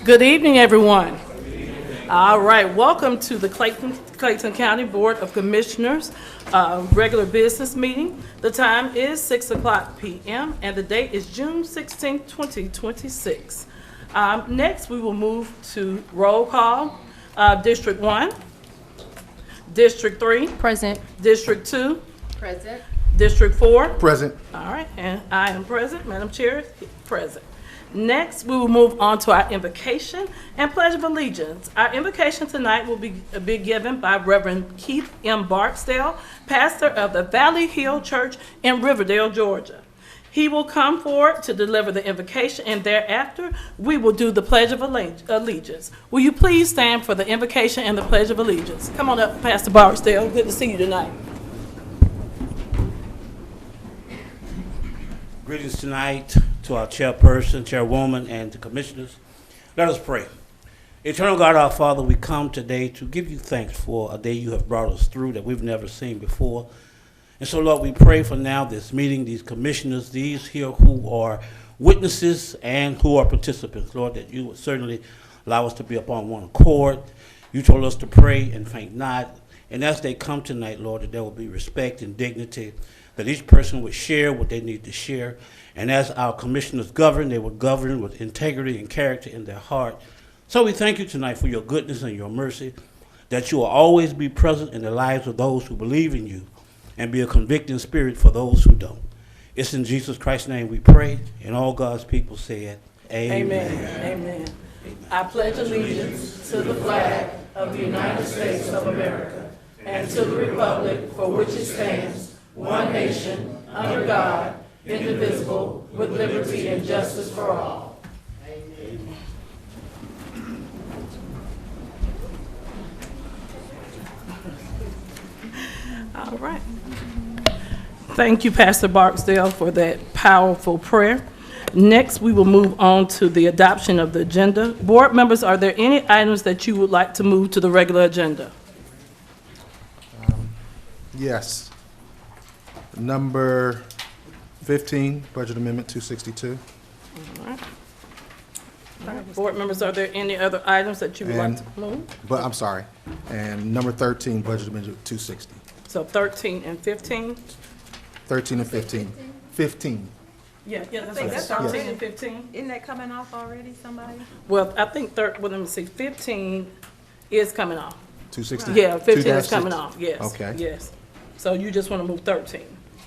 Good evening, everyone. All right, welcome to the Clayton County Board of Commissioners regular business meeting. The time is 6:00 p.m. and the date is June 16, 2026. Next, we will move to roll call. District 1, District 3, Present. District 2, Present. District 4. Present. All right, and I am present. Madam Chair, present. Next, we will move on to our invocation and Pledge of Allegiance. Our invocation tonight will be given by Reverend Keith M. Barksdale, pastor of the Valley Hill Church in Riverdale, Georgia. He will come forward to deliver the invocation, and thereafter, we will do the Pledge of Allegiance. Will you please stand for the invocation and the Pledge of Allegiance? Come on up, Pastor Barksdale. Good to see you tonight. Greetings tonight to our chairperson, chairwoman, and the commissioners. Let us pray. Eternal God, our Father, we come today to give you thanks for a day you have brought us through that we've never seen before. And so, Lord, we pray for now this meeting, these commissioners, these here who are witnesses and who are participants, Lord, that you would certainly allow us to be upon one accord. You told us to pray and faint not. And as they come tonight, Lord, that there will be respect and dignity, that each person would share what they need to share. And as our commissioners govern, they would govern with integrity and character in their heart. So we thank you tonight for your goodness and your mercy, that you will always be present in the lives of those who believe in you and be a convicting spirit for those who don't. It's in Jesus Christ's name we pray, and all God's people said, amen. Amen. Amen. I pledge allegiance to the flag of the United States of America and to the republic for which it stands, one nation, under God, indivisible, with liberty and justice for all. Amen. All right. Thank you, Pastor Barksdale, for that powerful prayer. Next, we will move on to the adoption of the agenda. Board members, are there any items that you would like to move to the regular agenda? Yes. Number 15, Budget Amendment 262. All right. All right. Board members, are there any other items that you would like to move? But I'm sorry. And number 13, Budget Amendment 260. So 13 and 15? 13 and 15. 15. Yeah, that's think what that's 13 already- and 15. Isn't that coming off already, somebody? Well, I think let me see, 15 is coming off. 260? Yeah, 15 is 2-6. coming off, yes. Okay. Yes. So you just want to move 13.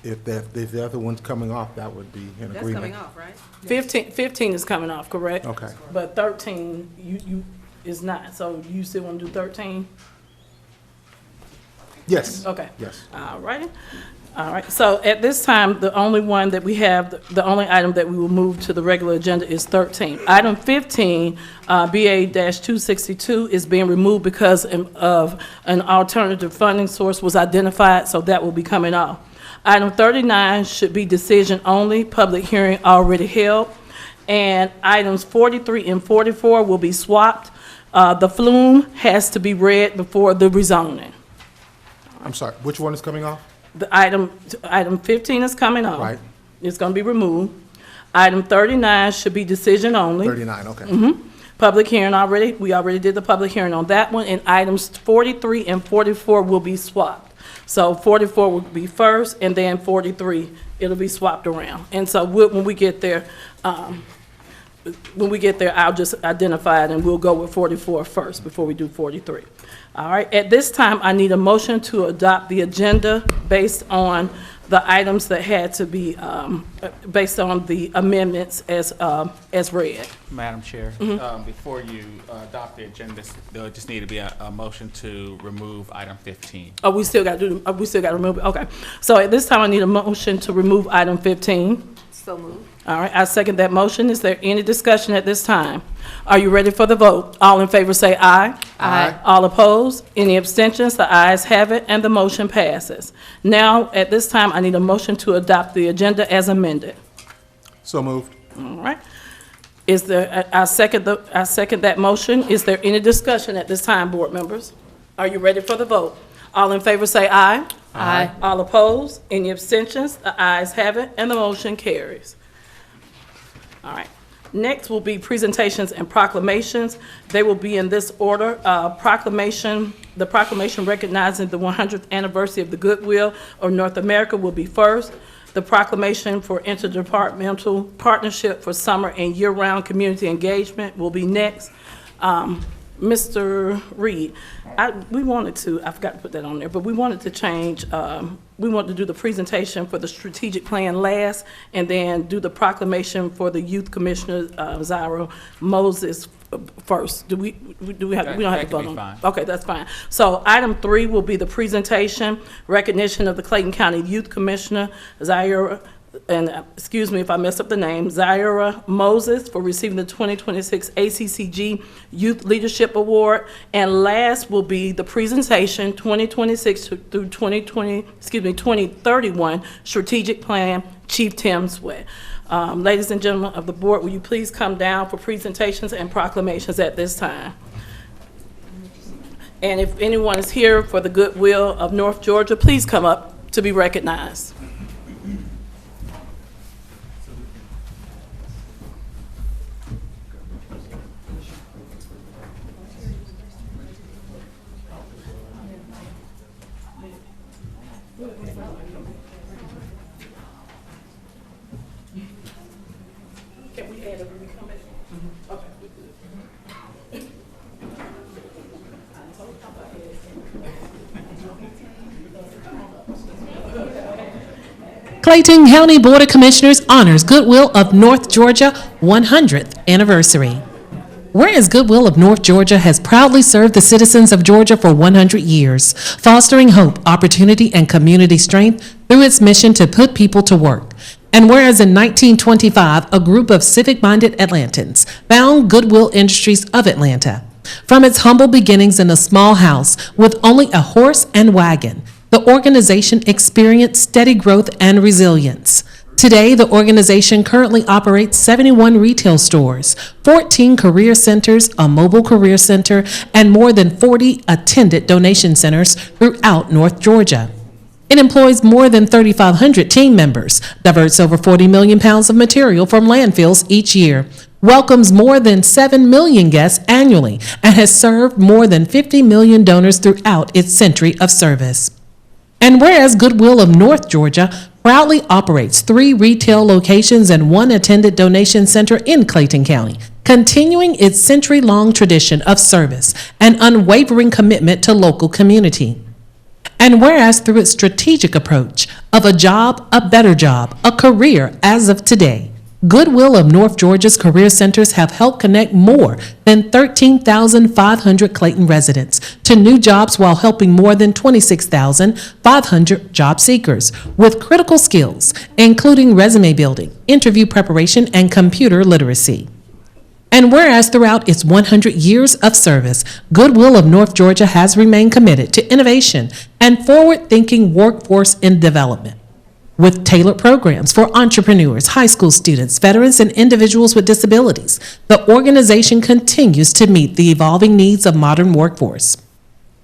If the other one's coming off, that would be an That's agreement. coming off, right? 15 is coming off, correct? Okay. But 13, you is not. So you still want to do 13? Yes. Okay. Yes. All righty. All right. So at this time, the only one that we have, the only item that we will move to the regular agenda is 13. Item 15, BA-262, is being removed because of an alternative funding source was identified, so that will be coming off. Item 39 should be decision only, public hearing already held. And items 43 and 44 will be swapped. The flume has to be read before the rezoning. I'm sorry. Which one is coming off? The item 15 is coming off. Right. It's going to be removed. Item 39 should be decision only. 39, okay. Public hearing we already did the public hearing on that one, and items 43 and 44 will be swapped. So 44 will be first, and then 43, it'll be swapped around. And so when we get there, I'll just identify it, and we'll go with 44 first before we do 43. All right, at this time, I need a motion to adopt the agenda based on the items that had to be, based on the amendments as read. Madam Chair, before you adopt the agenda, there'll just need to be a motion to remove item 15. Oh, we still got to remove it, okay. So at this time, I need a motion to remove item 15. So moved. All right, I second that motion. Is there any discussion at this time? Are you ready for the vote? All in favor say aye. Aye. All opposed? Any abstentions? The ayes have it, and the motion passes. Now, at this time, I need a motion to adopt the agenda as amended. So moved. All right. Is there, I second that motion. Is there any discussion at this time, board members? Are you ready for the vote? All in favor say aye. Aye. All opposed? Any abstentions? The ayes have it, and the motion carries. All right. Next will be presentations and proclamations. They will be in this order. The proclamation recognizing the 100th anniversary of the Goodwill of North America will be first. The proclamation for interdepartmental partnership for summer and year-round community engagement will be next. Mr. Reed, I forgot to put that on there, but we wanted to change, we wanted to do the presentation for the strategic plan last, and then do the proclamation for the youth commissioner, Zyra Moses, first. We don't have to vote on it? Okay, that's fine. So item 3 will be the presentation, recognition of the Clayton County Youth Commissioner, Zyra, and excuse me if I mess up the name, Zyra Moses, for receiving the 2026 ACCG Youth Leadership Award. And last will be the presentation 2026 through 2031 Strategic Plan, Chief Tim Sweat. Ladies and gentlemen of the board, will you please come down for presentations and proclamations at this time? And if anyone is here for the Goodwill of North Georgia, please come up to be recognized. Can we add it when we come back? Okay. Clayton County Board of Commissioners honors Goodwill of North Georgia 100th anniversary. Whereas Goodwill of North Georgia has proudly served the citizens of Georgia for 100 years, fostering hope, opportunity, and community strength through its mission to put people to work. And whereas in 1925, a group of civic-minded Atlantans found Goodwill Industries of Atlanta. From its humble beginnings in a small house with only a horse and wagon, the organization experienced steady growth and resilience. Today, the organization currently operates 71 retail stores, 14 career centers, a mobile career center, and more than 40 attended donation centers throughout North Georgia. It employs more than 3,500 team members, diverts over 40 million pounds of material from landfills each year, welcomes more than 7 million guests annually, and has served more than 50 million donors throughout its century of service. And whereas Goodwill of North Georgia proudly operates 3 retail locations and 1 attended donation center in Clayton County, continuing its century-long tradition of service and unwavering commitment to local community. And whereas through its strategic approach of a job, a better job, a career as of today, Goodwill of North Georgia's career centers have helped connect more than 13,500 Clayton residents to new jobs while helping more than 26,500 job seekers with critical skills, including resume building, interview preparation, and computer literacy. And whereas throughout its 100 years of service, Goodwill of North Georgia has remained committed to innovation and forward-thinking workforce and development. With tailored programs for entrepreneurs, high school students, veterans, and individuals with disabilities, the organization continues to meet the evolving needs of modern workforce.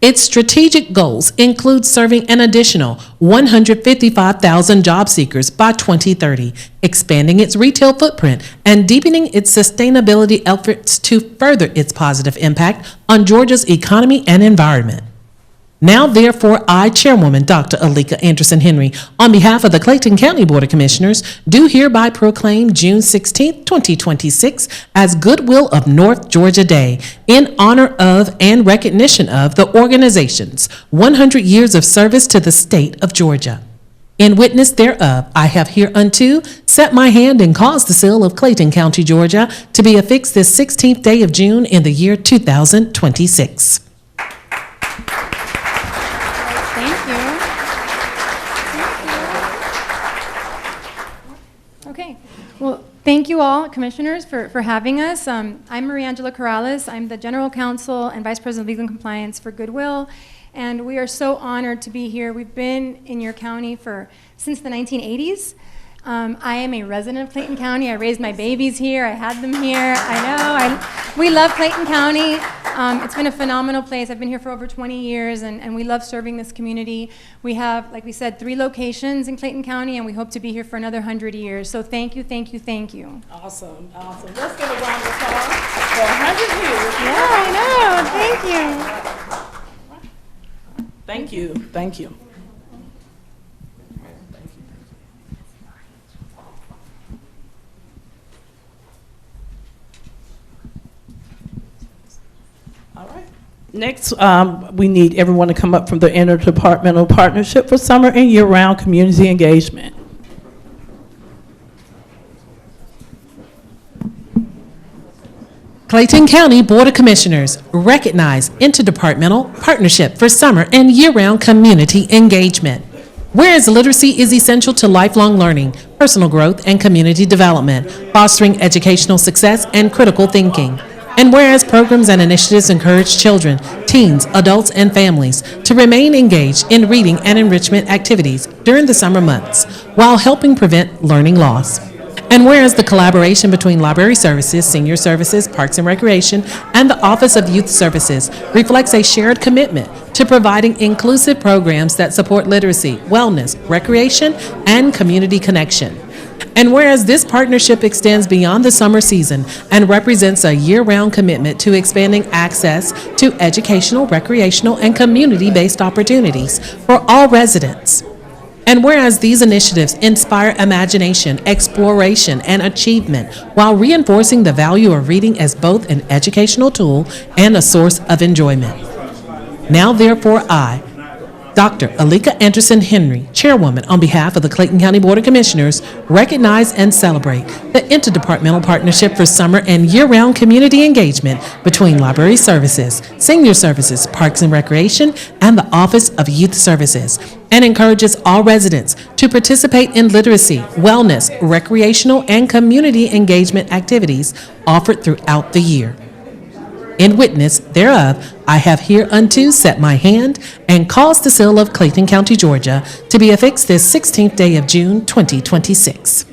Its strategic goals include serving an additional 155,000 job seekers by 2030, expanding its retail footprint, and deepening its sustainability efforts to further its positive impact on Georgia's economy and environment. Now, therefore, I, Chairwoman Dr. Alika Anderson Henry, on behalf of the Clayton County Board of Commissioners, do hereby proclaim June 16, 2026 as Goodwill of North Georgia Day in honor of and recognition of the organization's 100 years of service to the state of Georgia. In witness thereof, I have hereunto set my hand and caused the seal of Clayton County, Georgia, to be affixed this 16th day of June in the year 2026. Okay. Well, thank you all, commissioners, for having us. I'm Maria Angela Corrales. I'm the General Counsel and Vice President of Legal and Compliance for Goodwill, and we are so honored to be here. We've been in your county since the 1980s. I am a resident of Clayton County. I raised my babies here. I had them here. I know. We love Clayton County. It's been a phenomenal place. I've been here for over 20 years, and we love serving this community. We have, like we said, 3 locations in Clayton County, and we hope to be here for another 100 years. So thank you, thank you, thank you. Awesome, awesome. Let's give a round of applause for 100 years. Yeah, I know. Thank you. Thank you, thank you. All right. Next, we need everyone to come up from the Interdepartmental Partnership for Summer and Year-Round Community Engagement. Clayton County Board of Commissioners recognize Interdepartmental Partnership for Summer and Year-Round Community Engagement. Whereas literacy is essential to lifelong learning, personal growth, and community development, fostering educational success and critical thinking. And whereas programs and initiatives encourage children, teens, adults, and families to remain engaged in reading and enrichment activities during the summer months, while helping prevent learning loss. And whereas the collaboration between Library Services, Senior Services, Parks and Recreation, and the Office of Youth Services reflects a shared commitment to providing inclusive programs that support literacy, wellness, recreation, and community connection. And whereas this partnership extends beyond the summer season and represents a year-round commitment to expanding access to educational, recreational, and community-based opportunities for all residents. And whereas these initiatives inspire imagination, exploration, and achievement while reinforcing the value of reading as both an educational tool and a source of enjoyment. Now therefore I, Dr. Alika Anderson Henry, Chairwoman on behalf of the Clayton County Board of Commissioners, recognize and celebrate the Interdepartmental Partnership for Summer and Year-Round Community Engagement between Library Services, Senior Services, Parks and Recreation, and the Office of Youth Services, and encourages all residents to participate in literacy, wellness, recreational, and community engagement activities offered throughout the year. In witness thereof, I have hereunto set my hand and caused the seal of Clayton County, Georgia, to be affixed this 16th day of June, 2026.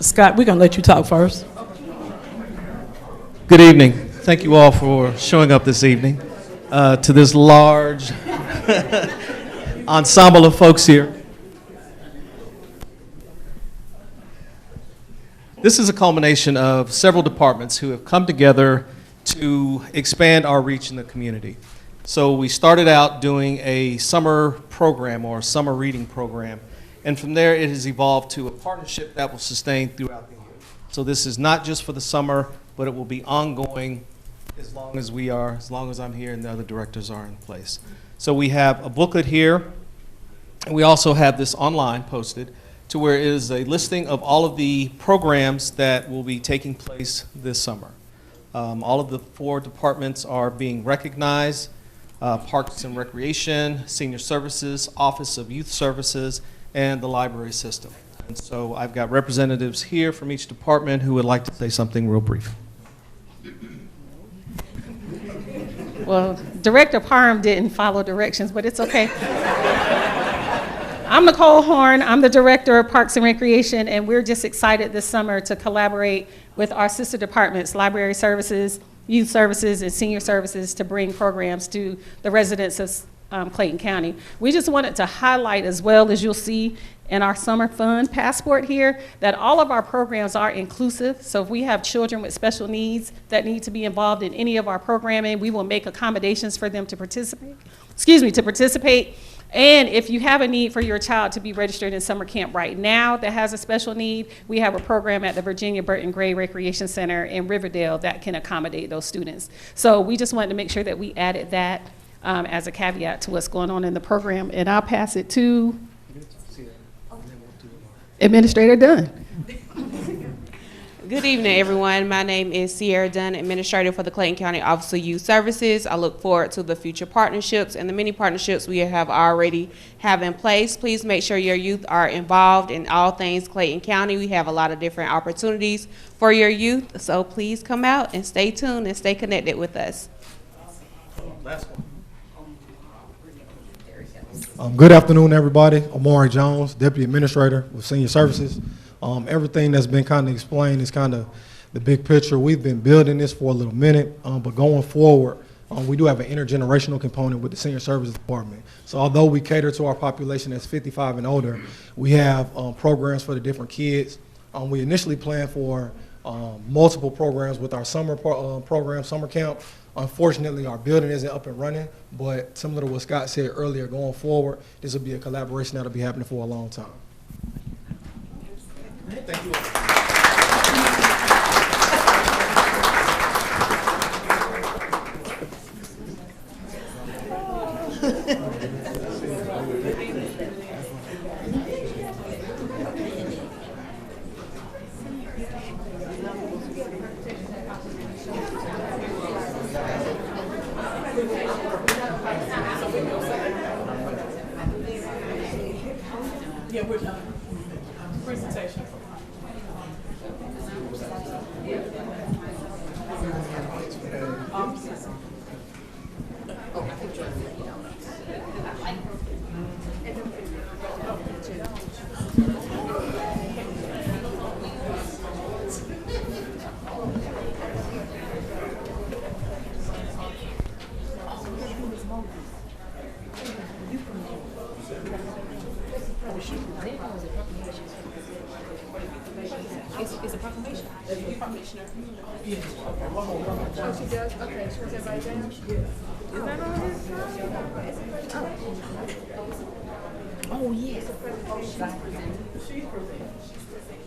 Scott, we're gonna let you talk first. Good evening. Thank you all for showing up this evening to this large ensemble of folks here. This is a culmination of several departments who have come together to expand our reach in the community. So we started out doing a summer program or a summer reading program, and from there it has evolved to a partnership that will sustain throughout the year. So this is not just for the summer, but it will be ongoing as long as I'm here and the other directors are in place. So we have a booklet here, and we also have this online posted to where it is a listing of all of the programs that will be taking place this summer. All of the 4 departments are being recognized: Parks and Recreation, Senior Services, Office of Youth Services, and the Library System. And so I've got representatives here from each department who would like to say something real brief. Well, Director Parham didn't follow directions, but it's okay. I'm Nicole Horn. I'm the Director of Parks and Recreation, and we're just excited this summer to collaborate with our sister departments, Library Services, Youth Services, and Senior Services, to bring programs to the residents of Clayton County. We just wanted to highlight, as well as you'll see in our summer fun passport here, that all of our programs are inclusive. So if we have children with special needs that need to be involved in any of our programming, we will make accommodations for them to participate. And if you have a need for your child to be registered in summer camp right now that has a special need, we have a program at the Virginia Burton Gray Recreation Center in Riverdale that can accommodate those students. So we just wanted to make sure that we added that as a caveat to what's going on in the program. And I'll pass it to Administrator Dunn. Good evening, everyone. My name is Sierra Dunn, Administrator for the Clayton County Office of Youth Services. I look forward to the future partnerships and the many partnerships we have already have in place. Please make sure your youth are involved in all things Clayton County. We have a lot of different opportunities for your youth, so please come out and stay tuned and stay connected with us. Good afternoon, everybody. Amari Jones, Deputy Administrator with Senior Services. Everything that's been kind of explained is kind of the big picture. We've been building this for a little minute, but going forward, we do have an intergenerational component with the Senior Services Department. So although we cater to our population that's 55 and older, we have programs for the different kids. We initially planned for multiple programs with our summer program, summer camp. Unfortunately, our building isn't up and running, but similar to what Scott said earlier, going forward, this will be a collaboration that'll be happening for a long time. Thank you. Yeah, we're done. Presentation. It's a proclamation. The commissioner. Yes. Oh, she does? Okay, she wants everybody down? Yeah. Is that on this side? Oh, yes. She's presenting.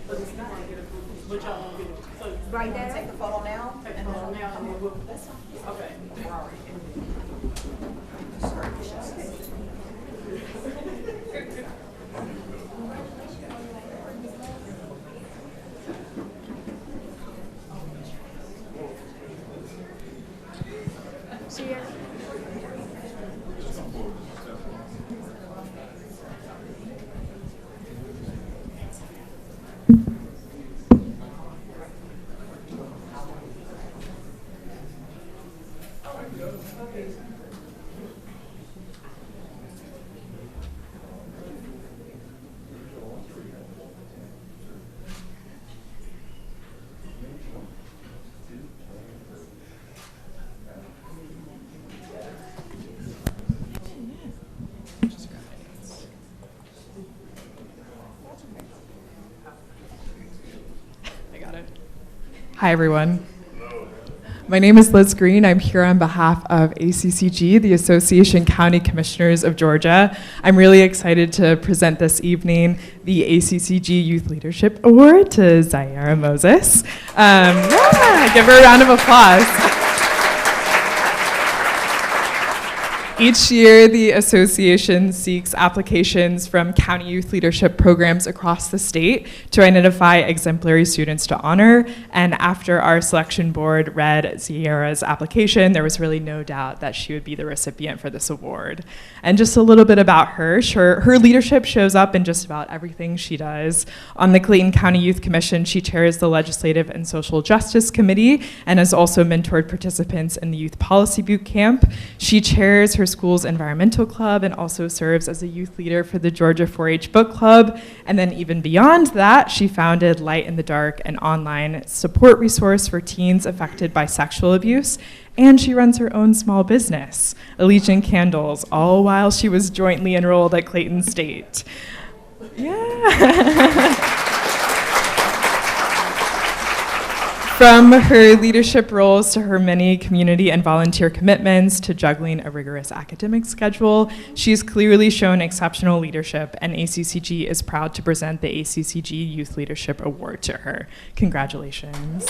But it's not going to get approved. But y'all won't get it. So right there? Take the photo now? Take the photo now and then we'll. That's fine. Okay. Sierra. Hi, everyone. My name is Liz Green. I'm here on behalf of ACCG, the Association County Commissioners of Georgia. I'm really excited to present this evening the ACCG Youth Leadership Award to Zaira Moses. Give her a round of applause. Each year, the association seeks applications from county youth leadership programs across the state to identify exemplary students to honor. And after our selection board read Sierra's application, there was really no doubt that she would be the recipient for this award. And just a little bit about her. Her leadership shows up in just about everything she does. On the Clayton County Youth Commission, she chairs the Legislative and Social Justice Committee and has also mentored participants in the Youth Policy Boot Camp. She chairs her school's environmental club and also serves as a youth leader for the Georgia 4-H Book Club. And then even beyond that, she founded Light in the Dark, an online support resource for teens affected by sexual abuse. And she runs her own small business, Allegiant Candles, all while she was jointly enrolled at Clayton State. Yeah. From her leadership roles to her many community and volunteer commitments to juggling a rigorous academic schedule, she's clearly shown exceptional leadership, and ACCG is proud to present the ACCG Youth Leadership Award to her. Congratulations.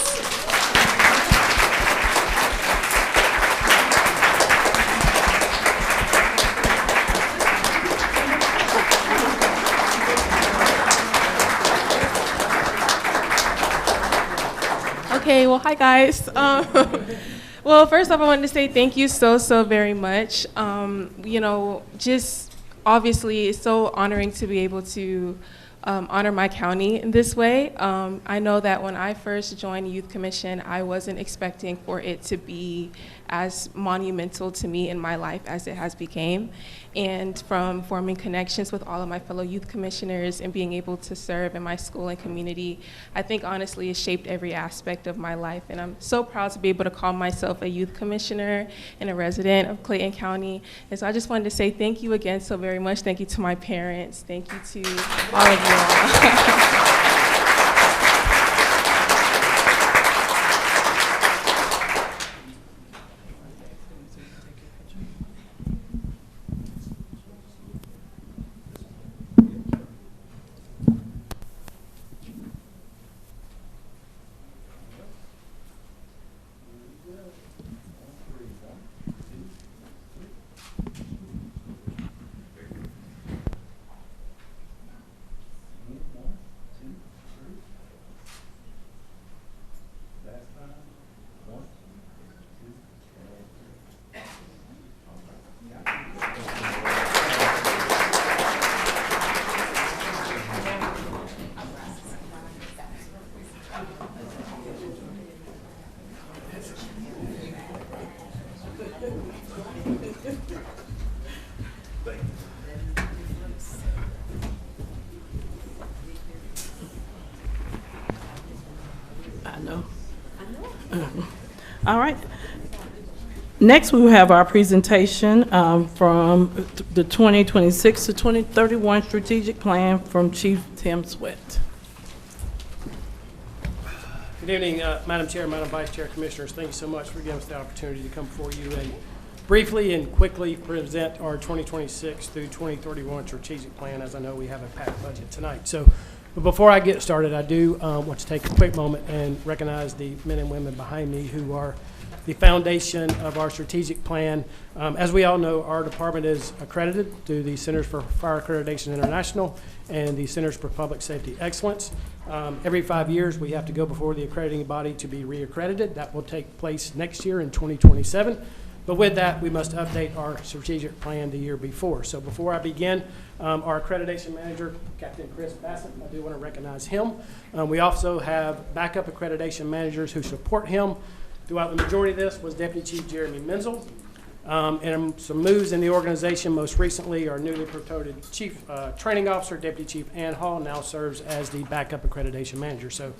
Okay, well, hi guys. Well, first off, I wanted to say thank you so very much. You know, just obviously it's so honoring to be able to honor my county in this way. I know that when I first joined Youth Commission, I wasn't expecting for it to be as monumental to me in my life as it has become. And from forming connections with all of my fellow youth commissioners and being able to serve in my school and community, I think honestly it shaped every aspect of my life. And I'm so proud to be able to call myself a youth commissioner and a resident of Clayton County. And so I just wanted to say thank you again so very much. Thank you to my parents. Thank you to all of you all. I know. All right. Next, we will have our presentation from the 2026 to 2031 strategic plan from Chief Tim Sweat. Good evening, Madam Chair, Madam Vice Chair, Commissioners. Thank you so much for giving us the opportunity to come before you and briefly and quickly present our 2026 through 2031 strategic plan, as I know we have a packed budget tonight. So, but before I get started, I do want to take a quick moment and recognize the men and women behind me who are the foundation of our strategic plan. As we all know, our department is accredited through the Centers for Fire Accreditation International and the Centers for Public Safety Excellence. Every 5 years, we have to go before the accrediting body to be reaccredited. That will take place next year in 2027. But with that, we must update our strategic plan the year before. So before I begin, our accreditation manager, Captain Chris Bassett, I do want to recognize him. We also have backup accreditation managers who support him. Throughout the majority of this was Deputy Chief Jeremy Menzel. And some moves in the organization, most recently our newly promoted Chief Training Officer, Deputy Chief Ann Hall, now serves as the backup accreditation manager. So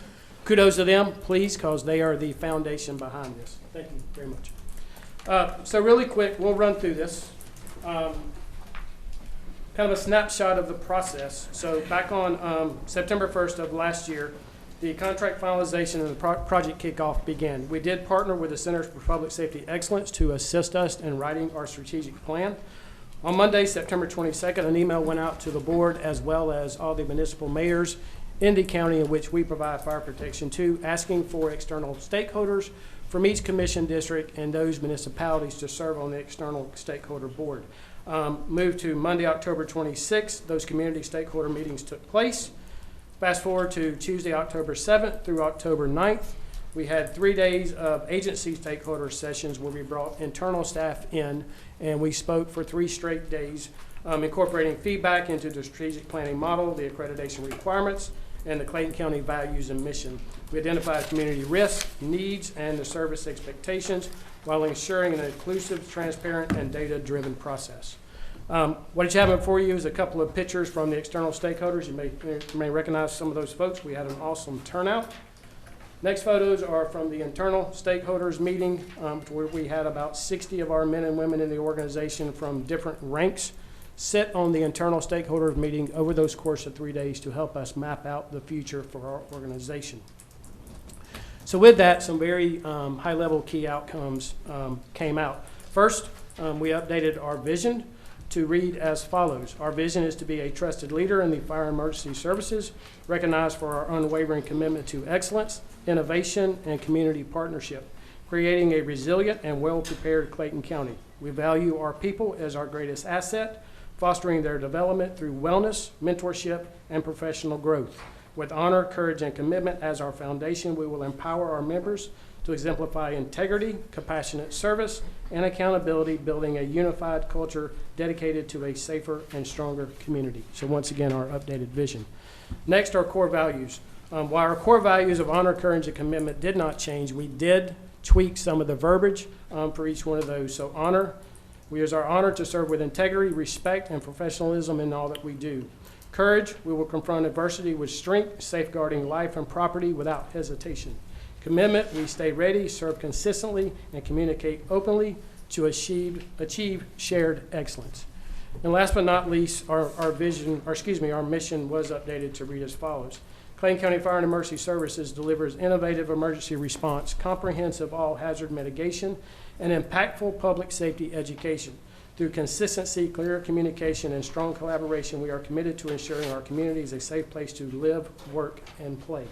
kudos to them, please, because they are the foundation behind this. Thank you very much. So really quick, we'll run through this. Kind of a snapshot of the process. So back on September 1st of last year, the contract finalization and the project kickoff began. We did partner with the Centers for Public Safety Excellence to assist us in writing our strategic plan. On Monday, September 22nd, an email went out to the board as well as all the municipal mayors in the county in which we provide fire protection to, asking for external stakeholders from each commission district and those municipalities to serve on the external stakeholder board. Moved to Monday, October 26th, those community stakeholder meetings took place. Fast forward to Tuesday, October 7th through October 9th. We had 3 days of agency stakeholder sessions where we brought internal staff in and we spoke for 3 straight days, incorporating feedback into the strategic planning model, the accreditation requirements, and the Clayton County values and mission. We identified community risks, needs, and the service expectations while ensuring an inclusive, transparent, and data-driven process. What you have before you is a couple of pictures from the external stakeholders. You may recognize some of those folks. We had an awesome turnout. Next photos are from the internal stakeholders meeting, where we had about 60 of our men and women in the organization from different ranks sit on the internal stakeholders meeting over those course of 3 days to help us map out the future for our organization. So with that, some very high-level key outcomes came out. First, we updated our vision to read as follows. Our vision is to be a trusted leader in the fire and emergency services, recognized for our unwavering commitment to excellence, innovation, and community partnership, creating a resilient and well-prepared Clayton County. We value our people as our greatest asset, fostering their development through wellness, mentorship, and professional growth. With honor, courage, and commitment as our foundation, we will empower our members to exemplify integrity, compassionate service, and accountability, building a unified culture dedicated to a safer and stronger community. So once again, our updated vision. Next, our core values. While our core values of honor, courage, and commitment did not change, we did tweak some of the verbiage for each one of those. So honor, we use our honor to serve with integrity, respect, and professionalism in all that we do. Courage, we will confront adversity with strength, safeguarding life and property without hesitation. Commitment, we stay ready, serve consistently, and communicate openly to achieve shared excellence. And last but not least, our mission was updated to read as follows. Clayton County Fire and Emergency Services delivers innovative emergency response, comprehensive all-hazard mitigation, and impactful public safety education. Through consistency, clear communication, and strong collaboration, we are committed to ensuring our community is a safe place to live, work, and play.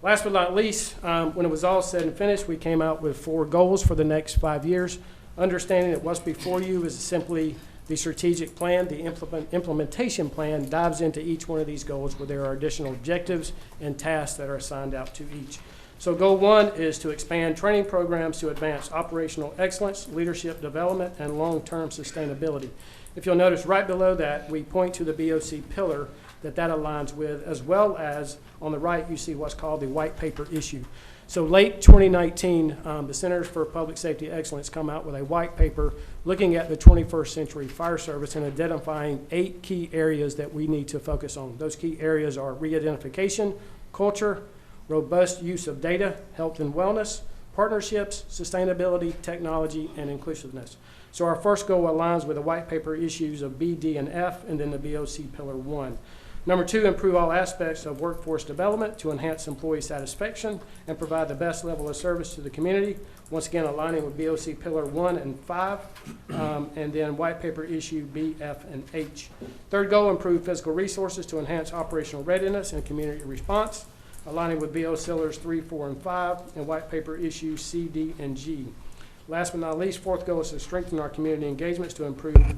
Last but not least, when it was all said and finished, we came out with 4 goals for the next 5 years. Understanding that what's before you is simply the strategic plan. The implementation plan dives into each one of these goals where there are additional objectives and tasks that are assigned out to each. So goal 1 is to expand training programs to advance operational excellence, leadership development, and long-term sustainability. If you'll notice right below that, we point to the BOC pillar that aligns with, as well as on the right, you see what's called the white paper issue. So late 2019, the Centers for Public Safety Excellence come out with a white paper looking at the 21st century fire service and identifying 8 key areas that we need to focus on. Those key areas are re-identification, culture, robust use of data, health and wellness, partnerships, sustainability, technology, and inclusiveness. So our first goal aligns with the white paper issues of B, D, and F, and then the BOC Pillar 1. Number 2, improve all aspects of workforce development to enhance employee satisfaction and provide the best level of service to the community. Once again, aligning with BOC Pillar 1 and 5, and then white paper issue B, F, and H. Third goal, improve physical resources to enhance operational readiness and community response, aligning with BO Pillars 3, 4, and 5, and white paper issues C, D, and G. Last but not least, fourth goal is to strengthen our community engagements to improve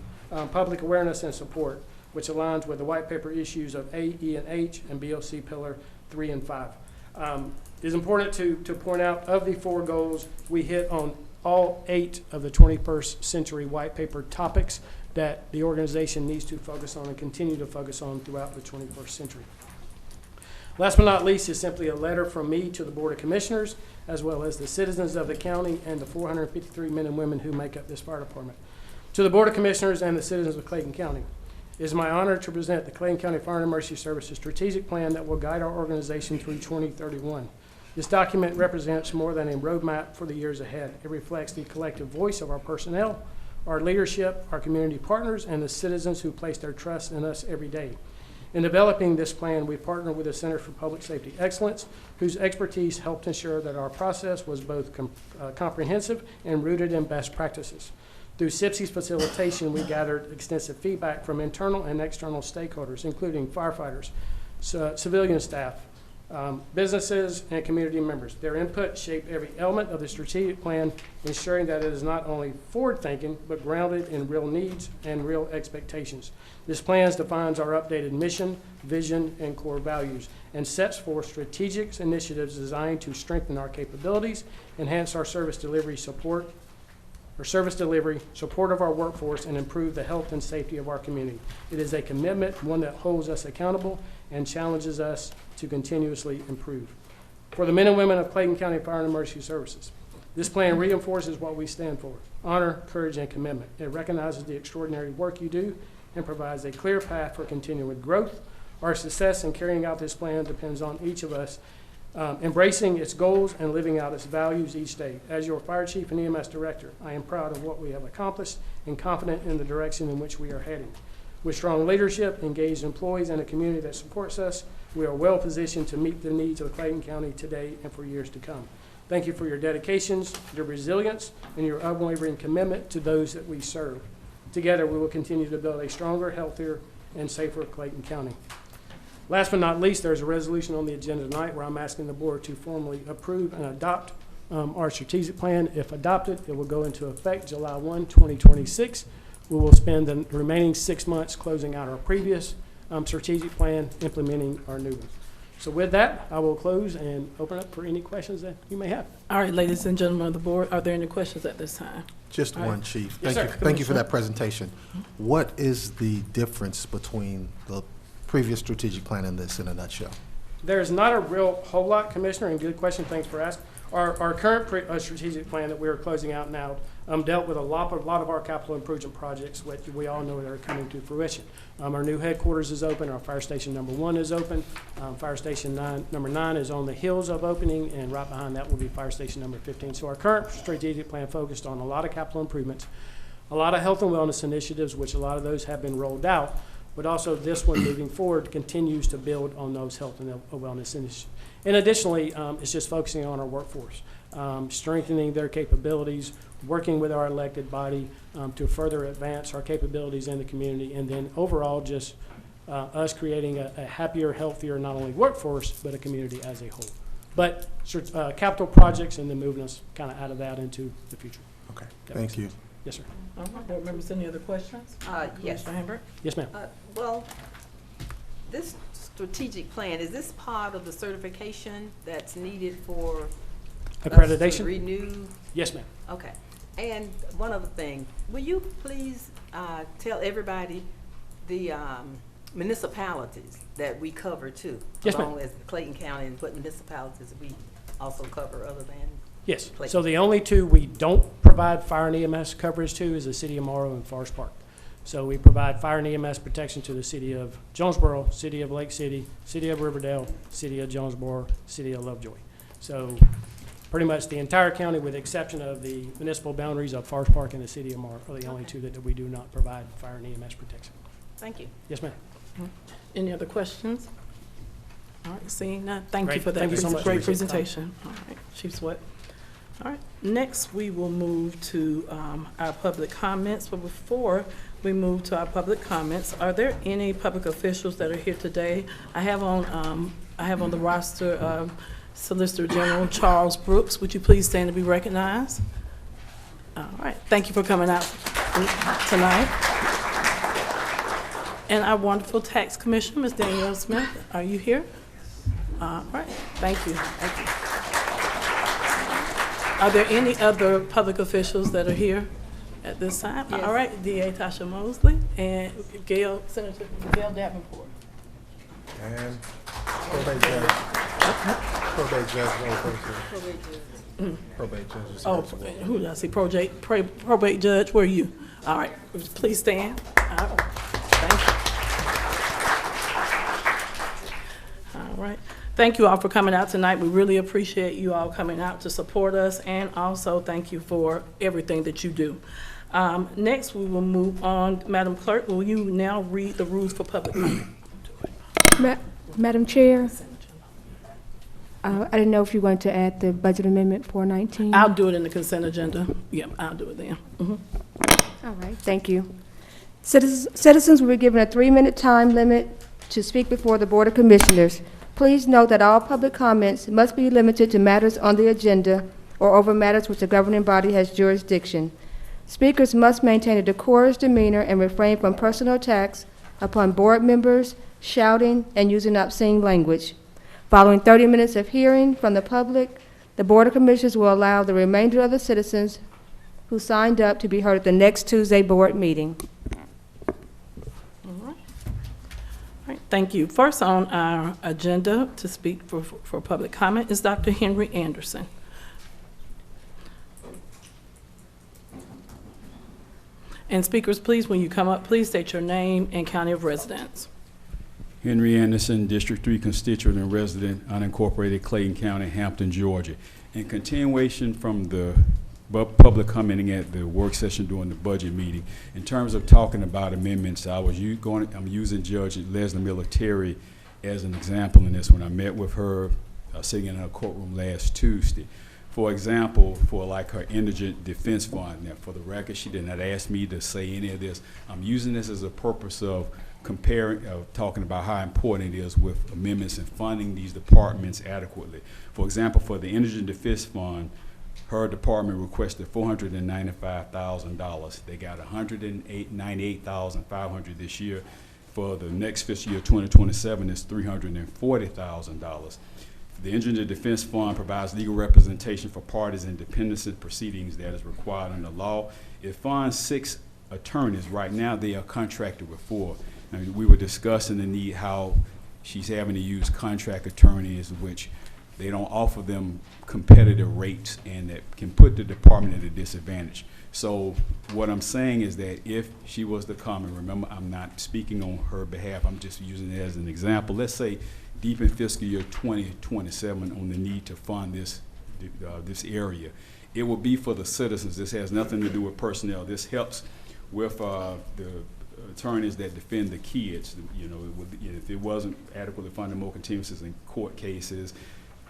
public awareness and support, which aligns with the white paper issues of A, E, and H, and BOC Pillar 3 and 5. It is important to point out, of the 4 goals, we hit on all 8 of the 21st century white paper topics that the organization needs to focus on and continue to focus on throughout the 21st century. Last but not least is simply a letter from me to the Board of Commissioners, as well as the citizens of the county and the 453 men and women who make up this fire department. To the Board of Commissioners and the citizens of Clayton County, it is my honor to present the Clayton County Fire and Emergency Services strategic plan that will guide our organization through 2031. This document represents more than a roadmap for the years ahead. It reflects the collective voice of our personnel, our leadership, our community partners, and the citizens who place their trust in us every day. In developing this plan, we partnered with the Center for Public Safety Excellence, whose expertise helped ensure that our process was both comprehensive and rooted in best practices. Through CPSC's facilitation, we gathered extensive feedback from internal and external stakeholders, including firefighters, civilian staff, businesses, and community members. Their input shaped every element of the strategic plan, ensuring that it is not only forward-thinking, but grounded in real needs and real expectations. This plan defines our updated mission, vision, and core values, and sets forth strategic initiatives designed to strengthen our capabilities, enhance our service delivery, support of our workforce, and improve the health and safety of our community. It is a commitment, one that holds us accountable and challenges us to continuously improve. For the men and women of Clayton County Fire and Emergency Services, this plan reinforces what we stand for: honor, courage, and commitment. It recognizes the extraordinary work you do and provides a clear path for continuing growth. Our success in carrying out this plan depends on each of us embracing its goals and living out its values each day. As your fire chief and EMS director, I am proud of what we have accomplished and confident in the direction in which we are heading. With strong leadership, engaged employees, and a community that supports us, we are well positioned to meet the needs of Clayton County today and for years to come. Thank you for your dedications, your resilience, and your unwavering commitment to those that we serve. Together, we will continue to build a stronger, healthier, and safer Clayton County. Last but not least, there's a resolution on the agenda tonight where I'm asking the board to formally approve and adopt our strategic plan. If adopted, it will go into effect July 1, 2026. We will spend the remaining 6 months closing out our previous strategic plan, implementing our new ones. So with that, I will close and open up for any questions that you may have. All right, ladies and gentlemen of the board, are there any questions at this time? Just All right. one, Chief. Yes, sir. Thank you for that presentation. What is the difference between the previous strategic plan and this in a nutshell? There's not a real whole lot, Commissioner, and good question, thanks for asking. Our current strategic plan that we're closing out now dealt with a lot of our capital improvement projects, which we all know that are coming to fruition. Our new headquarters is open, our fire station number 1 is open, fire station number 9 is on the heels of opening, and right behind that will be fire station number 15. So our current strategic plan focused on a lot of capital improvements, a lot of health and wellness initiatives, which a lot of those have been rolled out, but also this one moving forward continues to build on those health and wellness initiatives. And additionally, it's just focusing on our workforce, strengthening their capabilities, working with our elected body to further advance our capabilities in the community, and then overall just us creating a happier, healthier, not only workforce, but a community as a whole. But capital projects and then moving us kind of out of that into the future. Okay, thank you. Yes, sir. All right, board members, any other questions? Yes. Commissioner Hamburg? Yes, ma'am. Well, this strategic plan, is this part of the certification that's needed for us to Accreditation? renew? Yes, ma'am. Okay. And one other thing, will you please tell everybody the municipalities that we cover too? Yes, ma'am. Along as Clayton County, and what municipalities we also cover other than? Yes. Clayton. So the only two we don't provide fire and EMS coverage to is the city of Morrow and Forest Park. So we provide fire and EMS protection to the city of Jonesboro, city of Lake City, city of Riverdale, city of Jonesboro, city of Lovejoy. So pretty much the entire county, with the exception of the municipal boundaries of Forest Park and the city of Morrow, are the only two that we do not provide fire and EMS protection. Thank you. Yes, ma'am. Any other questions? All right, seeing none, thank you Great. for that Thank you so much. great Appreciate it. presentation. All right, Chief Sweat. All right, next we will move to our public comments, but before we move to our public comments, are there any public officials that are here today? I have on the roster Solicitor General Charles Brooks. Would you please stand to be recognized? All right, thank you for coming out tonight. And our wonderful tax commissioner, Ms. Danielle Smith, are you here? All right, thank you. Thank you. Are there any other public officials that are here at this time? Yes. All right, DA Tasha Mosley and Senator Gail Davenport. And probate judge. Probate judge. Probate judge. Oh, who did I see? Probate judge, where are you? All right, please stand. All right. Thank you. All right. Thank you all for coming out tonight. We really appreciate you all coming out to support us, and also thank you for everything that you do. Next, we will move on. Madam Clerk, will you now read the rules for public comment? Madam Chair, I didn't know if you wanted to add the budget amendment 419. I'll do it in the consent agenda. Yep, I'll do it then. All right, thank you. Citizens will be given a 3-minute time limit to speak before the Board of Commissioners. Please note that all public comments must be limited to matters on the agenda or over matters which the governing body has jurisdiction. Speakers must maintain a decorous demeanor and refrain from personal attacks upon board members, shouting, and using obscene language. Following 30 minutes of hearing from the public, the Board of Commissioners will allow the remainder of the citizens who signed up to be heard at the next Tuesday board meeting. All right, thank you. First on our agenda to speak for public comment is Dr. Henry Anderson. And speakers, please, when you come up, please state your name and county of residence. Henry Anderson, District 3 constituent and resident, unincorporated Clayton County, Hampton, Georgia. In continuation from the public commenting at the work session during the budget meeting, in terms of talking about amendments, I'm using Judge Leslie Military as an example in this. When I met with her sitting in her courtroom last Tuesday, for example, for like her indigent defense fund. Now, for the record, she did not ask me to say any of this. I'm using this as a purpose of talking about how important it is with amendments and funding these departments adequately. For example, for the indigent defense fund, her department requested $495,000. They got $198,500 this year. For the next fiscal year, 2027, is $340,000. The Engineer Defense Fund provides legal representation for parties in dependency proceedings that is required under law. It funds 6 attorneys. Right now, they are contracted with 4. And we were discussing the need how she's having to use contract attorneys, which they don't offer them competitive rates, and that can put the department at a disadvantage. So what I'm saying is that if she was to come, and remember, I'm not speaking on her behalf, I'm just using it as an example. Let's say deep in fiscal year 2027 on the need to fund this area. It will be for the citizens. This has nothing to do with personnel. This helps with the attorneys that defend the kids. You know, if it wasn't adequately funded, more continuances in court cases,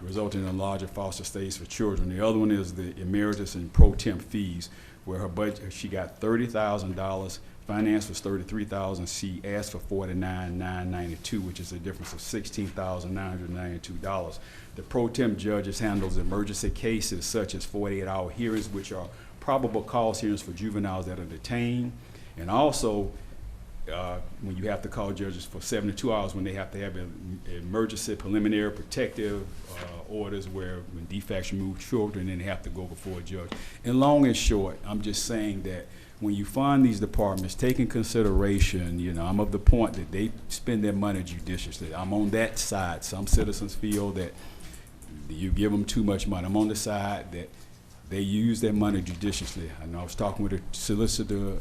resulting in larger foster stays for children. The other one is the emeritus and pro temp fees, where her budget, she got $30,000, finance was $33,000, she asked for $49,992, which is a difference of $16,992. The pro temp judges handles emergency cases such as 48-hour hearings, which are probable cause hearings for juveniles that are detained, and also when you have to call judges for 72 hours when they have to have an emergency preliminary protective orders where when defects remove children and they have to go before a judge. And long and short, I'm just saying that when you fund these departments, take in consideration, you know, I'm of the point that they spend their money judiciously. I'm on that side. Some citizens feel that you give them too much money. I'm on the side that they use their money judiciously. I know I was talking with a solicitor,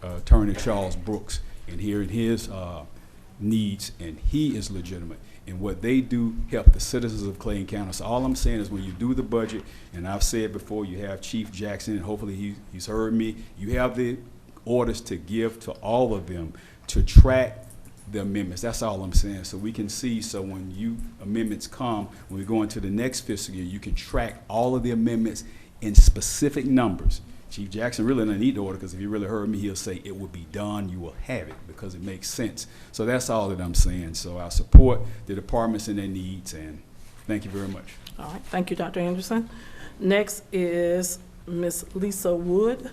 attorney Charles Brooks, and hearing his needs, and he is legitimate. And what they do help the citizens of Clayton County. So all I'm saying is when you do the budget, and I've said before, you have Chief Jackson, and hopefully he's heard me, you have the orders to give to all of them to track the amendments. That's all I'm saying. So we can see, so when amendments come, when we go into the next fiscal year, you can track all of the amendments in specific numbers. Chief Jackson really doesn't need the order, because if you really heard me, he'll say it will be done, you will have it, because it makes sense. So that's all that I'm saying. So I support the departments and their needs, and thank you very much. All right, thank you, Dr. Anderson. Next is Ms. Lisa Wood.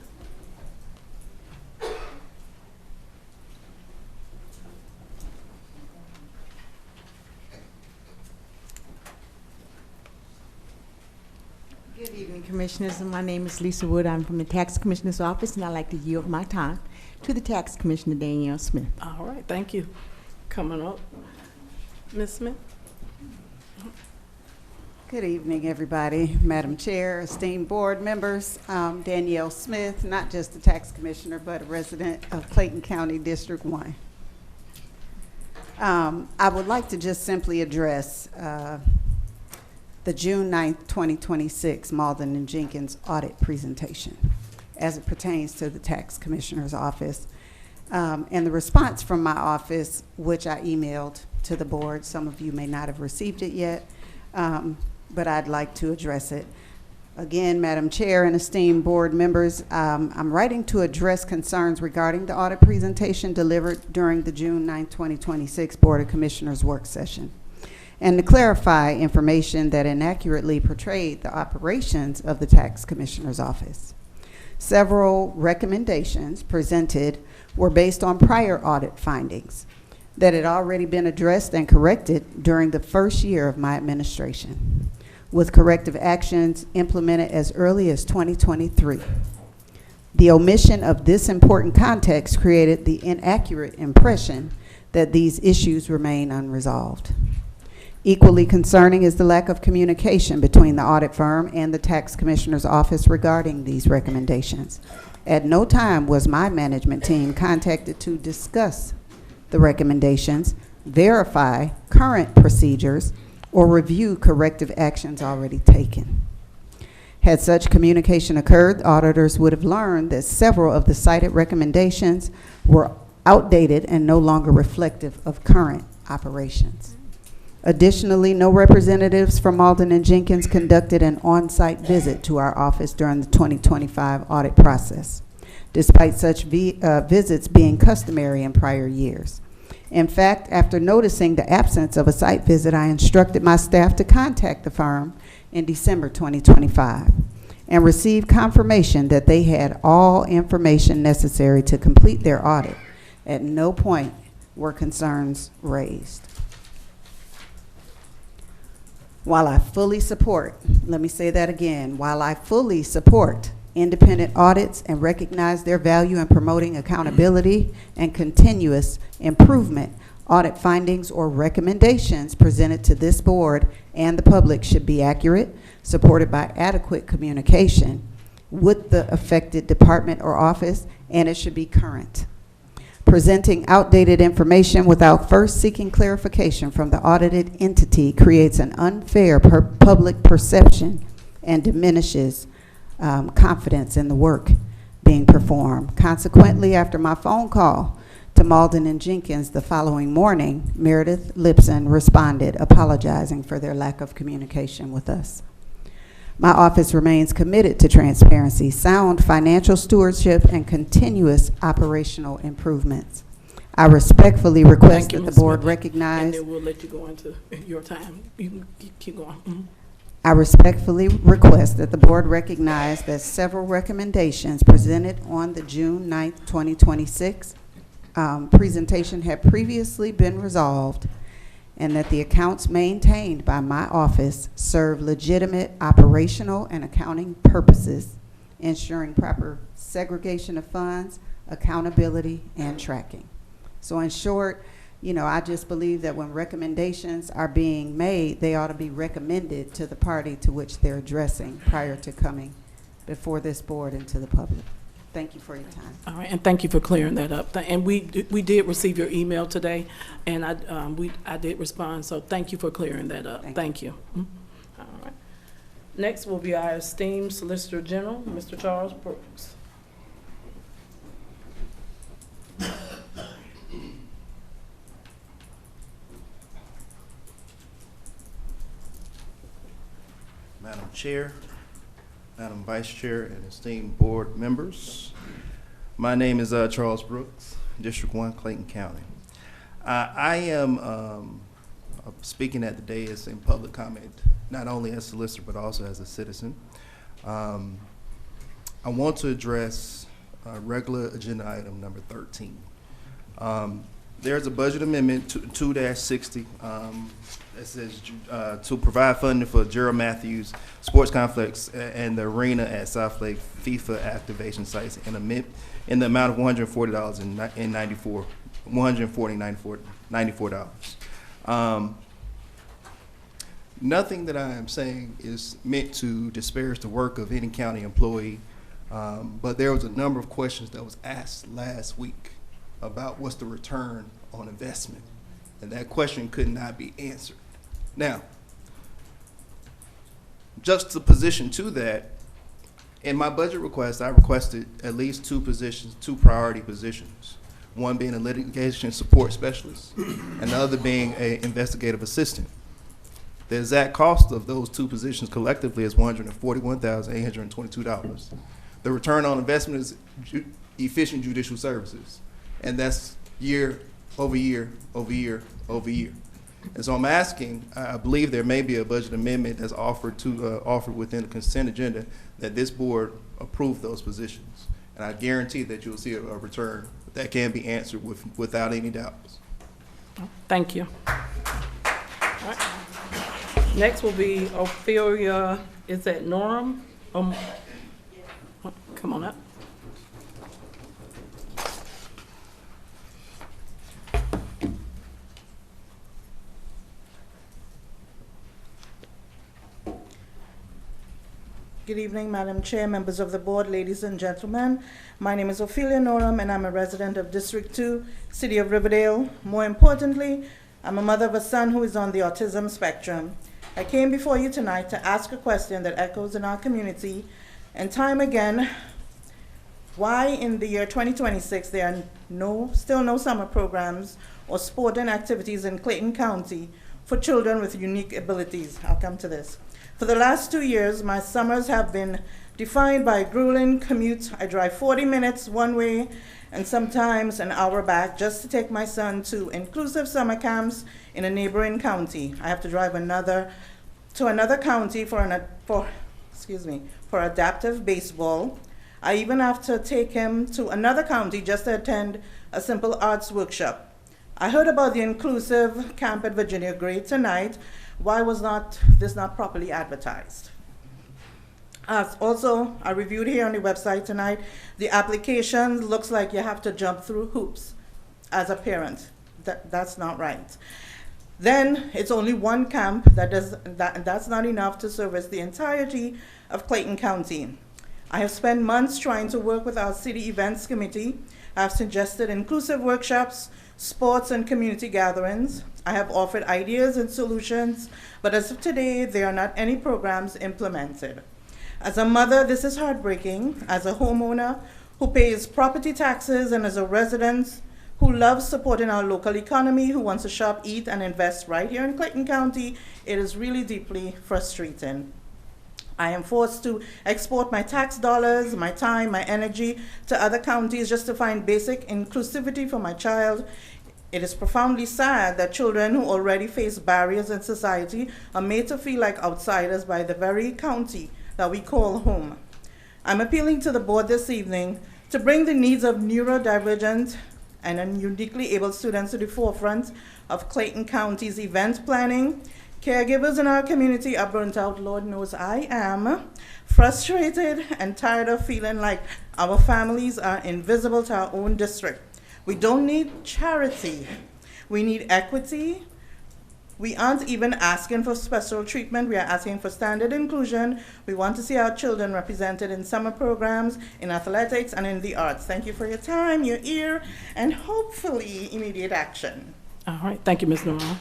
Good evening, Commissioners. My name is Lisa Wood. I'm from the Tax Commissioner's Office, and I'd like to yield my time to the Tax Commissioner, Danielle Smith. All right, thank you. Coming up, Ms. Smith. Good evening, everybody. Madam Chair, esteemed board members, Danielle Smith, not just the Tax Commissioner, but a resident of Clayton County District 1. I would like to just simply address the June 9th, 2026 Malden and Jenkins audit presentation as it pertains to the Tax Commissioner's Office. And the response from my office, which I emailed to the board, some of you may not have received it yet, but I'd like to address it. Again, Madam Chair and esteemed board members, I'm writing to address concerns regarding the audit presentation delivered during the June 9th, 2026 Board of Commissioners work session, and to clarify information that inaccurately portrayed the operations of the Tax Commissioner's Office. Several recommendations presented were based on prior audit findings that had already been addressed and corrected during the first year of my administration, with corrective actions implemented as early as 2023. The omission of this important context created the inaccurate impression that these issues remain unresolved. Equally concerning is the lack of communication between the audit firm and the Tax Commissioner's Office regarding these recommendations. At no time was my management team contacted to discuss the recommendations, verify current procedures, or review corrective actions already taken. Had such communication occurred, auditors would have learned that several of the cited recommendations were outdated and no longer reflective of current operations. Additionally, no representatives from Malden and Jenkins conducted an on-site visit to our office during the 2025 audit process, despite such visits being customary in prior years. In fact, after noticing the absence of a site visit, I instructed my staff to contact the firm in December 2025 and received confirmation that they had all information necessary to complete their audit. At no point were concerns raised. While I fully support, let me say that again, while I fully support independent audits and recognize their value in promoting accountability and continuous improvement, audit findings or recommendations presented to this board and the public should be accurate, supported by adequate communication with the affected department or office, and it should be current. Presenting outdated information without first seeking clarification from the audited entity creates an unfair public perception and diminishes confidence in the work being performed. Consequently, after my phone call to Malden and Jenkins the following morning, Meredith Lipson responded, apologizing for their lack of communication with us. My office remains committed to transparency, sound financial stewardship, and continuous operational improvements. I respectfully request that the board recognize. And then we'll let you go into your time. You can keep going. Mm-hmm. I respectfully request that the board recognize that several recommendations presented on the June 9th, 2026 presentation had previously been resolved, and that the accounts maintained by my office serve legitimate operational and accounting purposes, ensuring proper segregation of funds, accountability, and tracking. So in short, you know, I just believe that when recommendations are being made, they ought to be recommended to the party to which they're addressing prior to coming before this board and to the public. Thank you for your time. All right, and thank you for clearing that up. And we did receive your email today, and I did respond, so thank you for clearing that up. Thank you. Mm-hmm. All right. Next will be our esteemed Solicitor General, Mr. Charles Brooks. Madam Chair, Madam Vice Chair, and esteemed board members. My name is Charles Brooks, District 1, Clayton County. I am speaking at the dais in public comment, not only as solicitor, but also as a citizen. I want to address regular agenda item number 13. There's a budget amendment 2-60 that says to provide funding for Gerald Matthews Sports Complex and the arena at South Lake FIFA activation sites in the amount of $140.94. Nothing that I am saying is meant to disparage the work of any county employee, but there was a number of questions that was asked last week about what's the return on investment, and that question could not be answered. Now, juxtaposition to that, in my budget request, I requested at least 2 positions, 2 priority positions, one being a litigation support specialist, and the other being an investigative assistant. The exact cost of those 2 positions collectively is $141,822. The return on investment is efficient judicial services, and that's year over year over year over year. And so I'm asking, I believe there may be a budget amendment that's offered within the consent agenda that this board approve those positions. And I guarantee that you'll see a return that can be answered without any doubts. Thank you. All right. Next will be Ophelia, is that Norm? Come on up. Good evening, Madam Chair, members of the board, ladies and gentlemen. My name is Ophelia Norum, and I'm a resident of District 2, City of Riverdale. More importantly, I'm a mother of a son who is on the autism spectrum. I came before you tonight to ask a question that echoes in our community, and time again, why in the year 2026 there are still no summer programs or sporting activities in Clayton County for children with unique abilities. I'll come to this. For the last 2 years, my summers have been defined by a grueling commute. I drive 40 minutes one way and sometimes an hour back just to take my son to inclusive summer camps in a neighboring county. I have to drive to another county for adaptive baseball. I even have to take him to another county just to attend a simple arts workshop. I heard about the inclusive camp at Virginia Gray tonight. Why was this not properly advertised? Also, I reviewed here on the website tonight, the application looks like you have to jump through hoops as a parent. That's not right. Then it's only one camp, that's not enough to service the entirety of Clayton County. I have spent months trying to work with our city events committee. I've suggested inclusive workshops, sports and community gatherings. I have offered ideas and solutions, but as of today, there are not any programs implemented. As a mother, this is heartbreaking. As a homeowner who pays property taxes and as a resident who loves supporting our local economy, who wants to shop, eat, and invest right here in Clayton County, it is really deeply frustrating. I am forced to export my tax dollars, my time, my energy to other counties just to find basic inclusivity for my child. It is profoundly sad that children who already face barriers in society are made to feel like outsiders by the very county that we call home. I'm appealing to the board this evening to bring the needs of neurodivergent and uniquely able students to the forefront of Clayton County's event planning. Caregivers in our community are burnt out. Lord knows I am frustrated and tired of feeling like our families are invisible to our own district. We don't need charity. We need equity. We aren't even asking for special treatment. We are asking for standard inclusion. We want to see our children represented in summer programs, in athletics, and in the arts. Thank you for your time, your ear, and hopefully immediate action. All right, thank you, Ms. Noel.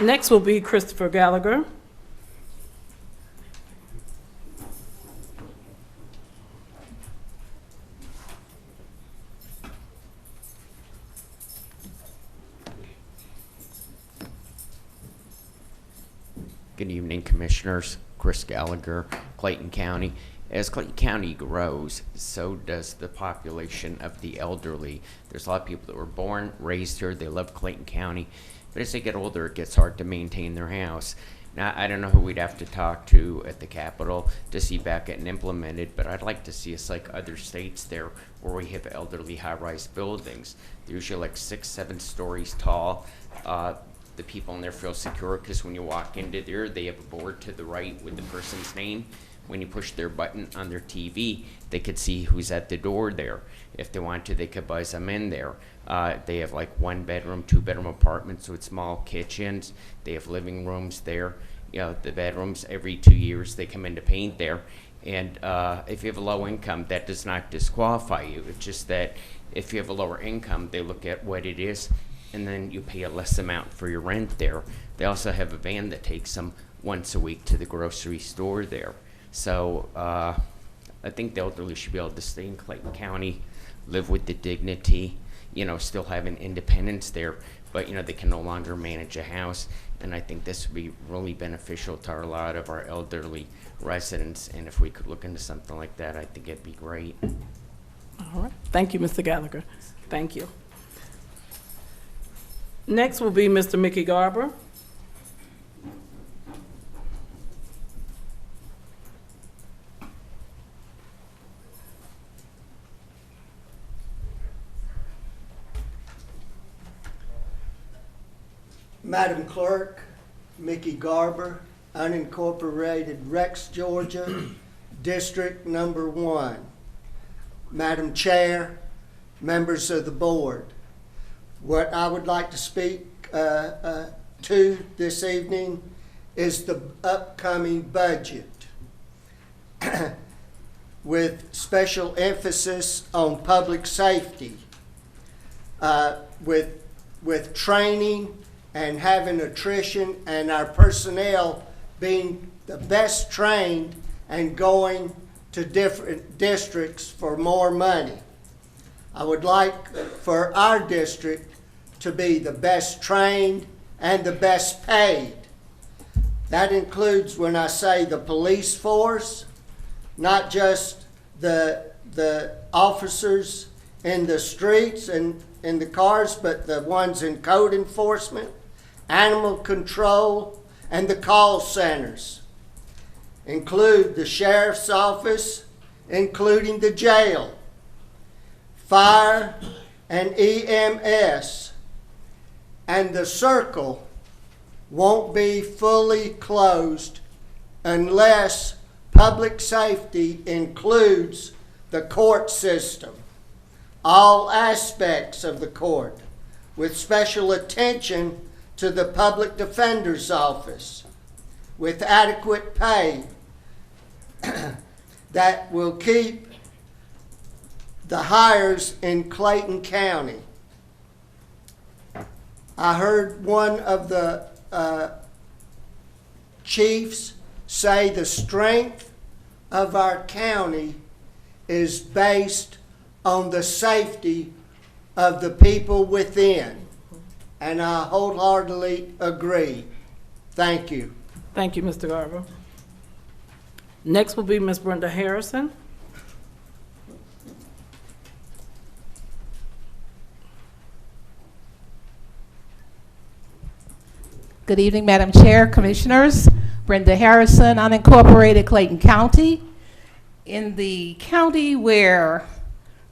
Next will be Christopher Gallagher. Good evening, Commissioners. Chris Gallagher, Clayton County. As Clayton County grows, so does the population of the elderly. There's a lot of people that were born, raised here, they love Clayton County, but as they get older, it gets hard to maintain their house. Now, I don't know who we'd have to talk to at the Capitol to see back getting implemented, but I'd like to see us like other states there where we have elderly high-rise buildings. They're usually like 6, 7 stories tall. The people in there feel secure because when you walk into there, they have a board to the right with the person's name. When you push their button on their TV, they could see who's at the door there. If they want to, they could buzz them in there. They have like 1-bedroom, 2-bedroom apartments with small kitchens. They have living rooms there. You know, the bedrooms, every 2 years, they come in to paint there. And if you have a low income, that does not disqualify you. It's just that if you have a lower income, they look at what it is, and then you pay a less amount for your rent there. They also have a van that takes them once a week to the grocery store there. So I think the elderly should be able to stay in Clayton County, live with the dignity, you know, still having independence there, but you know, they can no longer manage a house. And I think this would be really beneficial to a lot of our elderly residents. And if we could look into something like that, I think it'd be great. All right, thank you, Mr. Gallagher. Thank you. Next will be Mr. Mickey Garber. Madam Clerk, Mickey Garber, unincorporated Rex, Georgia, District Number 1. Madam Chair, members of the board, what I would like to speak to this evening is the upcoming budget with special emphasis on public safety, with training and having attrition and our personnel being the best trained and going to different districts for more money. I would like for our district to be the best trained and the best paid. That includes, when I say the police force, not just the officers in the streets and in the cars, but the ones in code enforcement, animal control, and the call centers. Include the sheriff's office, including the jail, fire, and EMS, and the circle won't be fully closed unless public safety includes the court system, all aspects of the court, with special attention to the public defender's office, with adequate pay that will keep the hires in Clayton County. I heard one of the chiefs say the strength of our county is based on the safety of the people within, and I wholeheartedly agree. Thank you. Thank you, Mr. Garber. Next will be Ms. Brenda Harrison. Good evening, Madam Chair, Commissioners. Brenda Harrison, unincorporated Clayton County. In the county where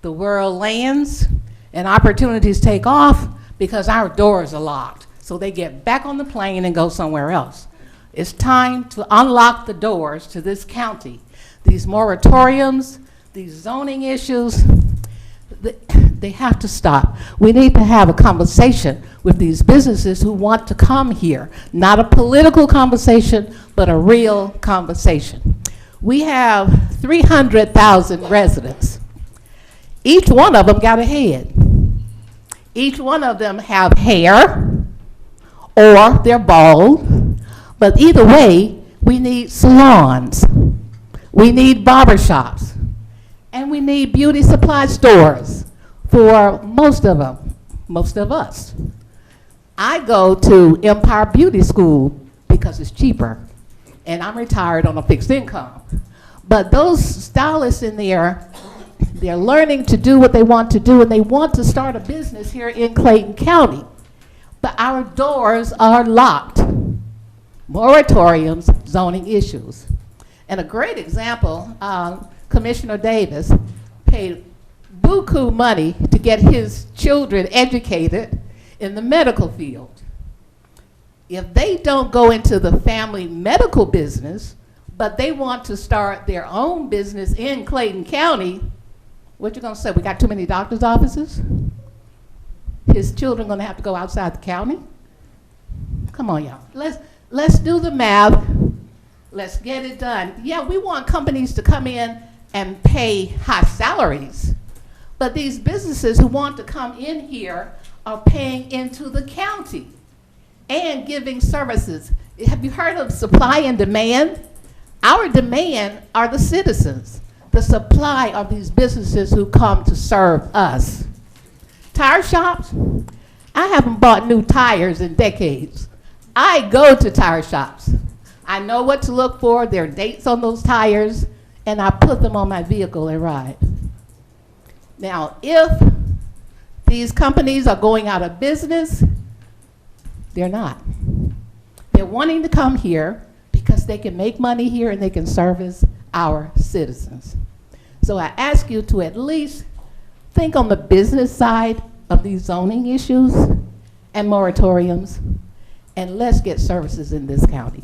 the world lands and opportunities take off because our doors are locked. So they get back on the plane and go somewhere else. It's time to unlock the doors to this county. These moratoriums, these zoning issues, they have to stop. We need to have a conversation with these businesses who want to come here. Not a political conversation, but a real conversation. We have 300,000 residents. Each one of them got a head. Each one of them have hair or they're bald. But either way, we need salons. We need barbershops. And we need beauty supply stores for most of them, most of us. I go to Empire Beauty School because it's cheaper, and I'm retired on a fixed income. But those stylists in there, they're learning to do what they want to do, and they want to start a business here in Clayton County. But our doors are locked. Moratoriums, zoning issues. And a great example, Commissioner Davis paid buku money to get his children educated in the medical field. If they don't go into the family medical business, but they want to start their own business in Clayton County, what you gonna say, we got too many doctor's offices? His children gonna have to go outside the county? Come on, y'all. Let's do the math. Let's get it done. Yeah, we want companies to come in and pay high salaries, but these businesses who want to come in here are paying into the county and giving services. Have you heard of supply and demand? Our demand are the citizens. The supply are these businesses who come to serve us. Tire shops, I haven't bought new tires in decades. I go to tire shops. I know what to look for, there are dates on those tires, and I put them on my vehicle and ride. Now, if these companies are going out of business, they're not. They're wanting to come here because they can make money here and they can service our citizens. So I ask you to at least think on the business side of these zoning issues and moratoriums, and let's get services in this county.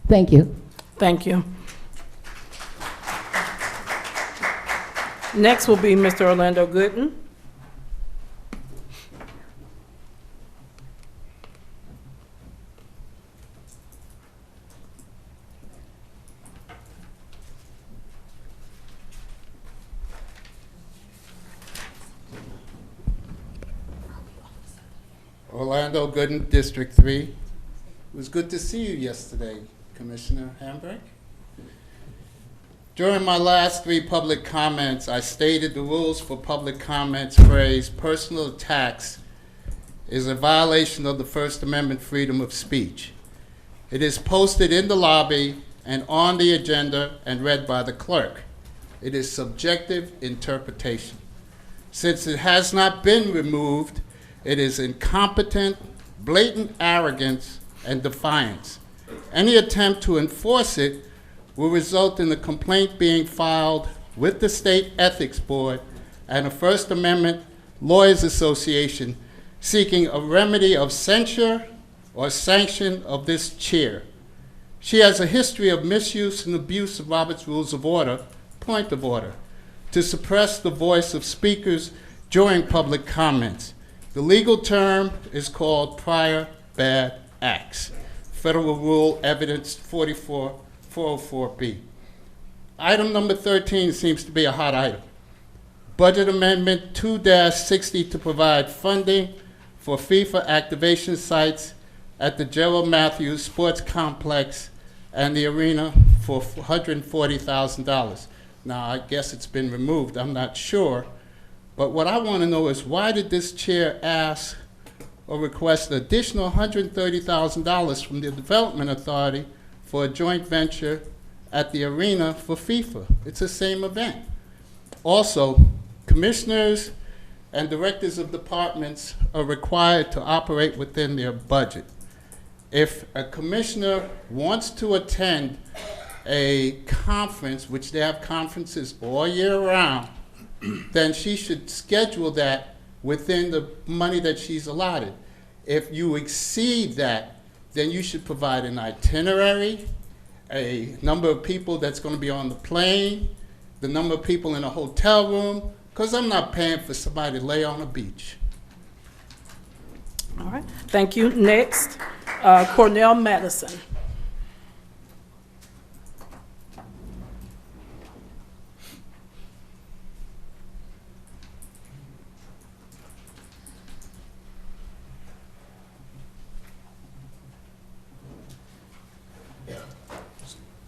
Thank you. Thank you. Next will be Mr. Orlando Gooden. Orlando Gooden, District 3. It was good to see you yesterday, Commissioner Hambrick. During my last 3 public comments, I stated the rules for public comments phrase, personal attacks is a violation of the First Amendment freedom of speech. It is posted in the lobby and on the agenda and read by the clerk. It is subjective interpretation. Since it has not been removed, it is incompetent, blatant arrogance, and defiance. Any attempt to enforce it will result in the complaint being filed with the State Ethics Board and the First Amendment Lawyers Association seeking a remedy of censure or sanction of this chair. She has a history of misuse and abuse of Robert's Rules of Order, point of order, to suppress the voice of speakers during public comments. The legal term is called prior bad acts. Federal Rule Evidence 404B. Item number 13 seems to be a hot item. Budget Amendment 2-60 to provide funding for FIFA activation sites at the Gerald Matthews Sports Complex and the arena for $140,000. Now, I guess it's been removed, I'm not sure. But what I want to know is, why did this chair ask or request an additional $130,000 from the Development Authority for a joint venture at the arena for FIFA? It's the same event. Also, commissioners and directors of departments are required to operate within their budget. If a commissioner wants to attend a conference, which they have conferences all year round, then she should schedule that within the money that she's allotted. If you exceed that, then you should provide an itinerary, a number of people that's going to be on the plane, the number of people in a hotel room, because I'm not paying for somebody to lay on a beach. All right, thank you. Next, Cornell Madison.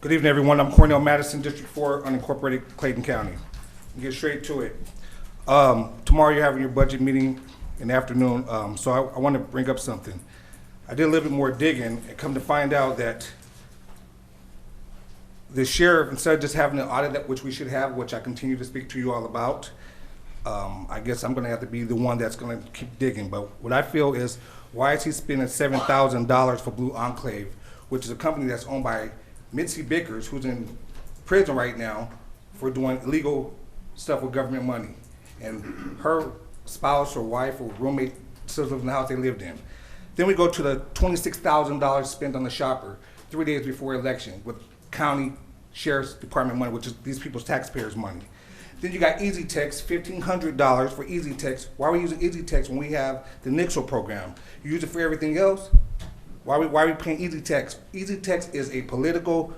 Good evening, everyone. I'm Cornell Madison, District 4, unincorporated Clayton County. Get straight to it. Tomorrow you're having your budget meeting in the afternoon, so I want to bring up something. I did a little bit more digging and come to find out that the sheriff, instead of just having an audit, that which we should have, which I continue to speak to you all about, I guess I'm going to have to be the one that's going to keep digging. But what I feel is, why is he spending $7,000 for Blue Enclave, which is a company that's owned by Mitzi Bickers, who's in prison right now for doing illegal stuff with government money. And her spouse or wife or roommate still lives in the house they lived in. Then we go to the $26,000 spent on the shopper 3 days before election with county sheriff's department money, which is these people's taxpayers' money. Then you got Easy Text, $1,500 for Easy Text. Why are we using Easy Text when we have the Nixle program? You use it for everything else? Why are we paying Easy Text? Easy Text is a political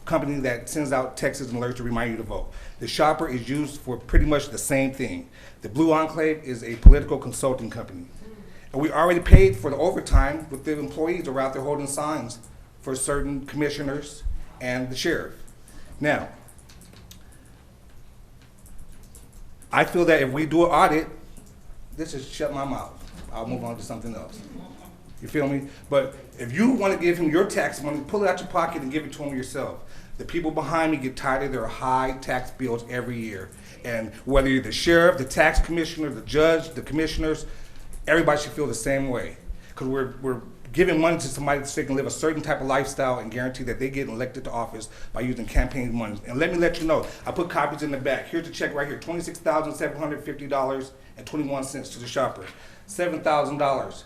company that sends out texts and alerts to remind you to vote. The shopper is used for pretty much the same thing. The Blue Enclave is a political consulting company. And we already paid for the overtime with the employees who are out there holding signs for certain commissioners and the sheriff. Now, I feel that if we do an audit, this is shut my mouth. I'll move on to something else. You feel me? But if you want to give him your tax money, pull it out your pocket and give it to him yourself. The people behind me get tired of their high tax bills every year. And whether you're the sheriff, the tax commissioner, the judge, the commissioners, everybody should feel the same way. Because we're giving money to somebody so they can live a certain type of lifestyle and guarantee that they get elected to office by using campaign money. And let me let you know, I put copies in the back. Here's the check right here, $26,750.21 to the shopper, $7,000.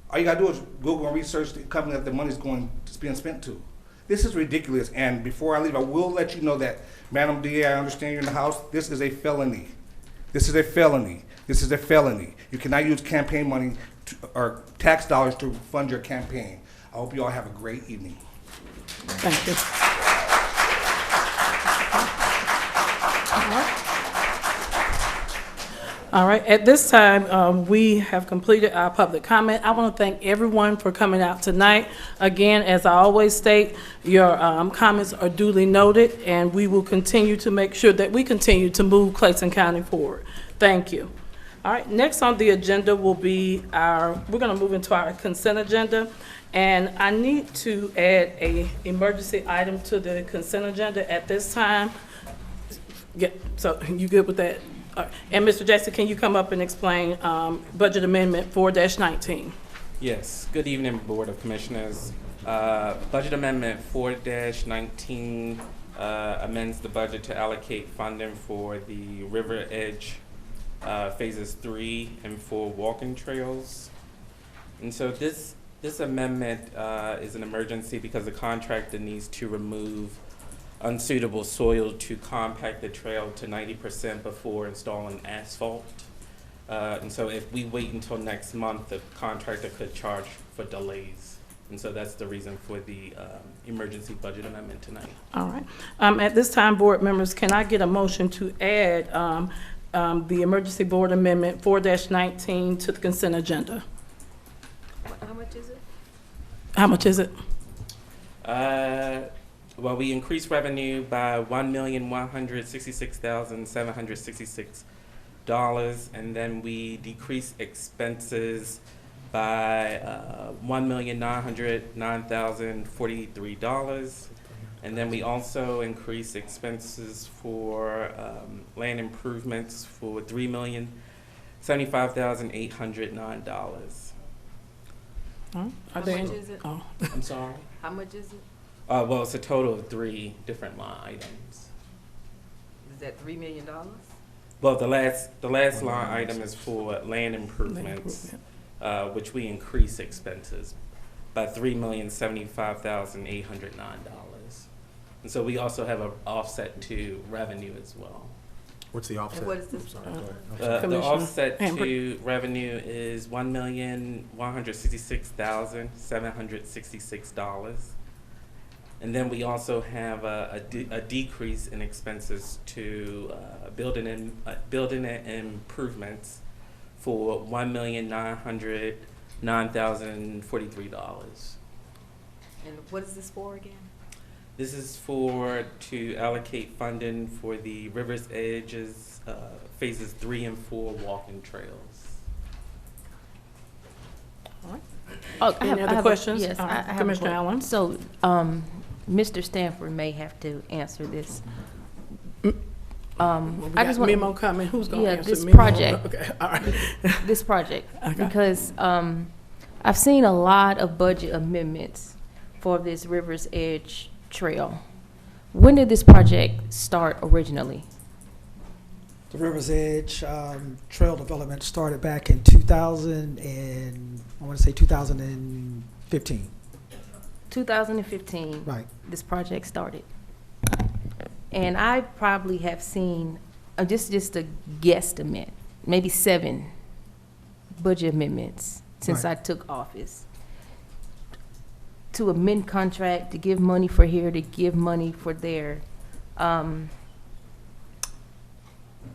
All you gotta do is Google and research the company that the money's being spent to. This is ridiculous, and before I leave, I will let you know that, Madam DA, I understand you're in the House, this is a felony. This is a felony. This is a felony. You cannot use campaign money or tax dollars to fund your campaign. I hope you all have a great evening. Thank you. All right, at this time, we have completed our public comment. I want to thank everyone for coming out tonight. Again, as I always state, your comments are duly noted, and we will continue to make sure that we continue to move Clayton County forward. Thank you. All right, next on the agenda will be we're going to move into our consent agenda, and I need to add an emergency item to the consent agenda at this time. Yeah, so you good with that? And Mr. Jackson, can you come up and explain Budget Amendment 4-19? Yes. Good evening, Board of Commissioners. Budget Amendment 4-19 amends the budget to allocate funding for the River Edge phases 3 and 4 walking trails. And so this amendment is an emergency because the contractor needs to remove unsuitable soil to compact the trail to 90% before installing asphalt. And so if we wait until next month, the contractor could charge for delays. And so that's the reason for the emergency budget amendment tonight. All right. At this time, board members, can I get a motion to add the emergency board amendment 4-19 to the consent agenda? How much is it? How much is it? Well, we increased revenue by $1,166,766, and then we decreased expenses by $1,909,043, and then we also increased expenses for land improvements for $3,075,809. How much is it? Oh. I'm sorry? How much is it? Well, it's a total of 3 different line items. Is that $3 million? Well, the last line item is for land improvements, which we increase expenses by $3,075,809. And so we also have an offset to revenue as well. What's the offset? And what is this? I'm sorry, go ahead. The offset to revenue is $1,166,766. And then we also have a decrease in expenses to building and improvements for $1,909,043. And what is this for again? This is to allocate funding for the River's Edges phases 3 and 4 walking trails. All right. Any other questions? Yes, I have Commissioner Allen? So, Mr. Stanford may have to answer this. We I got just want memo coming. Who's going to answer this memo? project. Okay, all right. This project, Okay. because I've seen a lot of budget amendments for this River's Edge Trail. When did this project start originally? The River's Edge Trail development started back in 2015. 2015. Right. This project started. And I probably have seen, just a guesstimate, maybe 7 budget amendments since Right. I took office. To amend contract, to give money for here, to give money for there.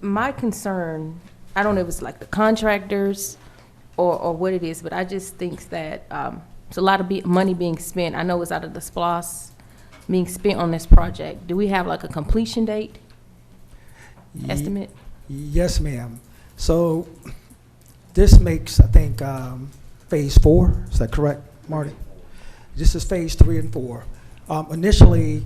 My concern, I don't know if it's like the contractors or what it is, but I just think that it's a lot of money being spent. I know it's out of the SPLOS being spent on this project. Do we have like a completion date estimate? Yes, ma'am. So this makes, I think, phase 4. Is that correct, Marty? This is phase 3 and 4. Initially,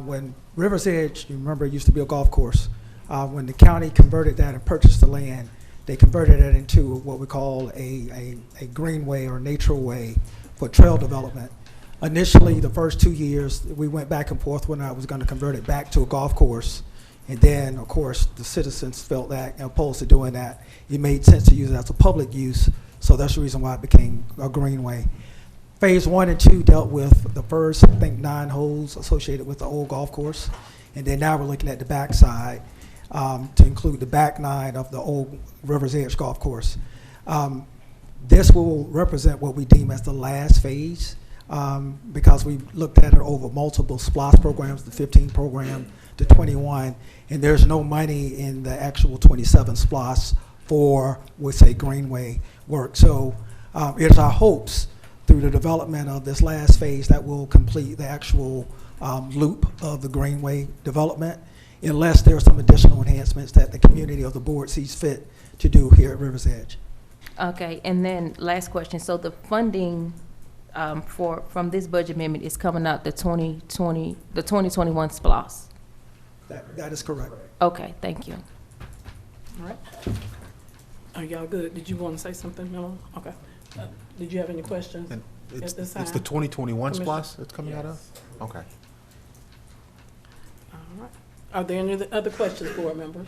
when River's Edge, you remember, it used to be a golf course. When the county converted that and purchased the land, they converted it into what we call a greenway or nature way for trail development. Initially, the first 2 years, we went back and forth when I was going to convert it back to a golf course. And then, of course, the citizens felt that, opposed to doing that, it made sense to use it as a public use. So that's the reason why it became a greenway. Phase 1 and 2 dealt with the first, I think, 9 holes associated with the old golf course. And then now we're looking at the backside to include the back 9 of the old River's Edge golf course. This will represent what we deem as the last phase because we looked at it over multiple SPLOS programs, the 15 program to 21, and there's no money in the actual 27 SPLOS for, we'll say, greenway work. So it's our hopes through the development of this last phase that will complete the actual loop of the greenway development, unless there are some additional enhancements that the community or the board sees fit to do here at River's Edge. Okay, and then last question. So the funding from this budget amendment is coming out the 2021 SPLOS? That is correct. Okay, thank you. All right. Are y'all good? Did you want to say something, Miller? Okay. Did you have any questions And at this time? it's the 2021 Commissioner? SPLOS that's coming out of? Okay. All right. Are there any other questions, board members?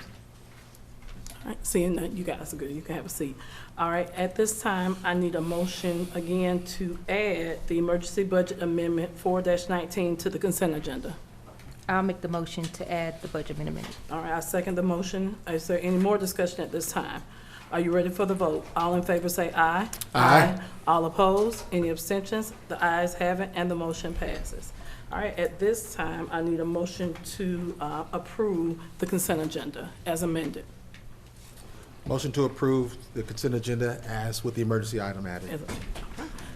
All right, seeing that you guys are good, you can have a seat. All right, at this time, I need a motion again to add the emergency budget amendment 4-19 to the consent agenda. I'll make the motion to add the budget amendment. All right, I second the motion. Is there any more discussion at this time? Are you ready for the vote? All in favor say aye. Aye. All opposed? Any abstentions? The ayes have it, and the motion passes. All right, at this time, I need a motion to approve the consent agenda as amended. Motion to approve the consent agenda as with the emergency item added.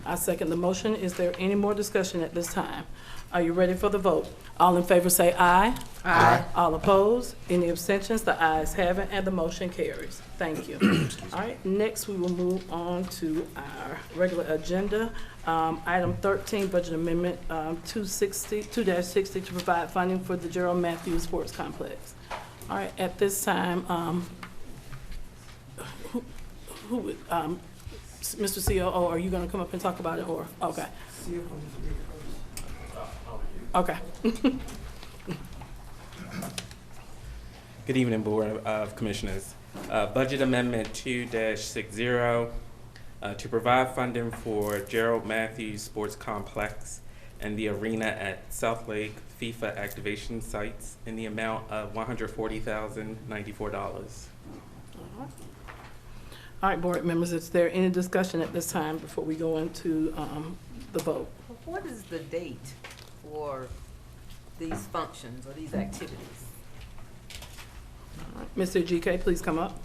I second the motion. Is there any more discussion at this time? Are you ready for the vote? All in favor say aye. Aye. All opposed? Any abstentions? The ayes have it, and the motion carries. Thank you. All right, next we will move on to our regular agenda. Item 13, budget amendment 2-60 to provide funding for the Gerald Matthews Sports Complex. All right, at this time, Mr. COO, are you going to come up and talk about it, or okay? Okay. Good evening, Board of Commissioners. Budget Amendment 2-60 to provide funding for Gerald Matthews Sports Complex and the arena at South Lake FIFA activation sites in the amount of $140,094. All right, board members, is there any discussion at this time before we go into the vote? What is the date for these functions or these activities? All right, Mr. GK, please come up.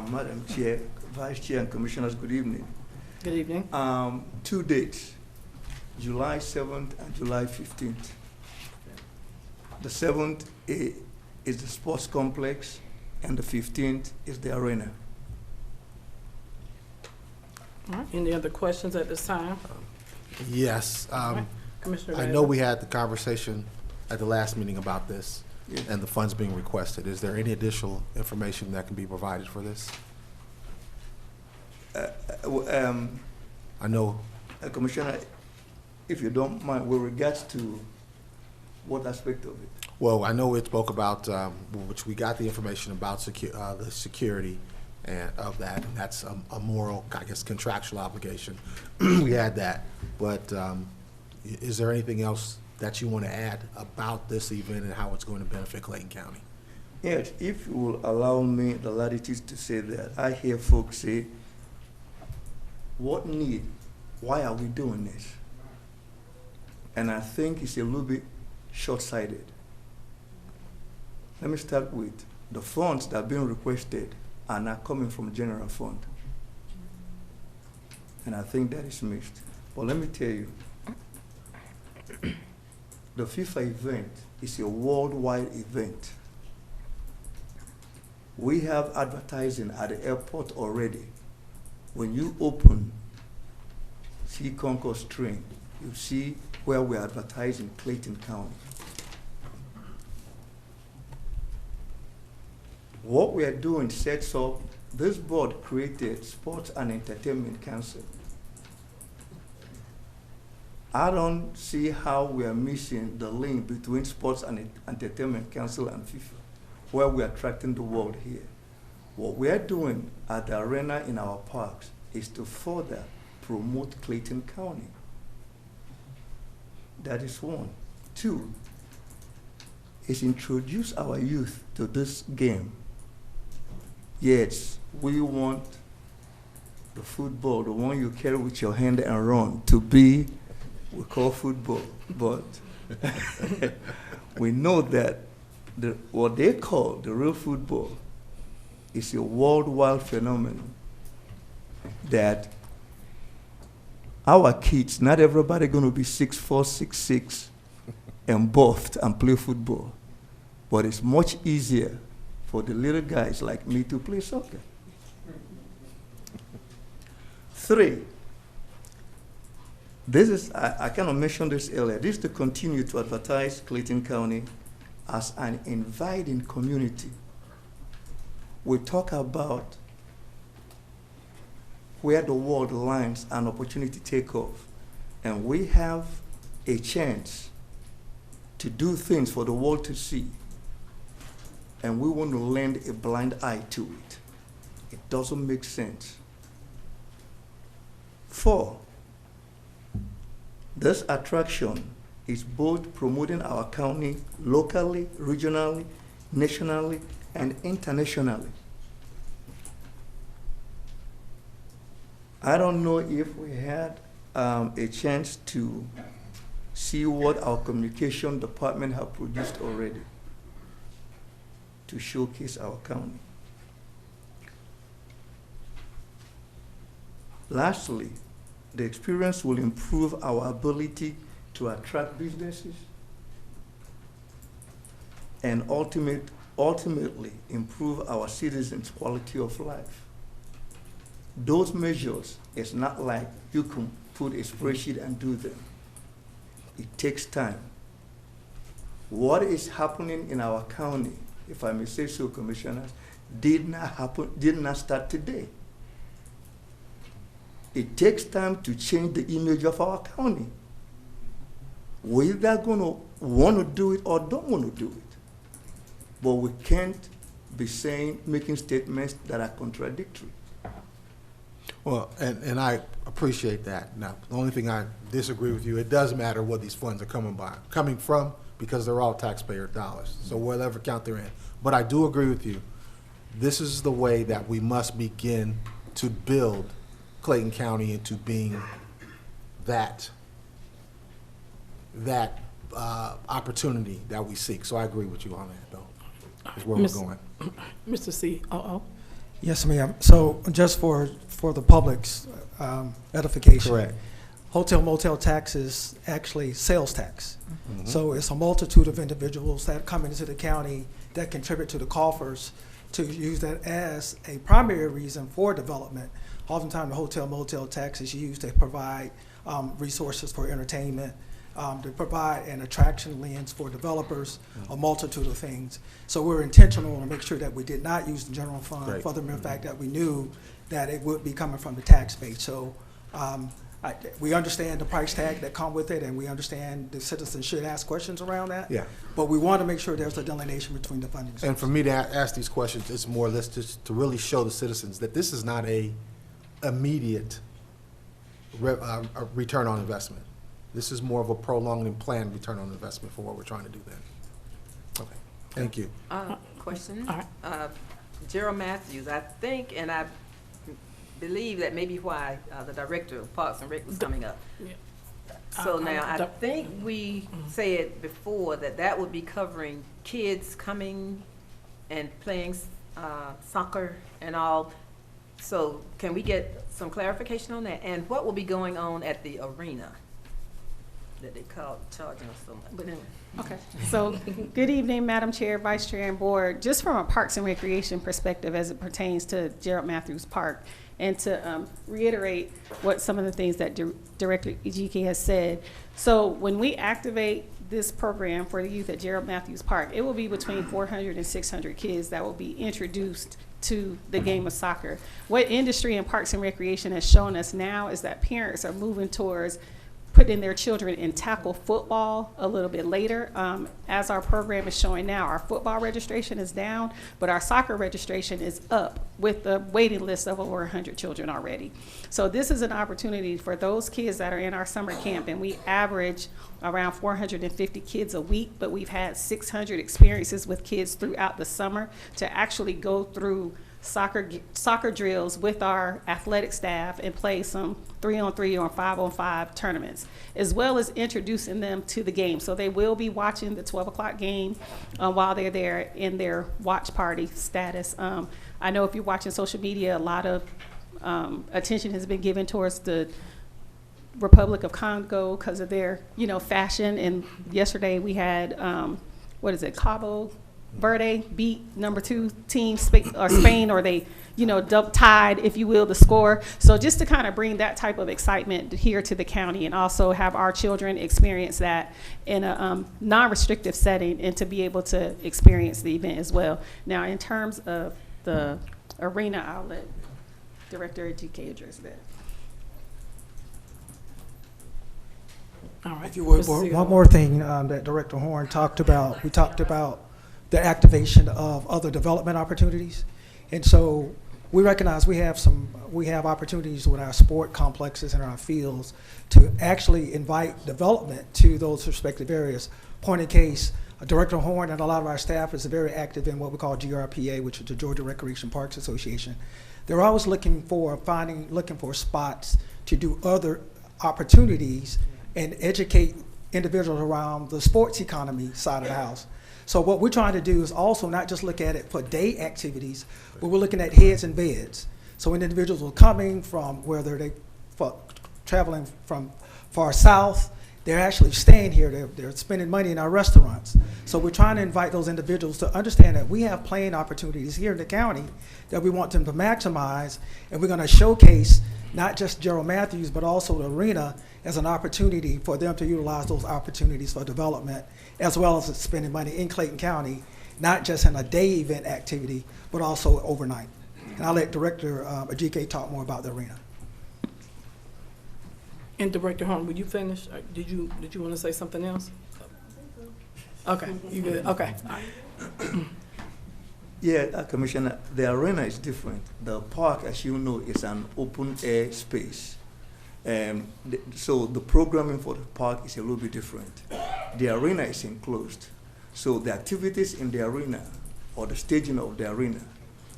Madam Chair, Vice Chair, and Commissioners, good evening. Good evening. 2 dates, July 7th and July 15th. The 7th is the sports complex, and the 15th is the arena. All right, any other questions at this time? Yes. Right. Commissioner I Bailey. know we had the conversation at the last meeting about this and the funds being requested. Is there any additional information that can be provided for this? I know. Commissioner, if you don't mind, with regards to what aspect of it? Well, I know we spoke about, which we got the information about the security and of that, and that's a moral, I guess, contractual obligation. We had that, but is there anything else that you want to add about this event and how it's going to benefit Clayton County? Yes, if you will allow me the latitude to say that, I hear folks say, what need? Why are we doing this? And I think it's a little bit short-sighted. Let me start with the funds that are being requested are not coming from general fund. And I think that is missed. But let me tell you, the FIFA event is a worldwide event. We have advertising at the airport already. When you open, see Concourse train, you see where we're advertising Clayton County. What we are doing sets up, this board created Sports and Entertainment Council. I don't see how we are missing the link between Sports and Entertainment Council and FIFA, where we are attracting the world here. What we are doing at the arena in our parks is to further promote Clayton County. That is one. Two, is introduce our youth to this game. Yes, we want the football, the one you carry with your hand and run, to be, we call football, but we know that what they call the real football is a worldwide phenomenon that our kids, not everybody going to be 6'4", 6'6", and buffed and play football, but it's much easier for the little guys like me to play soccer. 3, this is, I kind of mentioned this earlier, this is to continue to advertise Clayton County as an inviting community. We talk about where the world lines and opportunity take off, and we have a chance to do things for the world to see. and we want to lend a blind eye to it. It doesn't make sense. 4, this attraction is both promoting our county locally, regionally, nationally, and internationally. I don't know if we had a chance to see what our communication department have produced already to showcase our county. Lastly, the experience will improve our ability to attract businesses and ultimately improve our citizens' quality of life. Those measures, it's not like you can put a spreadsheet and do them. It takes time. What is happening in our county, if I may say so, commissioners, did not start today. It takes time to change the image of our county. We're either going to want to do it or don't want to do it. But we can't be making statements that are contradictory. Well, and I appreciate that. Now, the only thing I disagree with you, it does matter where these funds are coming from, because they're all taxpayer dollars. So whatever account they're in. But I do agree with you. This is the way that we must begin to build Clayton County into being that opportunity that we seek. So I agree with you on that, though. Is where we're going. Mr. C. Yes, ma'am. So just for the public's edification. Correct. Hotel motel tax is actually sales tax. Mm-hmm. So it's a multitude of individuals that come into the county that contribute to the coffers to use that as a primary reason for development. Oftentimes the hotel motel tax is used to provide resources for entertainment, to provide an attraction lens for developers, a multitude of things. So we're intentional to make sure that we did not use the general fund for the mere fact that we knew that it would be coming from the tax base. So we understand the price tag that come with it, and we understand the citizens should ask questions around that. Yeah. But we want to make sure there's a delineation between the funding sources. And for me to ask these questions, it's more or less just to really show the citizens that this is not a immediate return on investment. This is more of a prolonged and planned return on investment for what we're trying to do then. Okay, thank you. Question. All right. Gerald Matthews, I think, and I believe that may be why the director of Parks and Rec was coming up. Yeah. So now, I think we said before that would be covering kids coming and playing soccer and all. So can we get some clarification on that? And what will be going on at the arena that they call charging us so much? But anyway. Okay, so good evening, Madam Chair, Vice Chair, and Board. Just from a Parks and Recreation perspective as it pertains to Gerald Matthews Park, and to reiterate what some of the things that Director Ejike has said. So when we activate this program for the youth at Gerald Matthews Park, it will be between 400 and 600 kids that will be introduced to the game of soccer. What industry and Parks and Recreation has shown us now is that parents are moving towards putting their children in tackle football a little bit later. As our program is showing now, our football registration is down, but our soccer registration is up with the waiting list of over 100 children already. So this is an opportunity for those kids that are in our summer camp, and we average around 450 kids a week, but we've had 600 experiences with kids throughout the summer to actually go through soccer drills with our athletic staff and play some 3-on-3 or 5-on-5 tournaments, as well as introducing them to the game. So they will be watching the 12 o'clock game while they're there in their watch party status. I know if you're watching social media, a lot of attention has been given towards the Republic of Congo because of their, fashion. And yesterday we had, Cabo Verde beat number 2 team Spain, or they, tied, if you will, the score. So just to kind of bring that type of excitement here to the county, and also have our children experience that in a non-restrictive setting, and to be able to experience the event as well. Now, in terms of the arena outlet, Director Ejike addressed that. All right. If you would, one more thing that Director Horn talked about. We talked about the activation of other development opportunities. And so we recognize we have opportunities with our sport complexes and our fields to actually invite development to those respective areas. Point in case, Director Horn and a lot of our staff is very active in what we call GRPA, which is the Georgia Recreation Parks Association. They're always looking for spots to do other opportunities and educate individuals around the sports economy side of the house. So what we're trying to do is also not just look at it for day activities, but we're looking at heads and beds. So when individuals are coming from whether they traveling from far south, they're actually staying here, they're spending money in our restaurants. So we're trying to invite those individuals to understand that we have playing opportunities here in the county that we want them to maximize, and we're gonna showcase not just Gerald Matthews, but also the arena as an opportunity for them to utilize those opportunities for development, as well as spending money in Clayton County, not just in a day event activity, but also overnight. And I'll let Director Ajike talk more about the arena. And Director Horn, will you finish? Did you want to say something else? Okay, you good? Okay. All right. Yeah, Commissioner, the arena is different. The park, as you know, is an open air space. So the programming for the park is a little bit different. The arena is enclosed. So the activities in the arena or the staging of the arena,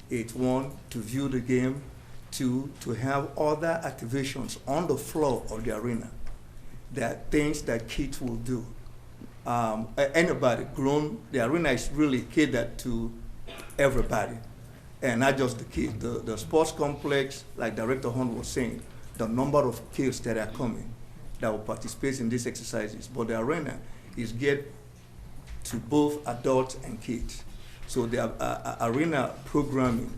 it's one, to view the game, two, to have other activations on the floor of the arena. There are things that kids will do. Anybody grown, the arena is really catered to everybody, and not just the kids. The sports complex, like Director Hunt was saying, the number of kids that are coming that will participate in these exercises, but the arena is geared to both adults and kids. So the arena programming,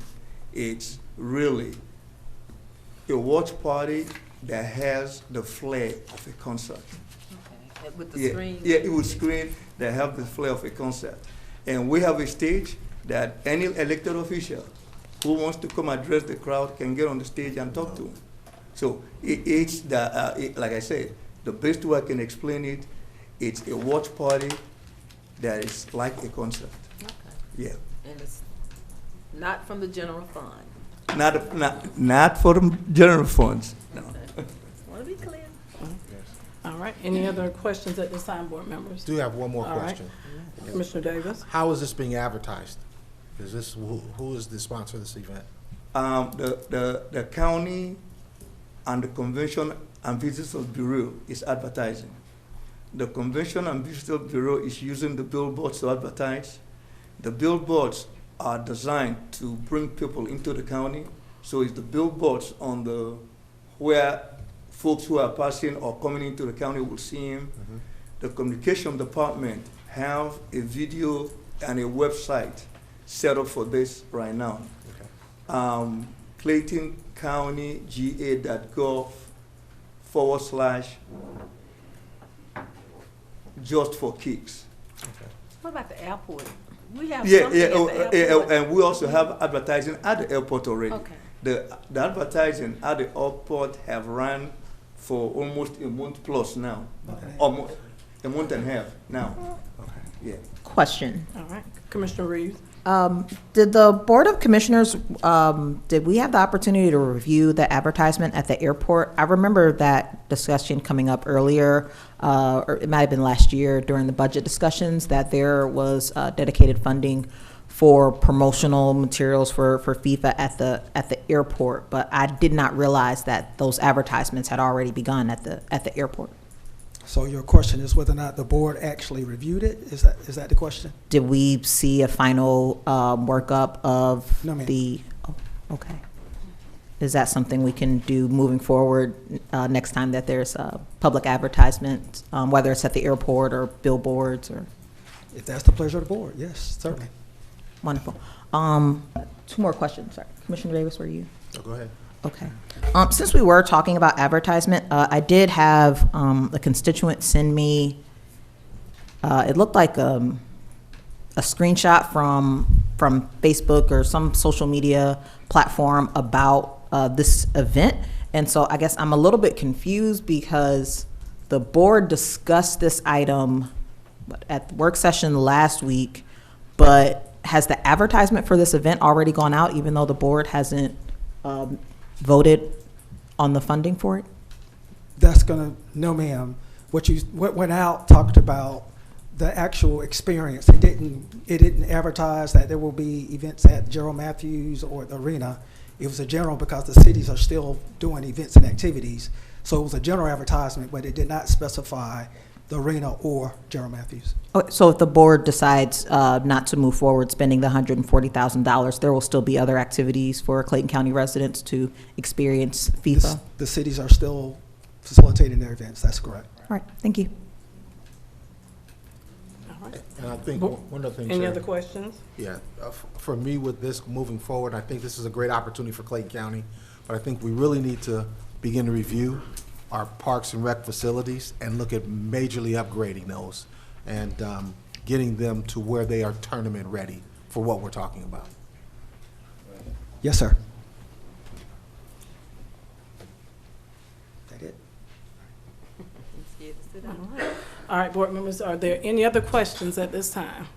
it's really a watch party that has the flair of a concert. Okay. With the screen? Yeah, it would screen that have the flair of a concert. And we have a stage that any elected official who wants to come address the crowd can get on the stage and talk to them. So it's like I said, the best way I can explain it, it's a watch party that is like a concert. Okay. Yeah. And it's not from the general fund. Not for the general funds. No. Want to be clear. All right. Any other questions at this time, board members? Do have one more All question. Right. Commissioner Davis. How is this being advertised? Is this who is the sponsor of this event? The county and the Convention and Visitors Bureau is advertising. The Convention and Visitors Bureau is using the billboards to advertise. The billboards are designed to bring people into the county. So it's the billboards on where folks who are passing or coming into the county will see him. Mm-hmm. The communication department have a video and a website set up for this right now. Okay. Clayton County GA.gov/ just for kicks. Okay. What about the airport? We have And we also have advertising at the airport already. Okay. The advertising at the airport have run for almost a month plus now. Okay. Almost a month and a half now. Okay. Yeah. Question. All right. Commissioner Reeves. Did the Board of Commissioners, did we have the opportunity to review the advertisement at the airport? I remember that discussion coming up earlier, or it might have been last year during the budget discussions, that there was dedicated funding for promotional materials for FIFA at the airport, but I did not realize that those advertisements had already begun at the airport. So your question is whether or not the board actually reviewed it? Is that the question? Did we see a final workup of No, ma'am. the? Oh, okay. Is that something we can do moving forward next time that there's a public advertisement, whether it's at the airport or billboards or? If that's the pleasure of the board, yes, certainly. Okay. Wonderful. 2 more questions. Sorry, Commissioner Davis, were you? Oh, go ahead. Okay. Since we were talking about advertisement, I did have a constituent send me, it looked like a screenshot from Facebook or some social media platform about this event. And so I guess I'm a little bit confused because the board discussed this item at the work session last week, but has the advertisement for this event already gone out, even though the board hasn't voted on the funding for it? That's gonna, no ma'am. What went out talked about the actual experience. It didn't advertise that there will be events at Gerald Matthews or the arena. It was a general, because the cities are still doing events and activities. So it was a general advertisement, but it did not specify the arena or Gerald Matthews. Okay, so if the board decides not to move forward spending the $140,000, there will still be other activities for Clayton County residents to experience FIFA? The cities are still facilitating their events, that's correct. All right, thank you. And I think one other thing, Any Chair. other questions? Yeah, for me with this moving forward, I think this is a great opportunity for Clayton County, but I think we really need to begin to review our parks and rec facilities and look at majorly upgrading those and getting them to where they are tournament ready for what we're talking about. Yes, sir. That it? All right, board members, are there any other questions at this time?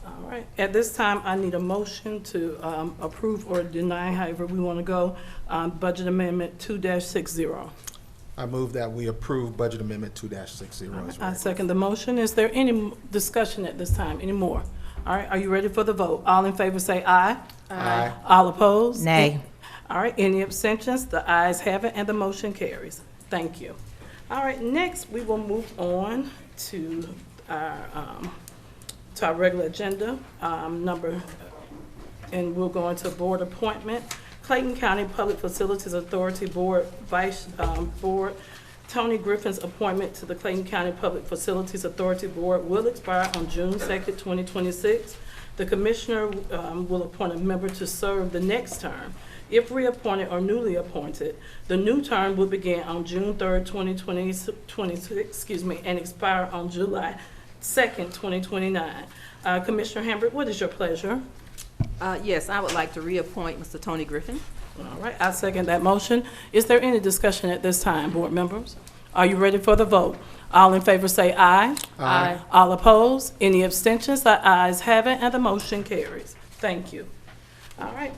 All right, at this time, I need a motion to approve or deny, however we want to go, Budget Amendment 2-60. I move that we approve Budget Amendment 2-60. I second the motion. Is there any discussion at this time? Any more? All right, are you ready for the vote? All in favor say aye. Aye. All opposed? Nay. All right, any abstentions? The ayes have it and the motion carries. Thank you. All right, next we will move on to our regular agenda and we'll go into board appointment. Clayton County Public Facilities Authority Board Vice Board. Tony Griffin's appointment to the Clayton County Public Facilities Authority Board will expire on June 2nd, 2026. The commissioner will appoint a member to serve the next term. If reappointed or newly appointed, the new term will begin on June 3rd, 2026, and expire on July 2nd, 2029. Commissioner Hambert, what is your pleasure? Yes, I would like to reappoint Mr. Tony Griffin. All right, I second that motion. Is there any discussion at this time, board members? Are you ready for the vote? All in favor say aye. Aye. All opposed? Any abstentions? The ayes have it and the motion carries. Thank you. All right.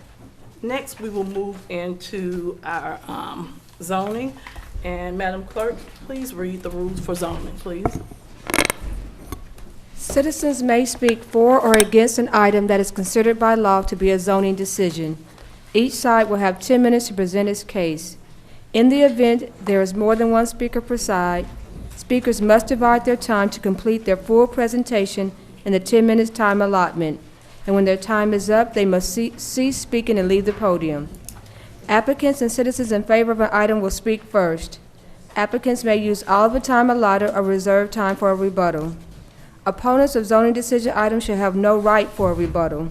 Next, we will move into our zoning. And Madam Clerk, please read the rules for zoning, please. Citizens may speak for or against an item that is considered by law to be a zoning decision. Each side will have 10 minutes to present its case. In the event there is more than one speaker per side, speakers must divide their time to complete their full presentation in the 10 minutes time allotment. And when their time is up, they must cease speaking and leave the podium. Applicants and citizens in favor of an item will speak first. Applicants may use all of the time allotted or reserve time for a rebuttal. Opponents of zoning decision items shall have no right for a rebuttal.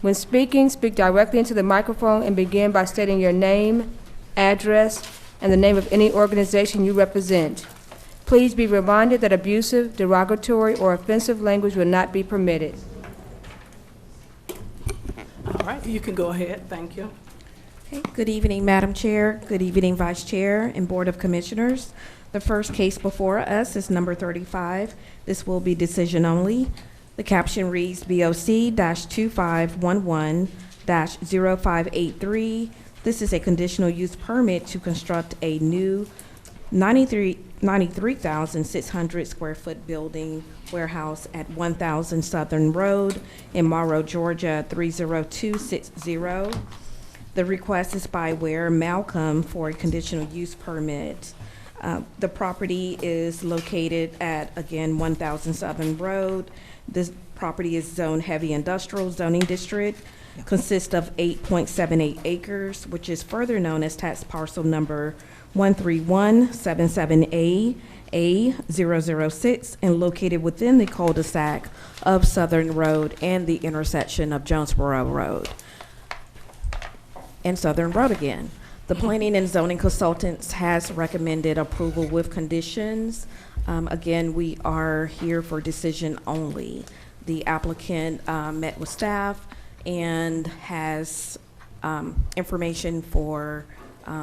When speaking, speak directly into the microphone and begin by stating your name, address, and the name of any organization you represent. Please be reminded that abusive, derogatory, or offensive language will not be permitted. All right, you can go ahead. Thank you. Okay. Good evening, Madam Chair. Good evening, Vice Chair and Board of Commissioners. The first case before us is number 35. This will be decision only. The caption reads BOC-2511-0583. This is a conditional use permit to construct a new 93,600 square foot building warehouse at 1000 Southern Road in Morrow, Georgia 30260. The request is by Ware Malcolm for a conditional use permit. The property is located at, again, 1000 Southern Road. This property is zone heavy industrial zoning district, consists of 8.78 acres, which is further known as tax parcel number 13177A-006, and located within the cul-de-sac of Southern Road and the intersection of Jonesboro Road and Southern Road again. The Planning and Zoning Consultants has recommended approval with conditions. Again, we are here for decision only. The applicant met with staff and has information for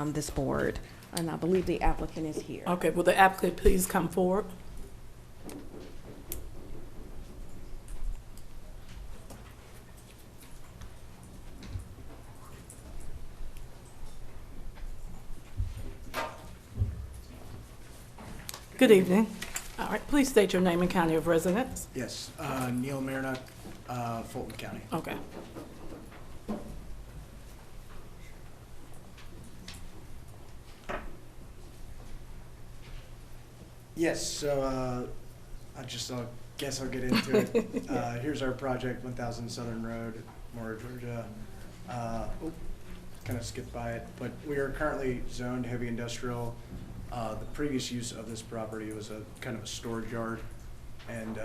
this board. And I believe the applicant is here. Okay, will the applicant please come forward? Good evening. All right, please state your name and county of residence. Yes, Neil Marinock, Fulton County. Okay. Yes, so guess I'll get into it. Here's our project, 1000 Southern Road, Mora, Georgia. Kind of skipped by it, but we are currently zoned heavy industrial. The previous use of this property was a kind of a storage yard, and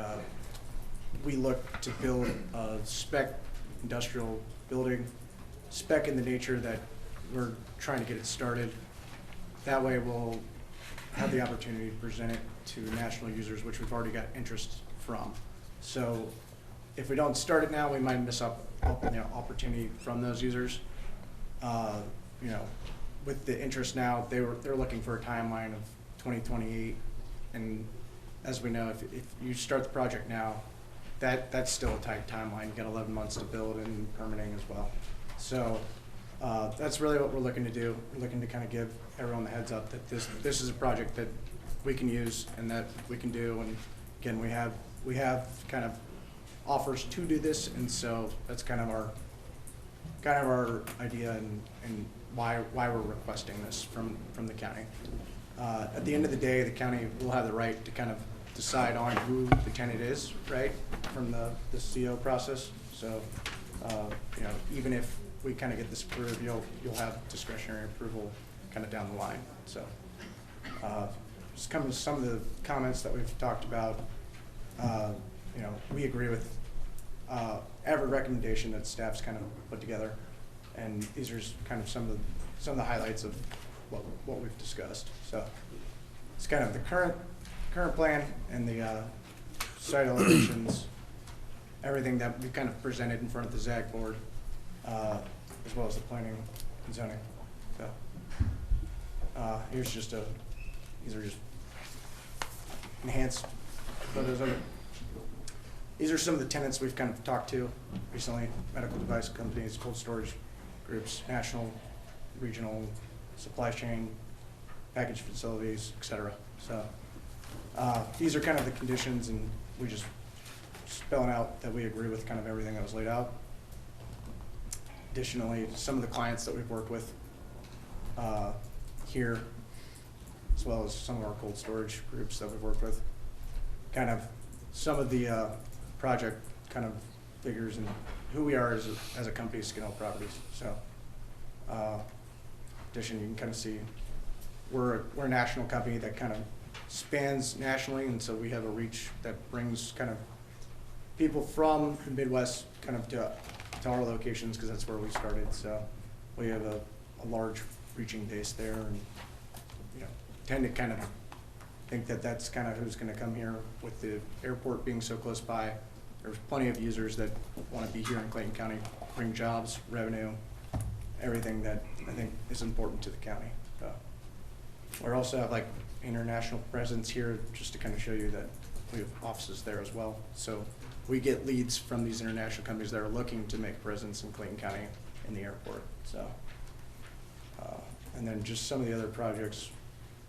we look to build a spec industrial building, spec in the nature that we're trying to get it started. That way we'll have the opportunity to present it to national users, which we've already got interest from. So if we don't start it now, we might miss up opportunity from those users. You know, with the interest now, they're looking for a timeline of 2028, and as we know, if you start the project now, that's still a tight timeline. You got 11 months to build and permitting as well. So that's really what we're looking to do. We're looking to kind of give everyone the heads up that this is a project that we can use and that we can do. And again, we have kind of offers to do this, and so that's kind of our idea and why we're requesting this from the county. At the end of the day, the county will have the right to kind of decide on who the tenant is, right, from the CO process. So, you know, even if we kind of get this approved, you'll have discretionary approval kind of down the line. So, just coming to some of the comments that we've talked about, you know, we agree with every recommendation that staff's kind of put together, and these are kind of some of the highlights of what we've discussed. So, it's kind of the current plan and the site elevations, everything that we kind of presented in front of the ZAG board, as well as the planning and zoning. So, these are just enhanced photos of it. These are some of the tenants we've kind of talked to recently: medical device companies, cold storage groups, national, regional, supply chain, package facilities, etc. So these are kind of the conditions, and we just spelling out that we agree with kind of everything that was laid out. Additionally, some of the clients that we've worked with here, as well as some of our cold storage groups that we've worked with, kind of some of the project kind of figures and who we are as a company, Skin Health Properties. So, addition, you can kind of see we're a national company that kind of spans nationally, and so we have a reach that brings kind of people from the Midwest kind of to our locations, because that's where we started. So we have a large reaching base there, and you know, tend to kind of think that that's kind of who's going to come here. With the airport being so close by, there's plenty of users that want to be here in Clayton County, bring jobs, revenue, everything that I think is important to the county. We also have like international presence here, just to kind of show you that we have offices there as well. So we get leads from these international companies that are looking to make a presence in Clayton County in the airport. So, and then just some of the other projects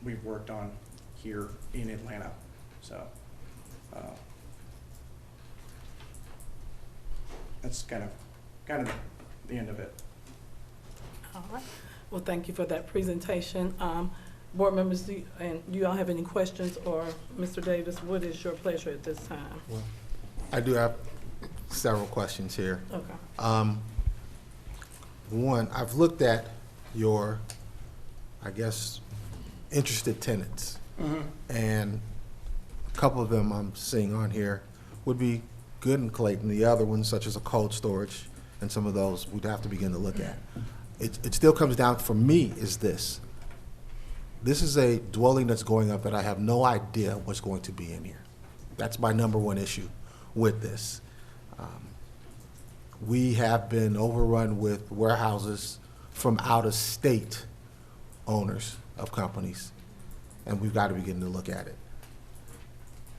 we've worked on here in Atlanta. So that's kind of the end of it. All right. Well, thank you for that presentation. Board members, do you all have any questions? Or Mr. Davis, what is your pleasure at this time? Well, I do have several questions here. Okay. One, I've looked at your, I guess, interested tenants. Mm-hmm. And a couple of them I'm seeing on here would be good in Clayton. The other ones, such as a cold storage, and some of those we'd have to begin to look at. It still comes down, for me, is this. This is a dwelling that's going up that I have no idea what's going to be in here. That's my number one issue with this. We have been overrun with warehouses from out-of-state owners of companies, and we've got to begin to look at it.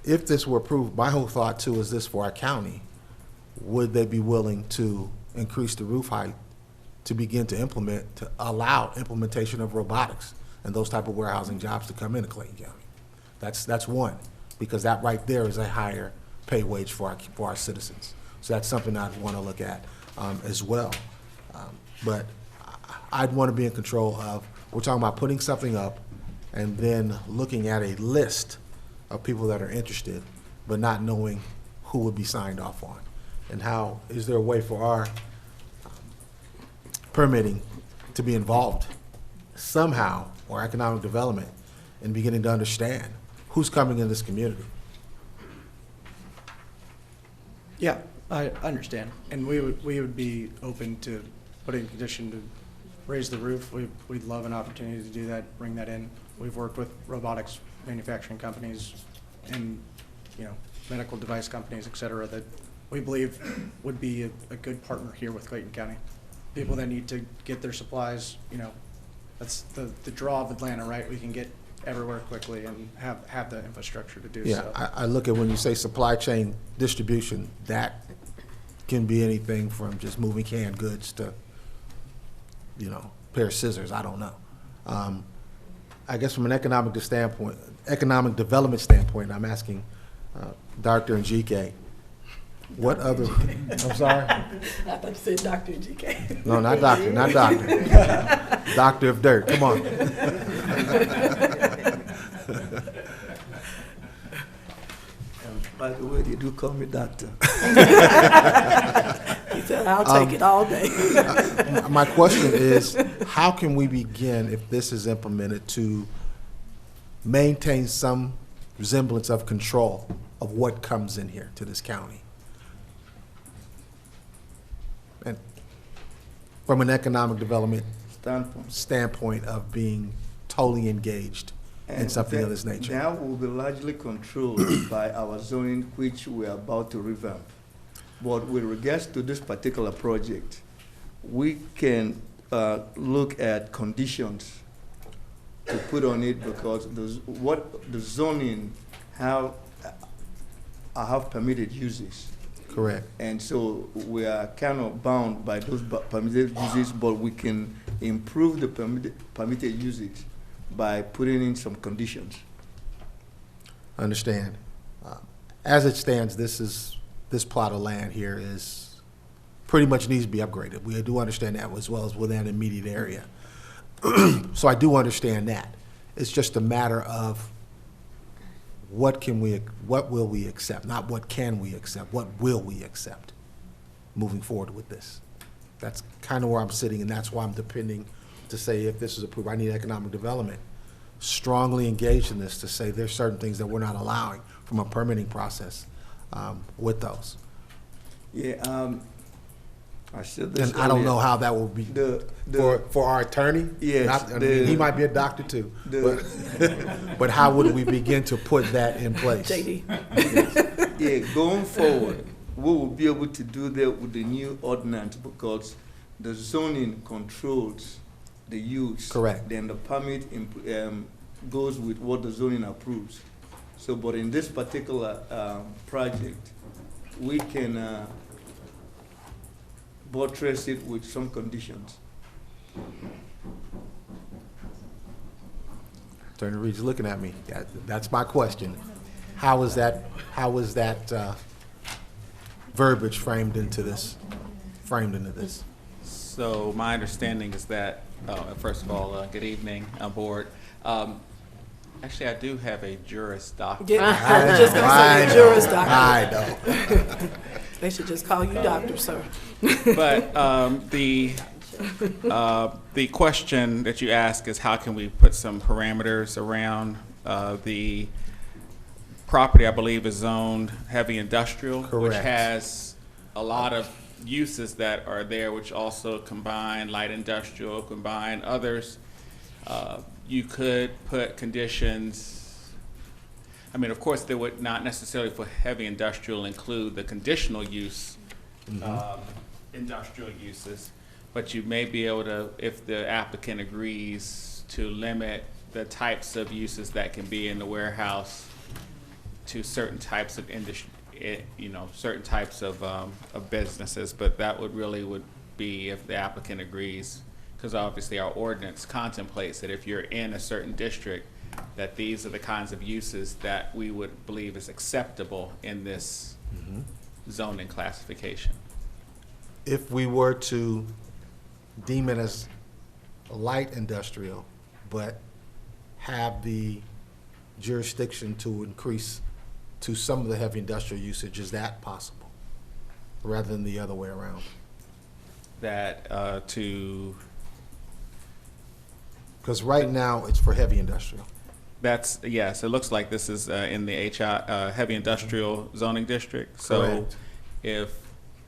If this were approved, my whole thought too is this: for our county, would they be willing to increase the roof height to begin to allow implementation of robotics and those type of warehousing jobs to come into Clayton County? That's one, because that right there is a higher pay wage for our citizens. So that's something I'd want to look at as well. But I'd want to be in control of, we're talking about putting something up and then looking at a list of people that are interested, but not knowing who would be signed off on. And how, is there a way for our permitting to be involved somehow, or economic development, in beginning to understand who's coming in this community? Yeah, I understand. And we would be open to putting a condition to raise the roof. We'd love an opportunity to do that, bring that in. We've worked with robotics manufacturing companies and, medical device companies, et cetera, that we believe would be a good partner here with Clayton County. People that need to get their supplies, that's the draw of Atlanta, right? We can get everywhere quickly and have the infrastructure to do so. Yeah, I look at when you say supply chain distribution, that can be anything from just moving canned goods to, pair of scissors, I don't know. I guess from an economic development standpoint, I'm asking Dr. Njike, what other, I'm sorry? I thought you said Dr. GK. No, not doctor. Doctor of dirt, come on. By the way, they do call me doctor. He said, I'll take it all day. My question is, how can we begin, if this is implemented, to maintain some resemblance of control of what comes in here to this county? And from an economic development standpoint of being totally engaged in something of this nature. That will be largely controlled by our zoning, which we are about to revamp. But with regards to this particular project, we can look at conditions to put on it, because what the zoning have permitted uses. Correct. And so we are kind of bound by those permitted uses, but we can improve the permitted usage by putting in some conditions. Understand. As it stands, this plot of land here is pretty much needs to be upgraded. We do understand that, as well as within an immediate area. So I do understand that. It's just a matter of what will we accept? Not what can we accept, what will we accept moving forward with this? That's kind of where I'm sitting, and that's why I'm depending to say, if this is approved, I need economic development strongly engaged in this, to say there's certain things that we're not allowing from a permitting process with those. Yeah, I said this And I don't know how that will be for our attorney. Yes, he might be a doctor too. But how would we begin to put that in place? JD. Yeah, going forward, we will be able to do that with the new ordinance, because the zoning controls the use. Correct. Then the permit goes with what the zoning approves. So, but in this particular project, we can buttress it with some conditions. Attorney Reed's looking at me. That's my question. How is that verbiage framed into this? So my understanding is that, first of all, good evening, board. Actually, I do have a Juris Doctor. Yeah, I was just going to say Juris Doctor. I know. They should just call you doctor, sir. But the question that you ask is, how can we put some parameters around the property? I believe is zoned heavy industrial, Correct. Which has a lot of uses that are there, which also combine light industrial, combine others. You could put conditions. I mean, of course, they would not necessarily for heavy industrial include the conditional use industrial uses, but you may be able to, if the applicant agrees, to limit the types of uses that can be in the warehouse to certain types of industry, certain types of businesses. But that would be if the applicant agrees because obviously our ordinance contemplates that if you're in a certain district, that these are the kinds of uses that we would believe is acceptable in this zoning classification. If we were to deem it as light industrial, but have the jurisdiction to increase to some of the heavy industrial usage, is that possible? Rather than the other way around? That because right now it's for heavy industrial. That's, yes, it looks like this is in the heavy industrial zoning district. So Correct. if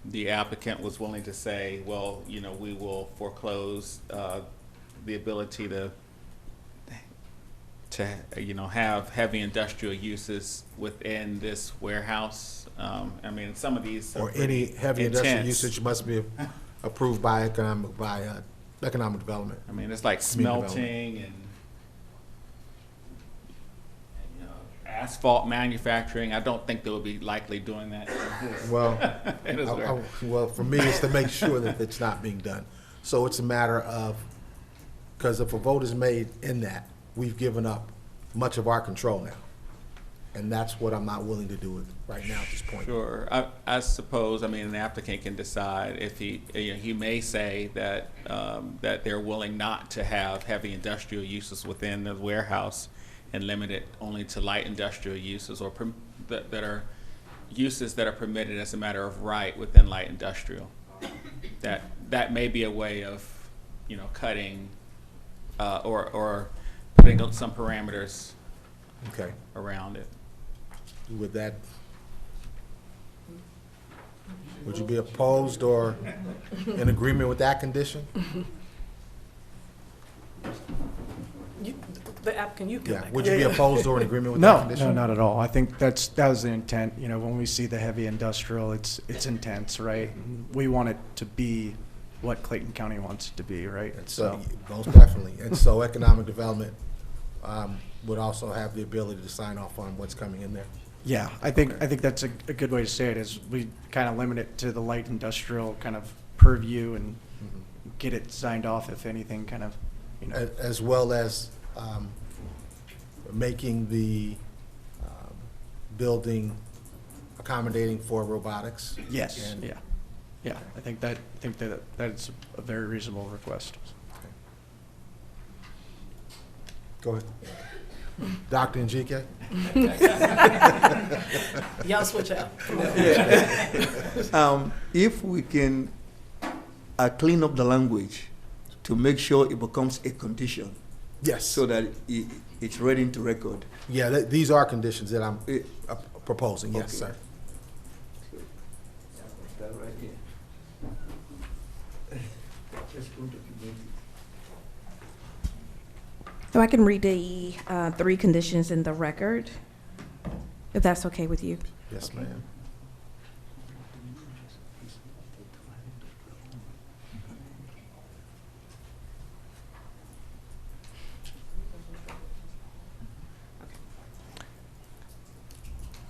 the applicant was willing to say, well, you know, we will foreclose the ability to you know, have heavy industrial uses within this warehouse. I mean, some of these are Or any heavy industrial intense. usage must be approved by economic development. I mean, it's like Community smelting and you know, asphalt manufacturing. I don't think they would be likely doing that. Well, It is weird. well, for me, it's to make sure that it's not being done. So it's a matter of, because if a vote is made in that, we've given up much of our control now. And that's what I'm not willing to do right now at this point. Sure. I suppose, I mean, an applicant can decide if he, you know, he may say that, that they're willing not to have heavy industrial uses within the warehouse and limit it only to light industrial uses or that are uses that are permitted as a matter of right within light industrial. That may be a way of, you know, cutting or putting some parameters Okay. around it. Would you be opposed or in agreement with that condition? The applicant, you can Yeah, make would it. you be opposed or in agreement with that No, condition? no, not at all. I think that was the intent. You know, when we see the heavy industrial, it's intense, right? We want it to be what Clayton County wants it to be, right? So, most definitely. And so economic development would also have the ability to sign off on what's coming in there. Yeah, I think that's a good way to say it, is we kind of limit it to the light industrial kind of purview and get it signed off, if anything, kind of, you know. As well as making the building accommodating for robotics. Yes, And- yeah. I think that's a very reasonable request. Go ahead. Dr. Njike? Y'all switch out. If we can clean up the language to make sure it becomes a condition. Yes. So that it's ready into record. Yeah, these are conditions that I'm proposing, yes, sir. That right here. Just go to community. So I can read the 3 conditions in the record, if that's okay with you. Yes, ma'am.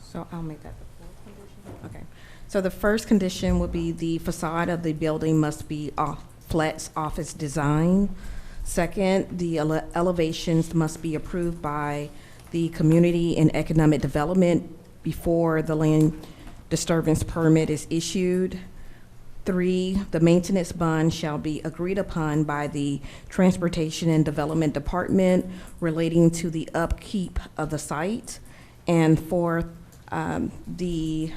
So I'll make that the 4th condition. Okay. So the first condition would be the facade of the building must be flex office design. Second, the elevations must be approved by the Community and Economic Development before the land disturbance permit is issued. 3, the maintenance bond shall be agreed upon by the Transportation and Development Department relating to the upkeep of the site. And 4th, the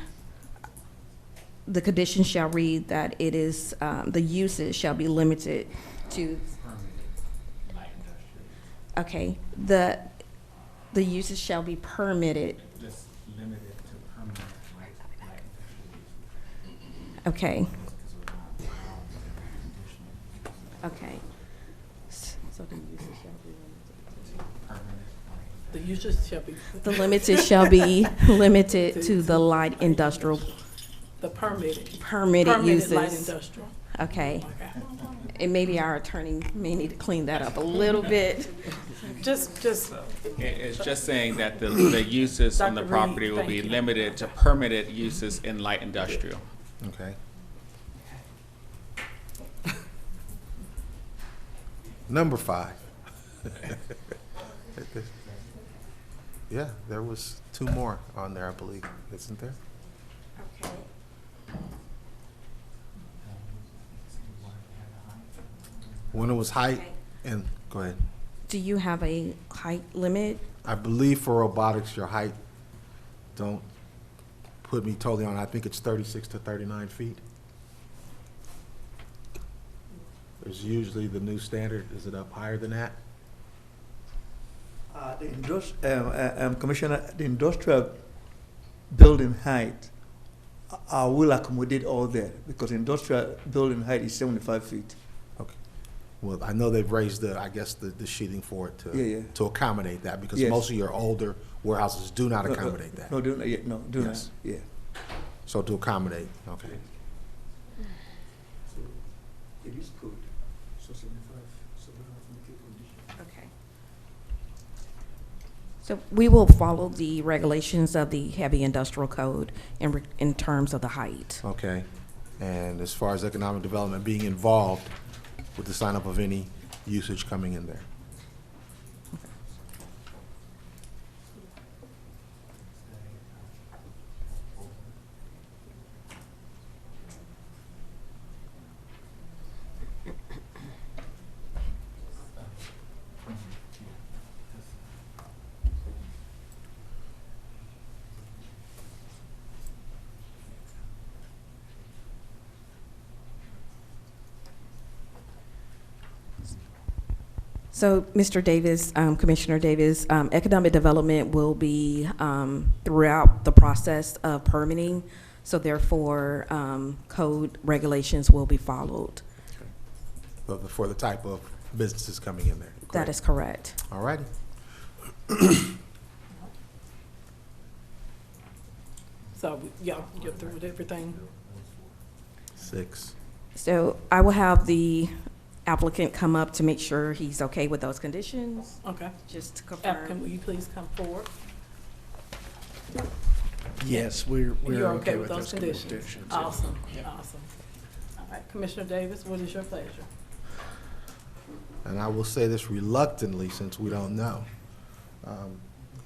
condition shall read that it is, the uses shall be limited to. Okay, the uses shall be permitted. Just limited to permanent light Okay. Okay. So the uses shall be limited. The uses shall be. The limited shall be limited to the light industrial. The permitted. Permitted uses. Light industrial. Okay. And maybe our attorney may need to clean that up a little bit. Just. It's just saying that the uses on the Dr. Reed, property will thank be you. limited to permitted uses in light industrial. Okay. Number 5. Yeah, there was 2 more on there, I believe, isn't there? Okay. When it was height, Okay. and, go ahead. Do you have a height limit? I believe for robotics, your height, don't put me totally on, I think it's 36 to 39 feet. There's usually the new standard, is it up higher than that? Commissioner, the industrial building height will accommodate all that because industrial building height is 75 feet. Okay. Well, I know they've raised the, I guess, the sheathing for it to accommodate that because Yes. most of your older warehouses do not accommodate that. No, do not yet. No, do Yes. not. Yeah. So to accommodate, okay. It is good. So 75. So we don't have to make a condition. Okay. So we will follow the regulations of the heavy industrial code in terms of the height. Okay. And as far as economic development being involved with the sign up of any usage coming in there. So, Mr. Davis, Commissioner Davis, economic development will be throughout the process of permitting, so therefore, code regulations will be followed. But for the type of businesses coming in there. That is correct. All righty. So, y'all get through with everything? 6. So I will have the applicant come up to make sure he's okay with those conditions. Okay. Just to confirm. Applicant, will you please come forward? Yes, we're You're okay with those conditions. yeah. Awesome, Yeah. awesome. All right, Commissioner Davis, what is your pleasure? And I will say this reluctantly since we don't know.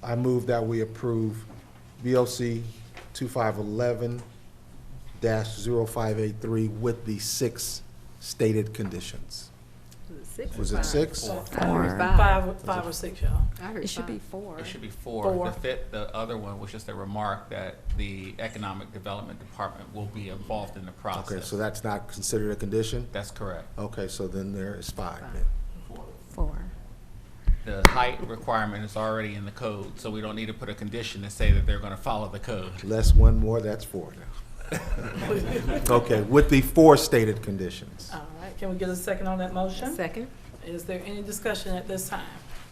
I move that we approve BOC 2511-0583 with the 6 stated conditions. Was it 6? Five or six, y'all. It should be 4. It should be 4. Four. The other one was just a remark that the Economic Development Department will be involved in the process. Okay, so that's not considered a condition? That's correct. Okay, so then there is 5 then. 4. The height requirement is already in the code, so we don't need to put a condition to say that they're going to follow the code. Less one more, that's 4 now. Okay, with the 4 stated conditions. All right, can we get a second on that motion? Second. Is there any discussion at this time?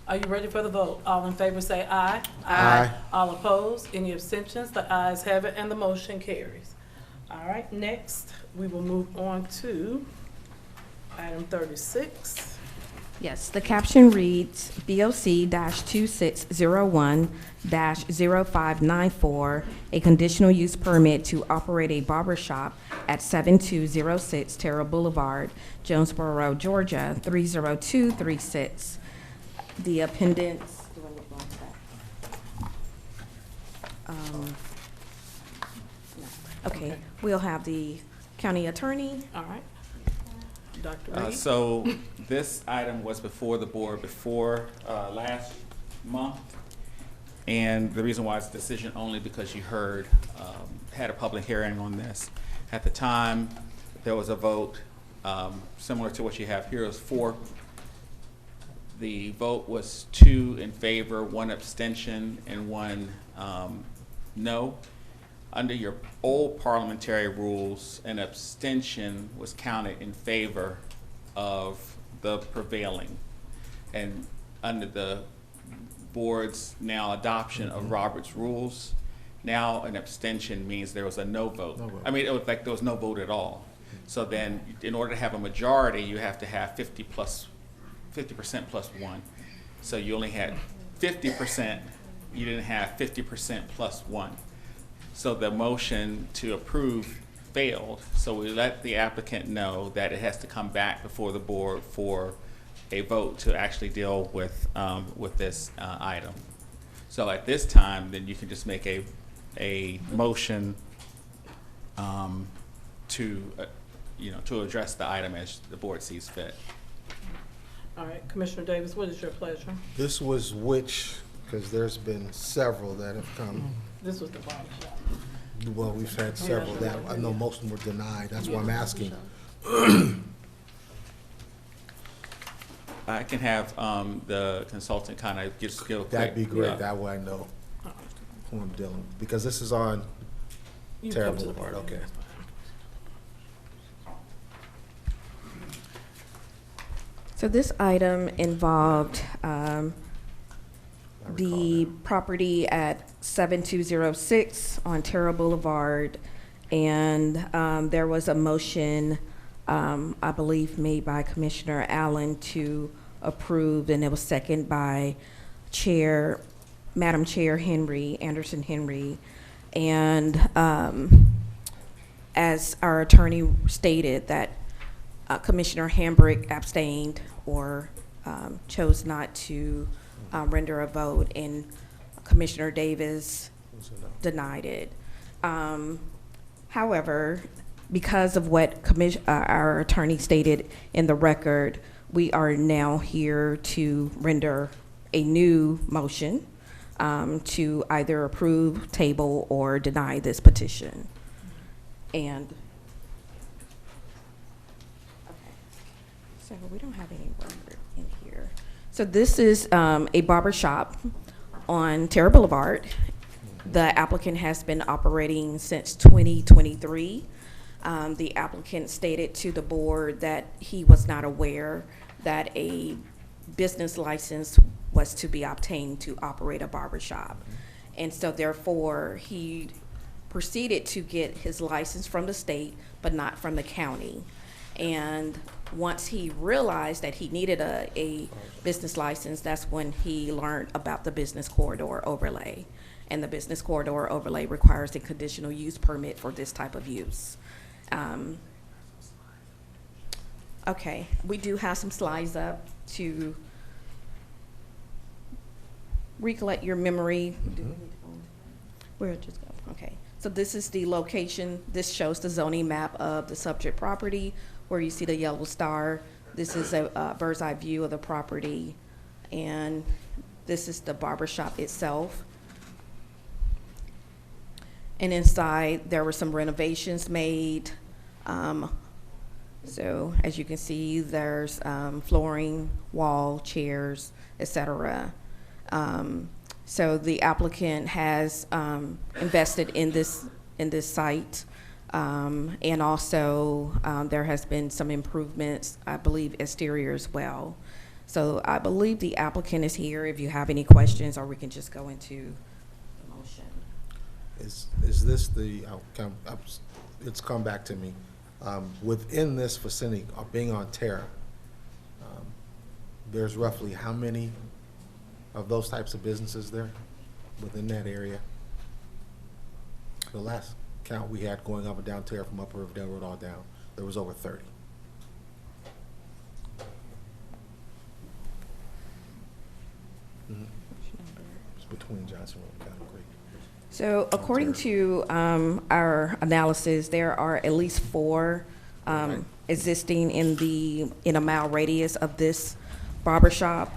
Are you ready for the vote? All in favor say aye. Aye. All opposed? Any abstentions? The ayes have it and the motion carries. All right, next, we will move on to item 36. Yes, the caption reads BOC-2601-0594, a conditional use permit to operate a barber shop at 7206 Terra Boulevard, Jonesboro, Georgia, 30236. The appendix, do I need to go into that? No. Okay, we'll have the county attorney. All right. Dr. Reed? So this item was before the board before last month. And the reason why it's decision only because you heard, had a public hearing on this. At the time, there was a vote similar to what you have here. It was 4. The vote was 2 in favor, 1 abstention, and 1 no. Under your old parliamentary rules, an abstention was counted in favor of the prevailing. And under the board's now adoption of Robert's rules, now an abstention means there was a no vote. No vote. I mean, it was like there was no vote at all. So then, in order to have a majority, you have to have 50% plus 1. So you only had 50%, you didn't have 50% plus 1. So the motion to approve failed. So we let the applicant know that it has to come back before the board for a vote to actually deal with this item. So at this time, then you can just make a motion to to address the item as the board sees fit. All right, Commissioner Davis, what is your pleasure? This was which, because there's been several that have come. This was the barbershop. Well, we've had several that, I know most of them were denied, that's why I'm asking. I can have the consultant kind of give a quick. That'd be great, that way I know who I'm dealing with, because this is on Terra Boulevard, okay. So this item involved the property at 7206 on Terra Boulevard, and there was a motion, I believe, made by Commissioner Allen to approve, and it was seconded by Madam Chair Anderson Henry, and as our attorney stated, that Commissioner Hambrick abstained or chose not to render a vote, and Commissioner Davis denied it. However, because of what our attorney stated in the record, we are now here to render a new motion to either approve, table, or deny this petition. And so we don't have any record in here. So this is a barber shop on Terra Boulevard. The applicant has been operating since 2023. The applicant stated to the board that he was not aware that a business license was to be obtained to operate a barber shop. And so therefore, he proceeded to get his license from the state, but not from the county. And once he realized that he needed a business license, that's when he learned about the business corridor overlay. And the business corridor overlay requires a conditional use permit for this type of use. Okay, we do have some slides up to recollect your memory. Where just go? Okay, so this is the location. This shows the zoning map of the subject property where you see the yellow star. This is a bird's eye view of the property, and this is the barber shop itself. And inside, there were some renovations made. So as you can see, there's flooring, wall, chairs, etc. So the applicant has invested in this site, and also there has been some improvements, I believe, exterior as well. So I believe the applicant is here. If you have any questions, or we can just go into the motion. Is this the? It's come back to me. Within this vicinity, being on Terra, there's roughly how many of those types of businesses there within that area? The last count we had going up and down Terra from Upper Riverdale Road all down, there was over 30. It's between Johnson Road and County Creek. So according to our analysis, there are at least 4 existing in a mile radius of this barber shop.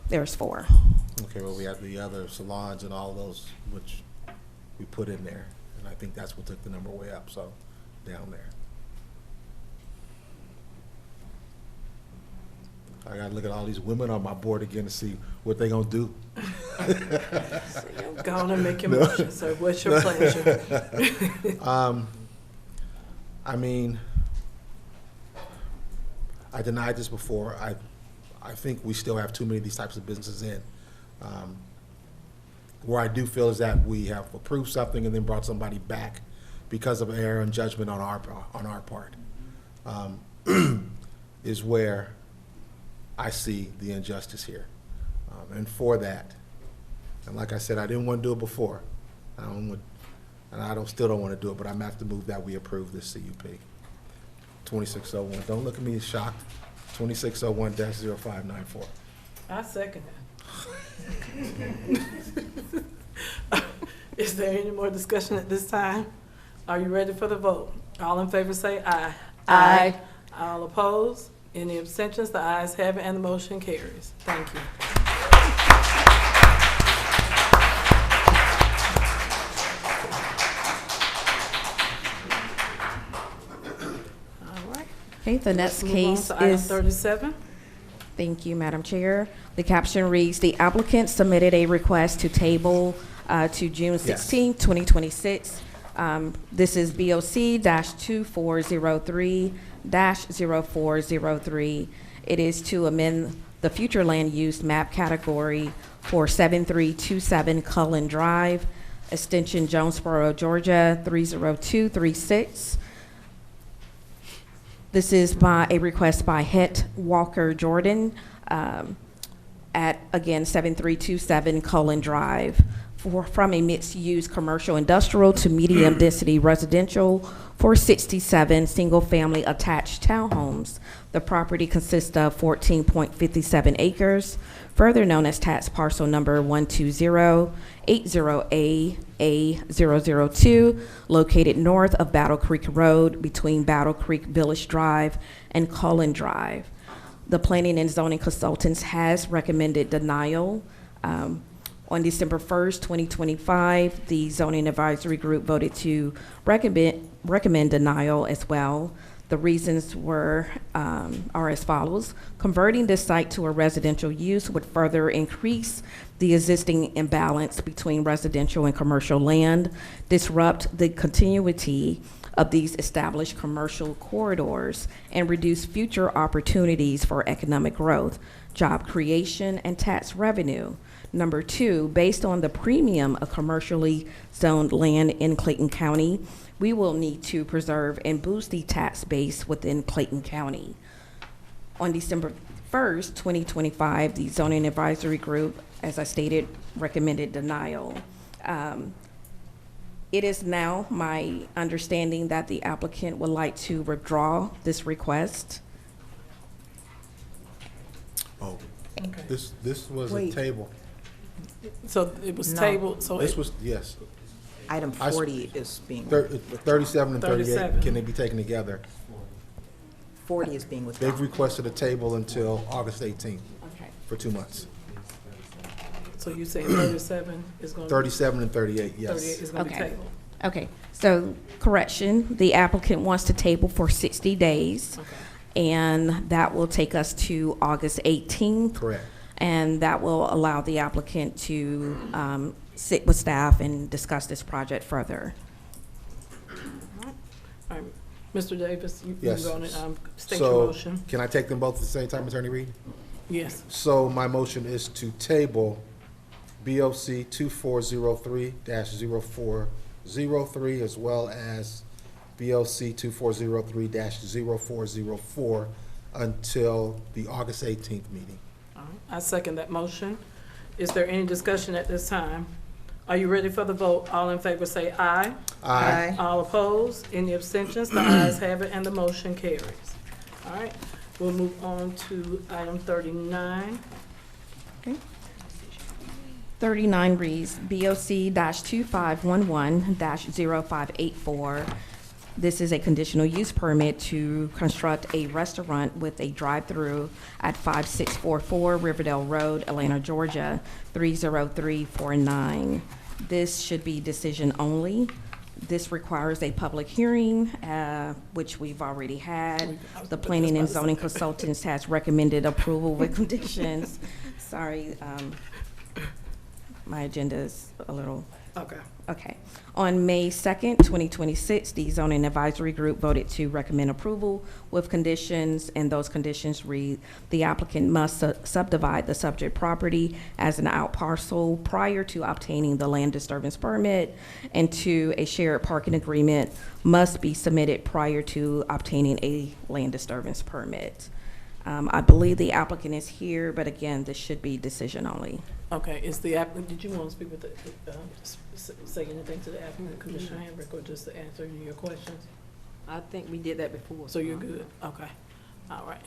There's 4. Okay, well, we have the other salons and all those which we put in there, and I think that's what took the number way up, so down there. I gotta look at all these women on my board again to see what they gonna do. Go on and make your motion, sir. What's your pleasure? I mean, I denied this before. I think we still have too many of these types of businesses in. Where I do feel is that we have approved something and then brought somebody back because of error and judgment on our part. Is where I see the injustice here. And for that, and like I said, I didn't want to do it before. Still don't want to do it, but I'm going to have to move that we approve this CUP. 2601. Don't look at me as shocked. 2601-0594. I second that. Is there any more discussion at this time? Are you ready for the vote? All in favor say aye. Aye. All opposed? Any abstentions? The ayes have it and the motion carries. Thank you. Okay, the next Let's move on case to item is 37. Thank you, Madam Chair. The caption reads, the applicant submitted a request to table to June 16, 2026. This is BOC-2403-0403. It is to amend the future land use map category for 7327 Cullen Drive, extension Jonesboro, Georgia 30236. This is by a request by Het Walker Jordan at, again, 7327 Cullen Drive from a mixed-use commercial industrial to medium-density residential for 67 single-family attached townhomes. The property consists of 14.57 acres, further known as tax parcel number 120-80A-A002, located north of Battle Creek Road between Battle Creek Village Drive and Cullen Drive. The Planning and Zoning Consultants has recommended denial. On December 1st, 2025, the Zoning Advisory Group voted to recommend denial as well. The reasons are as follows. Converting this site to a residential use would further increase the existing imbalance between residential and commercial land, disrupt the continuity of these established commercial corridors, and reduce future opportunities for economic growth, job creation, and tax revenue. Number two, based on the premium of commercially zoned land in Clayton County, we will need to preserve and boost the tax base within Clayton County. On December 1st, 2025, the Zoning Advisory Group, as I stated, recommended denial. It is now my understanding that the applicant would like to withdraw this request. Oh, Okay. this was a Wait. table. So it was No. tabled, so This it, was, yes. Item I s- 40 is being, 37 and 38, 37. can they be taken together? 40 is being They've withdrawn. requested a table until August 18th Okay. for 2 months. so you say 37 is going to 37 and 38, yes. 38 is going to be Okay. tabled. Okay, so correction, the applicant wants to table for 60 days. Okay. And that will take us to August 18th. Correct. And that will allow the applicant to sit with staff and discuss this project further. All right. Mr. Davis, you Yes. going to state your motion? So, can I take them both at the same time, Attorney Reed? Yes. So my motion is to table BOC 2403-0403 as well as BOC 2403-0404 until the August 18th meeting. All right. I second that motion. Is there any discussion at this time? Are you ready for the vote? All in favor say aye. Aye. All opposed? Any abstentions? The ayes have it and the motion carries. All right, we'll move on to item 39. 39 reads BOC-2511-0584. This is a conditional use permit to construct a restaurant with a drive-through at 5644 Riverdale Road, Atlanta, Georgia, 30349. This should be decision only. This requires a public hearing, which we've already had. The Planning and Zoning Consultants has recommended approval with conditions. Sorry, my agenda is a little. Okay. Okay. On May 2nd, 2026, the Zoning Advisory Group voted to recommend approval with conditions, and those conditions read, the applicant must subdivide the subject property as an out parcel prior to obtaining the land disturbance permit, and two, a shared parking agreement must be submitted prior to obtaining a land disturbance permit. I believe the applicant is here, but again, this should be decision only. Okay, is the applicant, did you want to speak with the, say anything to the applicant, Commissioner Hambrick, or just to answer your questions? I think we did that before. So you're good, okay, all right.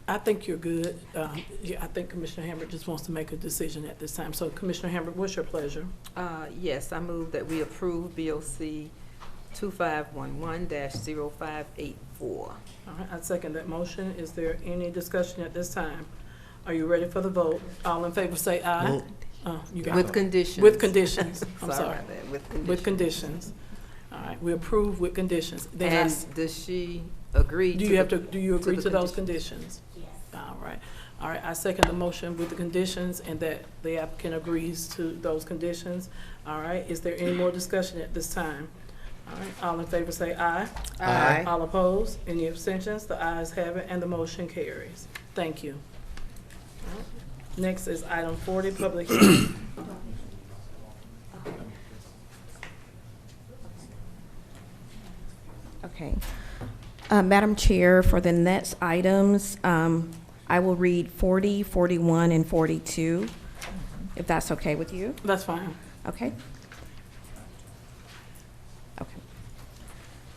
I think you're good. Yeah, I think Commissioner Hambrick just wants to make a decision at this time. So Commissioner Hambrick, what's your pleasure? Yes, I move that we approve BOC 2511-0584. All right, I second that motion. Is there any discussion at this time? Are you ready for the vote? All in favor say aye. You got With it. conditions. With conditions, I'm Sorry sorry. about that, with conditions. With conditions. All right, we approve with conditions. Then I And does she agree to do you the- have to, do you agree the to those conditions? Yes. All right. All right, I second the motion with the conditions and that the applicant agrees to those conditions. All right, is there any more discussion at this time? All right, all in favor say aye. Aye. All opposed? Any abstentions? The ayes have it and the motion carries. Thank you. All right. Next is item 40, public hearing. Okay. Madam Chair, for the next items, I will read 40, 41, and 42, if that's okay with you. That's fine. Okay. Okay.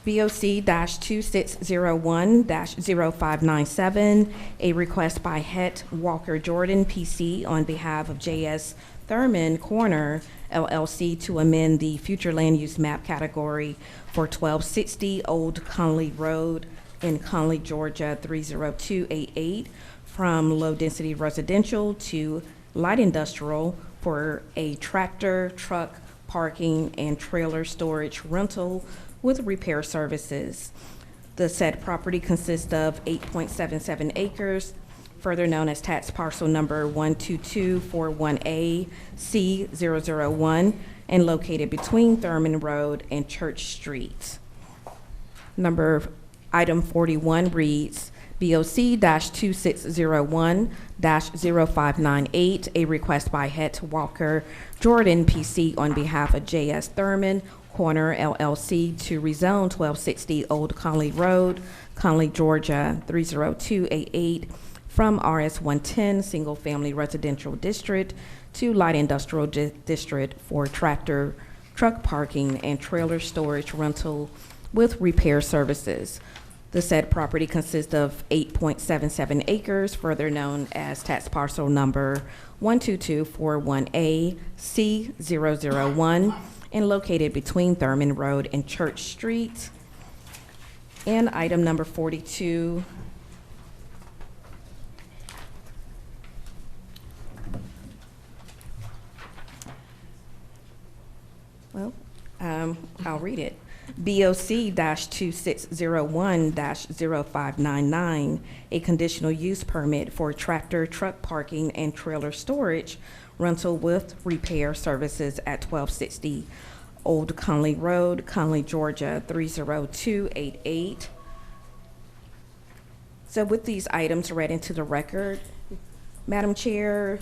BOC-2601-0597, a request by Het Walker Jordan, PC, on behalf of J.S. Thurman Corner, LLC, to amend the future land use map category for 1260 Old Conley Road in Conley, Georgia, 30288, from low-density residential to light industrial for a tractor, truck, parking, and trailer storage rental with repair services. The said property consists of 8.77 acres, further known as tax parcel number 12241A C001, and located between Thurman Road and Church Street. Item 41 reads, BOC-2601-0598, a request by Het Walker Jordan, PC, on behalf of J.S. Thurman Corner, LLC, to rezone 1260 Old Conley Road, Conley, Georgia, 30288, from RS-110 Single Family Residential District to Light Industrial District for tractor, truck parking, and trailer storage rental with repair services. The said property consists of 8.77 acres, further known as tax parcel number 12241A C001, and located between Thurman Road and Church Street. And item number 42. Well, I'll read it. BOC-2601-0599, a conditional use permit for tractor, truck parking, and trailer storage rental with repair services at 1260 Old Conley Road, Conley, Georgia, 30288. So with these items read into the record, Madam Chair,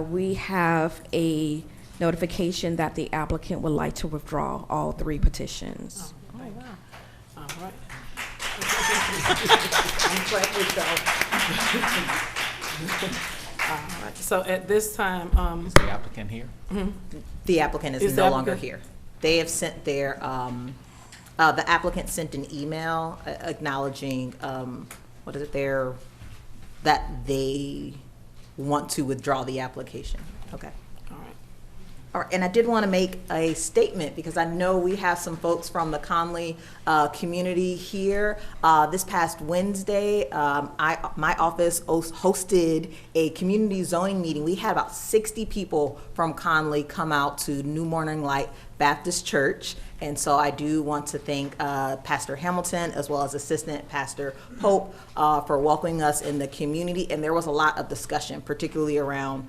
we have a notification that the applicant would like to withdraw all three petitions. Oh, wow. All right. I'm glad we go. All right. So at this time, is the applicant here? The applicant is the no longer applicant- here. They have sent their, the applicant sent an email acknowledging, that they want to withdraw the application. Okay. All right, and I did want to make a statement because I know we have some folks from the Conley community here. This past Wednesday, my office hosted a community zoning meeting. We had about 60 people from Conley come out to New Morning Light Baptist Church. And so I do want to thank Pastor Hamilton as well as Assistant Pastor Pope for welcoming us in the community. And there was a lot of discussion, particularly around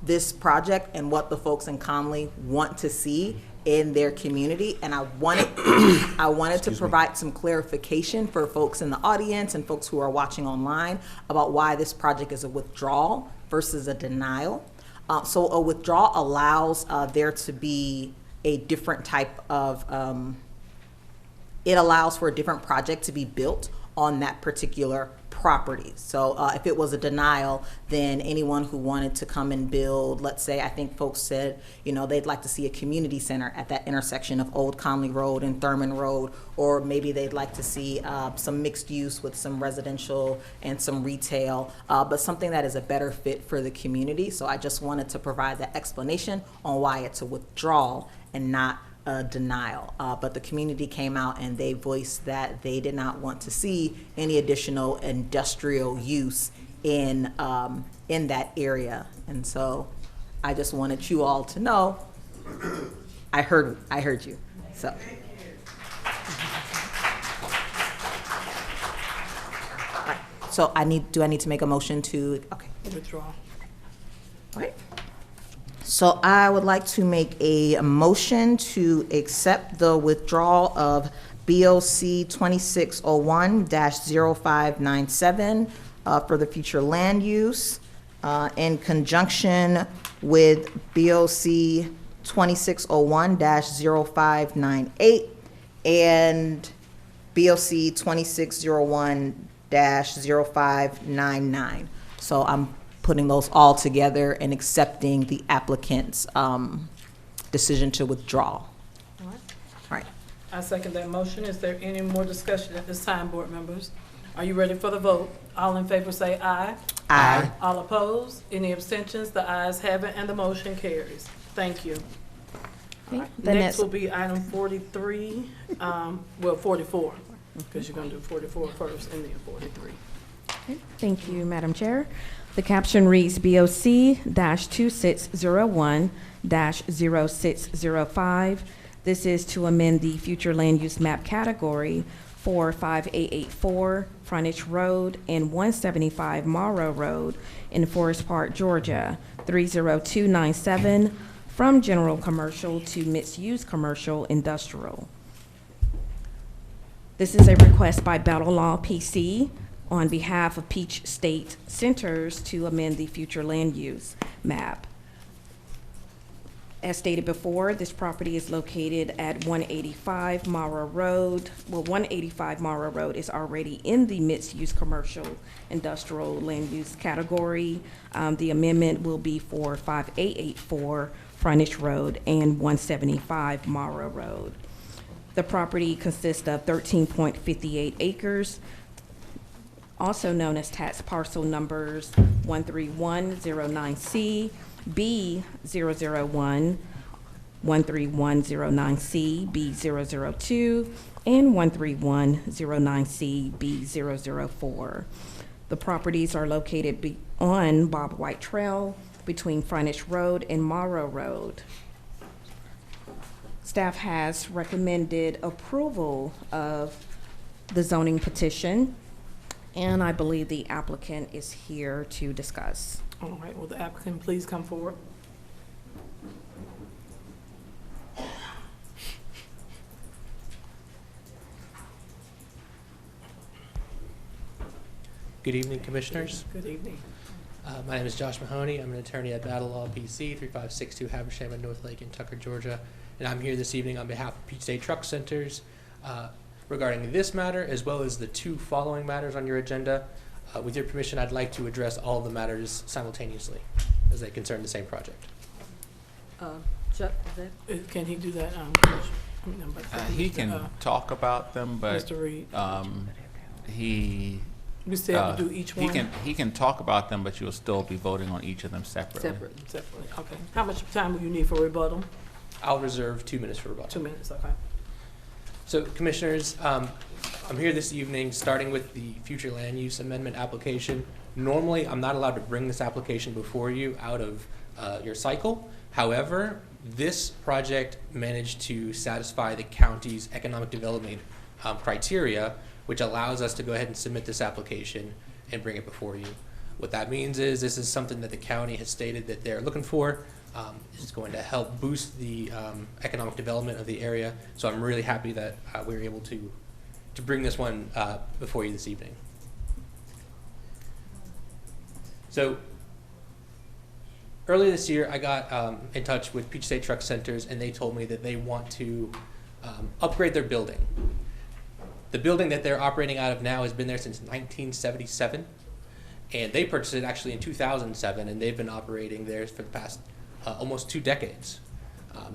this project and what the folks in Conley want to see in their community. And I wanted to provide some clarification for folks in the audience and folks who are watching online about why this project is a withdrawal versus a denial. So a withdrawal allows there to be a different type of, it allows for a different project to be built on that particular property. So if it was a denial, then anyone who wanted to come and build, let's say, I think folks said, you know, they'd like to see a community center at that intersection of Old Conley Road and Thurman Road, or maybe they'd like to see some mixed use with some residential and some retail, but something that is a better fit for the community. So I just wanted to provide that explanation on why it's a withdrawal and not a denial. But the community came out and they voiced that they did not want to see any additional industrial use in that area. And so I just wanted you all to know I heard you. So. All right. So do I need to make a motion to, okay. Withdraw. All right. So I would like to make a motion to accept the withdrawal of BOC 2601-0597 for the future land use in conjunction with BOC 2601-0598 and BOC 2601-0599. So I'm putting those all together and accepting the applicant's decision to withdraw. All right. All right. I second that motion. Is there any more discussion at this time, board members? Are you ready for the vote? All in favor say aye. Aye. All opposed? Any abstentions? The ayes have it and the motion carries. Thank you. Okay. Next will be item 43, well, 44, because you're going to do 44 first and then 43. Okay. Thank you, Madam Chair. The caption reads BOC-2601-0605. This is to amend the future land use map category for 5884 Frontage Road and 175 Morrow Road in Forest Park, Georgia, 30297 from general commercial to mixed-use commercial industrial. This is a request by Battle Law PC on behalf of Peach State Centers to amend the future land use map. As stated before, this property is located at 185 Morrow Road. Well, 185 Morrow Road is already in the mixed-use commercial industrial land use category. The amendment will be for 5884 Frontage Road and 175 Morrow Road. The property consists of 13.58 acres, also known as tax parcel numbers 13109C, B001, 13109C, B002, and 13109C, B004. The properties are located on Bob White Trail between Frontage Road and Morrow Road. Staff has recommended approval of the zoning petition, and I believe the applicant is here to discuss. All right, will the applicant please come forward? Good evening, Commissioners. Good evening. My name is Josh Mahoney. I'm an attorney at Battle Law PC, 3562 Habersham in North Lake in Tucker, Georgia. And I'm here this evening on behalf of Peach State Truck Centers regarding this matter, as well as the two following matters on your agenda. With your permission, I'd like to address all of the matters simultaneously, as they concern the same project. Chuck, can he do that? He can talk about them, but Mr. Reed. we still have to do each one? He can talk about them, but you'll still be voting on each of them separately. Separately, okay. How much time will you need for rebuttal? I'll reserve 2 minutes for rebuttal. 2 minutes, okay. So, Commissioners, I'm here this evening starting with the future land use amendment application. Normally, I'm not allowed to bring this application before you out of your cycle. However, this project managed to satisfy the county's economic development criteria, which allows us to go ahead and submit this application and bring it before you. What that means is this is something that the county has stated that they're looking for. It's going to help boost the economic development of the area. So I'm really happy that we were able to bring this one before you this evening. So earlier this year, I got in touch with Peach State Truck Centers, and they told me that they want to upgrade their building. The building that they're operating out of now has been there since 1977, and they purchased it actually in 2007, and they've been operating there for the past almost 2 decades.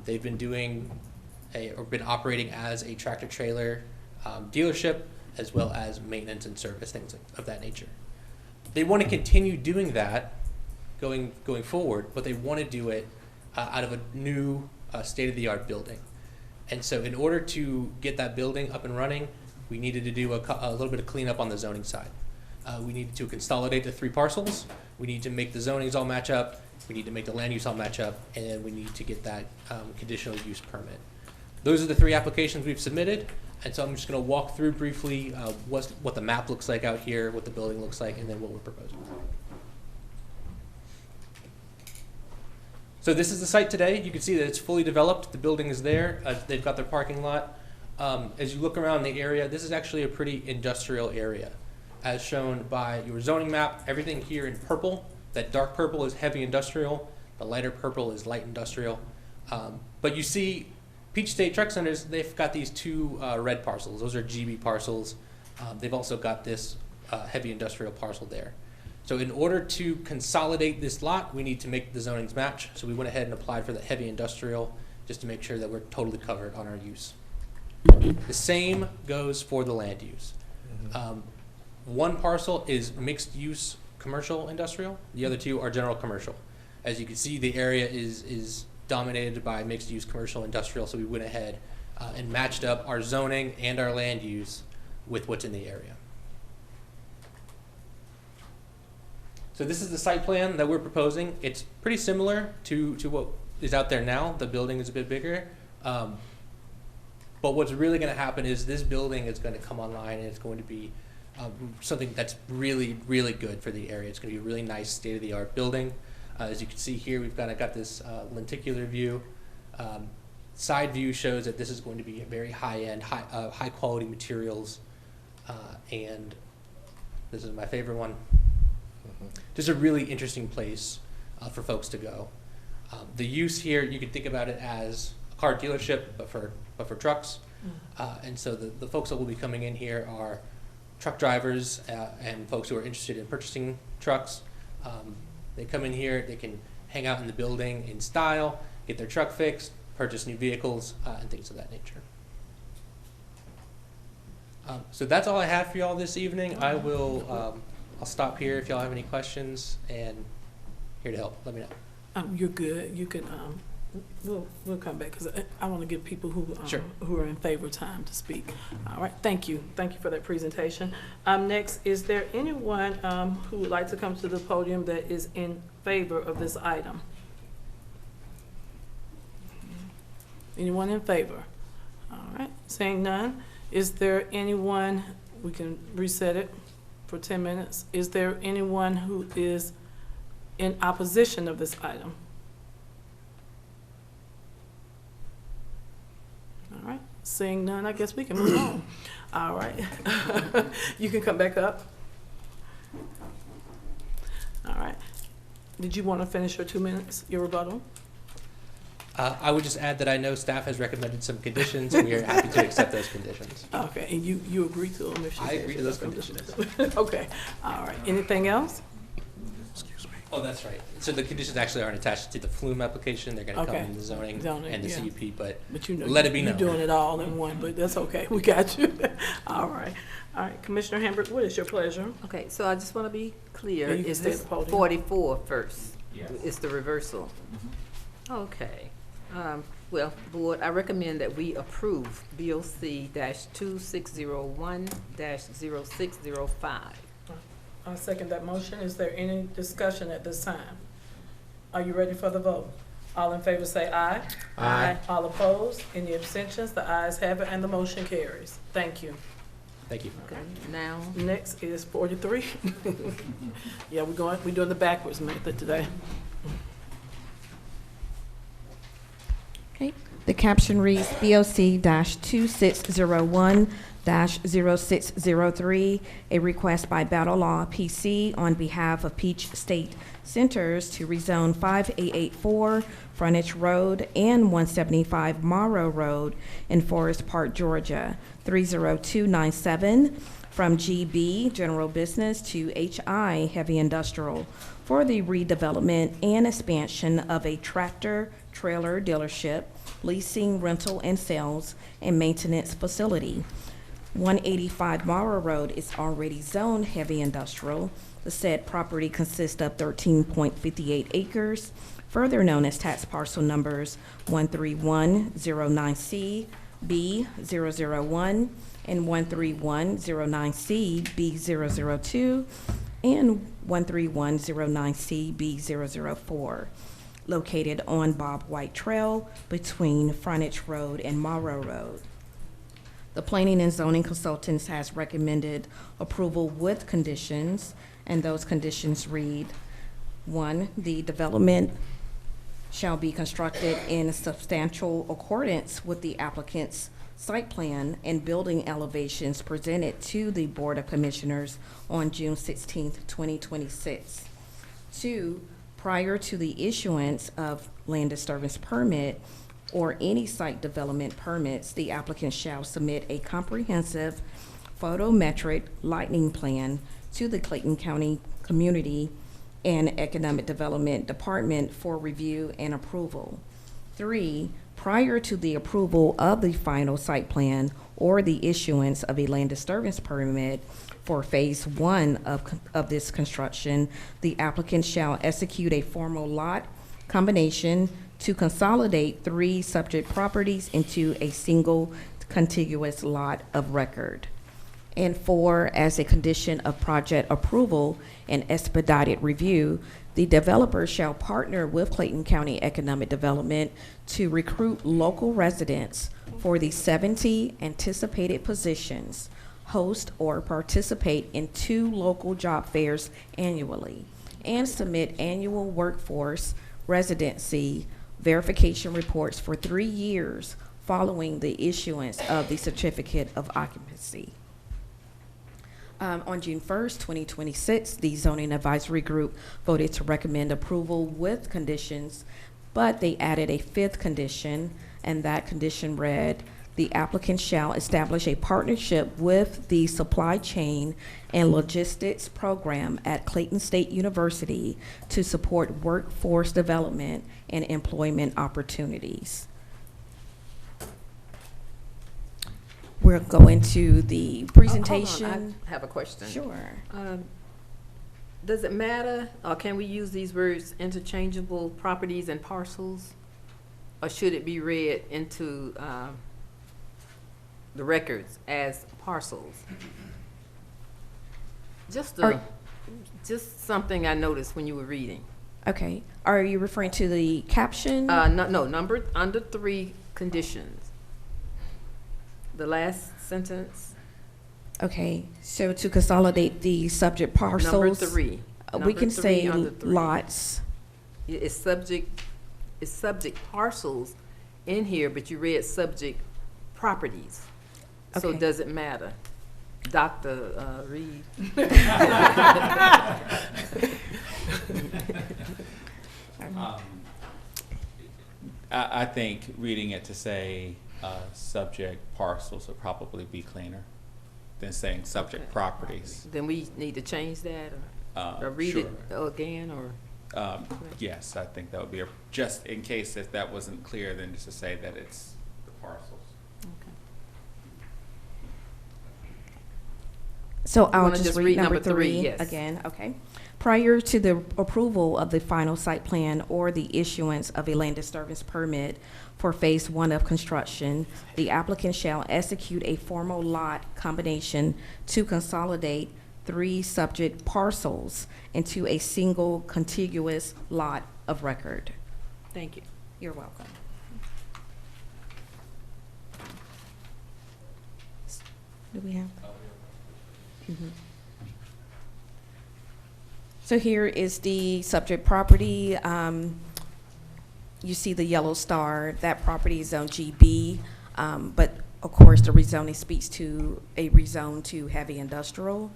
They've been been operating as a tractor trailer dealership, as well as maintenance and service, things of that nature. They want to continue doing that going forward, but they want to do it out of a new state-of-the-art building. And so in order to get that building up and running, we needed to do a little bit of cleanup on the zoning side. We needed to consolidate the 3 parcels. We need to make the zonings all match up. We need to make the land use all match up, and then we need to get that conditional use permit. Those are the 3 applications we've submitted, and so I'm just going to walk through briefly what the map looks like out here, what the building looks like, and then what we're proposing. So this is the site today. You can see that it's fully developed. The building is there. They've got their parking lot. As you look around the area, this is actually a pretty industrial area. As shown by your zoning map, everything here in purple, that dark purple is heavy industrial, the lighter purple is light industrial. But you see Peach State Truck Centers, they've got these 2 red parcels. Those are GB parcels. They've also got this heavy industrial parcel there. So in order to consolidate this lot, we need to make the zonings match. So we went ahead and applied for the heavy industrial just to make sure that we're totally covered on our use. The same goes for the land use. One parcel is mixed use commercial industrial. The other 2 are general commercial. As you can see, the area is dominated by mixed use commercial industrial. So we went ahead and matched up our zoning and our land use with what's in the area. So this is the site plan that we're proposing. It's pretty similar to what is out there now. The building is a bit bigger. But what's really going to happen is this building is going to come online, and it's going to be something that's really, really good for the area. It's going to be a really nice state-of-the-art building. As you can see here, we've got this lenticular view. Side view shows that this is going to be a very high-end, high-quality materials. And this is my favorite one. Just a really interesting place for folks to go. The use here, you can think about it as a car dealership, but for trucks. And so the folks that will be coming in here are truck drivers and folks who are interested in purchasing trucks. They come in here, they can hang out in the building in style, get their truck fixed, purchase new vehicles, and things of that nature. So that's all I have for y'all this evening. I'll stop here if y'all have any questions, and here to help. Let me know. You're good. You can. We'll come back because I want to give people Sure. who are in favor time to speak. All right. Thank you. Thank you for that presentation. Next, is there anyone who would like to come to the podium that is in favor of this item? Anyone in favor? All right. Saying none. Is there anyone? We can reset it for 10 minutes. Is there anyone who is in opposition of this item? All right, seeing none, I guess we can move on. All right, you can come back up. All right, did you want to finish your 2 minutes, your rebuttal? I would just add that I know staff has recommended some conditions, and we are happy to accept those conditions. Okay, and you agree to them if she I says agree to those conditions. Okay, all right, anything else? Oh, that's right. So the conditions actually aren't attached to the flume application. They're going to come Okay. in the zoning Zoning, and the yeah. CUP, but You know, let it be you're known. doing it all in one, but that's okay, we got you. All right, Commissioner Hambrick, what is your pleasure? Okay, so I just want to be clear, Yeah, you can is stay this at the podium. 44 first? Yes. It's the reversal? Okay. Well, Board, I recommend that we approve BOC-2601-0605. I second that motion. Is there any discussion at this time? Are you ready for the vote? All in favor say aye. Aye. All opposed? Any abstentions? The ayes have it and the motion carries. Thank you. Thank you. Okay, now, Next is 43. Yeah, we're doing the backwards method today. Okay, The caption reads BOC-2601-0603, a request by Battle Law PC on behalf of Peach State Centers to rezone 5884 Frontage Road and 175 Morrow Road in Forest Park, Georgia, 30297 from GB General Business to HI Heavy Industrial for the redevelopment and expansion of a tractor trailer dealership, leasing, rental, and sales, and maintenance facility. 185 Morrow Road is already zoned heavy industrial. The said property consists of 13.58 acres, further known as tax parcel numbers 13109C, B001, and 13109C, B002, and 13109C, B004, located on Bob White Trail between Frontage Road and Morrow Road. The Planning and Zoning Consultants has recommended approval with conditions, and those conditions read: 1, the development shall be constructed in substantial accordance with the applicant's site plan and building elevations presented to the Board of Commissioners on June 16, 2026. 2, prior to the issuance of land disturbance permit or any site development permits, the applicant shall submit a comprehensive photometric lighting plan to the Clayton County Community and Economic Development Department for review and approval. 3, prior to the approval of the final site plan or the issuance of a land disturbance permit for phase 1 of this construction, the applicant shall execute a formal lot combination to consolidate 3 subject properties into a single contiguous lot of record. And 4, as a condition of project approval and expedited review, the developer shall partner with Clayton County Economic Development to recruit local residents for the 70 anticipated positions, host or participate in 2 local job fairs annually, and submit annual workforce residency verification reports for 3 years following the issuance of the certificate of occupancy. On June 1st, 2026, the Zoning Advisory Group voted to recommend approval with conditions, but they added a 5th condition, and that condition read: the applicant shall establish a partnership with the supply chain and logistics program at Clayton State University to support workforce development and employment opportunities. We'll go into the presentation. Hold on, I have a question. Sure. Does it matter, or can we use these words interchangeable properties and parcels? Or should it be read into the records as parcels? Just something I noticed when you were reading. Okay. Are you referring to the caption? No, number under 3 conditions. The last sentence. Okay, so to consolidate the subject parcels. Number 3. We can say under 3. lots. It's subject parcels in here, but you read subject properties. So Okay. does it matter? Dr. Reed. I think reading it to say subject parcels would probably be cleaner than saying subject properties. Then we need to change that or read Sure. it again or? Yes, I think that would be, just in case if that wasn't clear, then just to say that it's the parcels. So I'll wanna just read number 3 yes. again, okay? Prior to the approval of the final site plan or the issuance of a land disturbance permit for phase 1 of construction, the applicant shall execute a formal lot combination to consolidate 3 subject parcels into a single contiguous lot of record. Thank you. You're welcome. Do we have? Mm-hmm. So here is the subject property. you see the yellow star, that property is zone GB, but of course the rezoning speaks to a rezone to heavy industrial.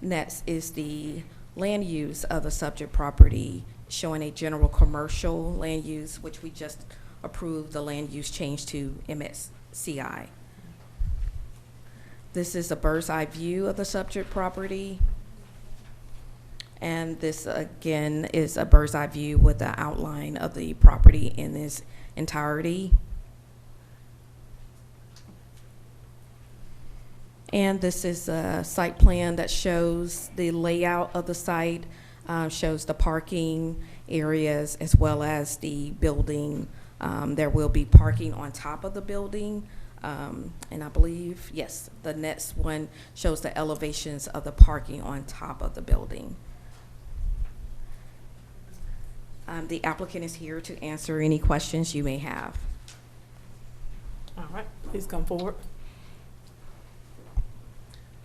Next is the land use of the subject property, showing a general commercial land use, which we just approved the land use change to MSCI. This is a bird's eye view of the subject property. And this, again, is a bird's eye view with the outline of the property in its entirety. And this is a site plan that shows the layout of the site, shows the parking areas as well as the building. There will be parking on top of the building. And I believe, yes, the next one shows the elevations of the parking on top of the building. The applicant is here to answer any questions you may have. All right, please come forward.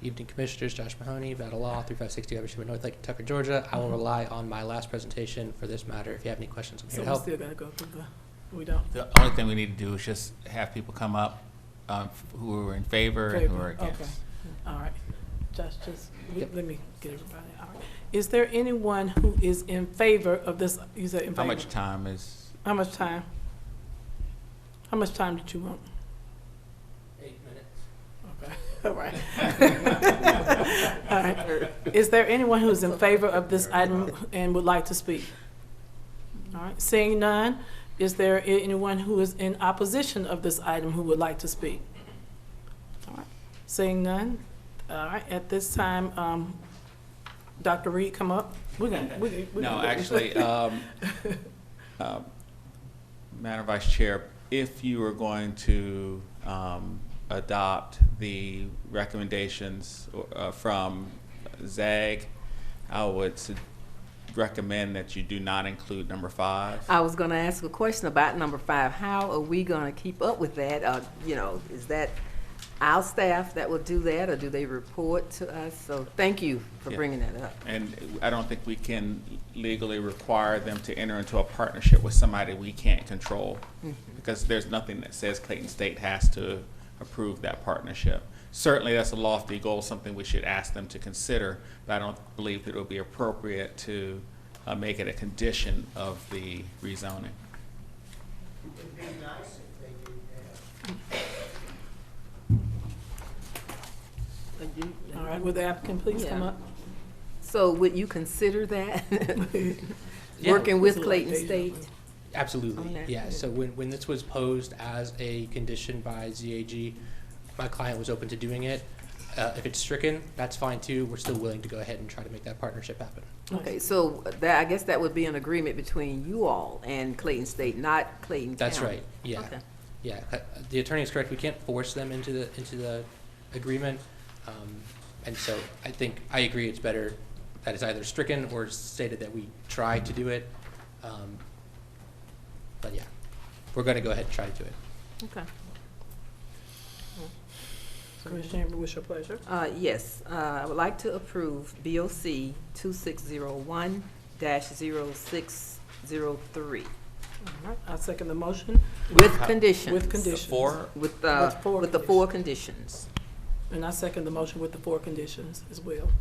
Evening Commissioners, Josh Mahoney, Battle Law, 3560 Everett North Lake, Tucker, Georgia. I will rely on my last presentation for this matter. If you have any questions, I'm here to help. So we still gotta go through the, we don't? The only thing we need to do is just have people come up who are in favor and who are against. Okay, all right. Josh, just, let me get everybody, all right. Is there anyone who is in favor of this, you said in favor? How much time is? How much time? How much time did you want? 8 minutes. Okay, all right. All right. Is there anyone who is in favor of this item and would like to speak? All right, seeing none, is there anyone who is in opposition of this item who would like to speak? All right, seeing none, all right, at this time, Dr. Reed, come up. No, actually, Madam Vice Chair, if you are going to adopt the recommendations from ZAG, I would recommend that you do not include number 5. I was going to ask a question about number 5. How are we going to keep up with that? You know, is that our staff that will do that, or do they report to us? So thank you for bringing that up. And I don't think we can legally require them to enter into a partnership with somebody we can't control, because there's nothing that says Clayton State has to approve that partnership. Certainly that's a lofty goal, something we should ask them to consider, but I don't believe that it would be appropriate to make it a condition of the rezoning. It'd be nice if they did that. All right, would the applicant please come up? So would you consider that? Yeah. Working with Clayton State? Absolutely, yeah. So when this was posed as a condition by ZAG, my client was open to doing it. If it's stricken, that's fine too. We're still willing to go ahead and try to make that partnership happen. Okay, so that, I guess that would be an agreement between you all and Clayton State, not Clayton County. That's right, yeah. Okay. Yeah, the attorney is correct. We can't force them into the agreement. And so I think, I agree, it's better that it's either stricken or stated that we try to do it. But yeah, we're going to go ahead and try to do it. Okay. Commissioner Chamber, what's your pleasure? Yes, I would like to approve BOC 2601-0603. All right, I second the motion. With conditions. With conditions. With the 4 conditions. And I second the motion with the 4 conditions as well.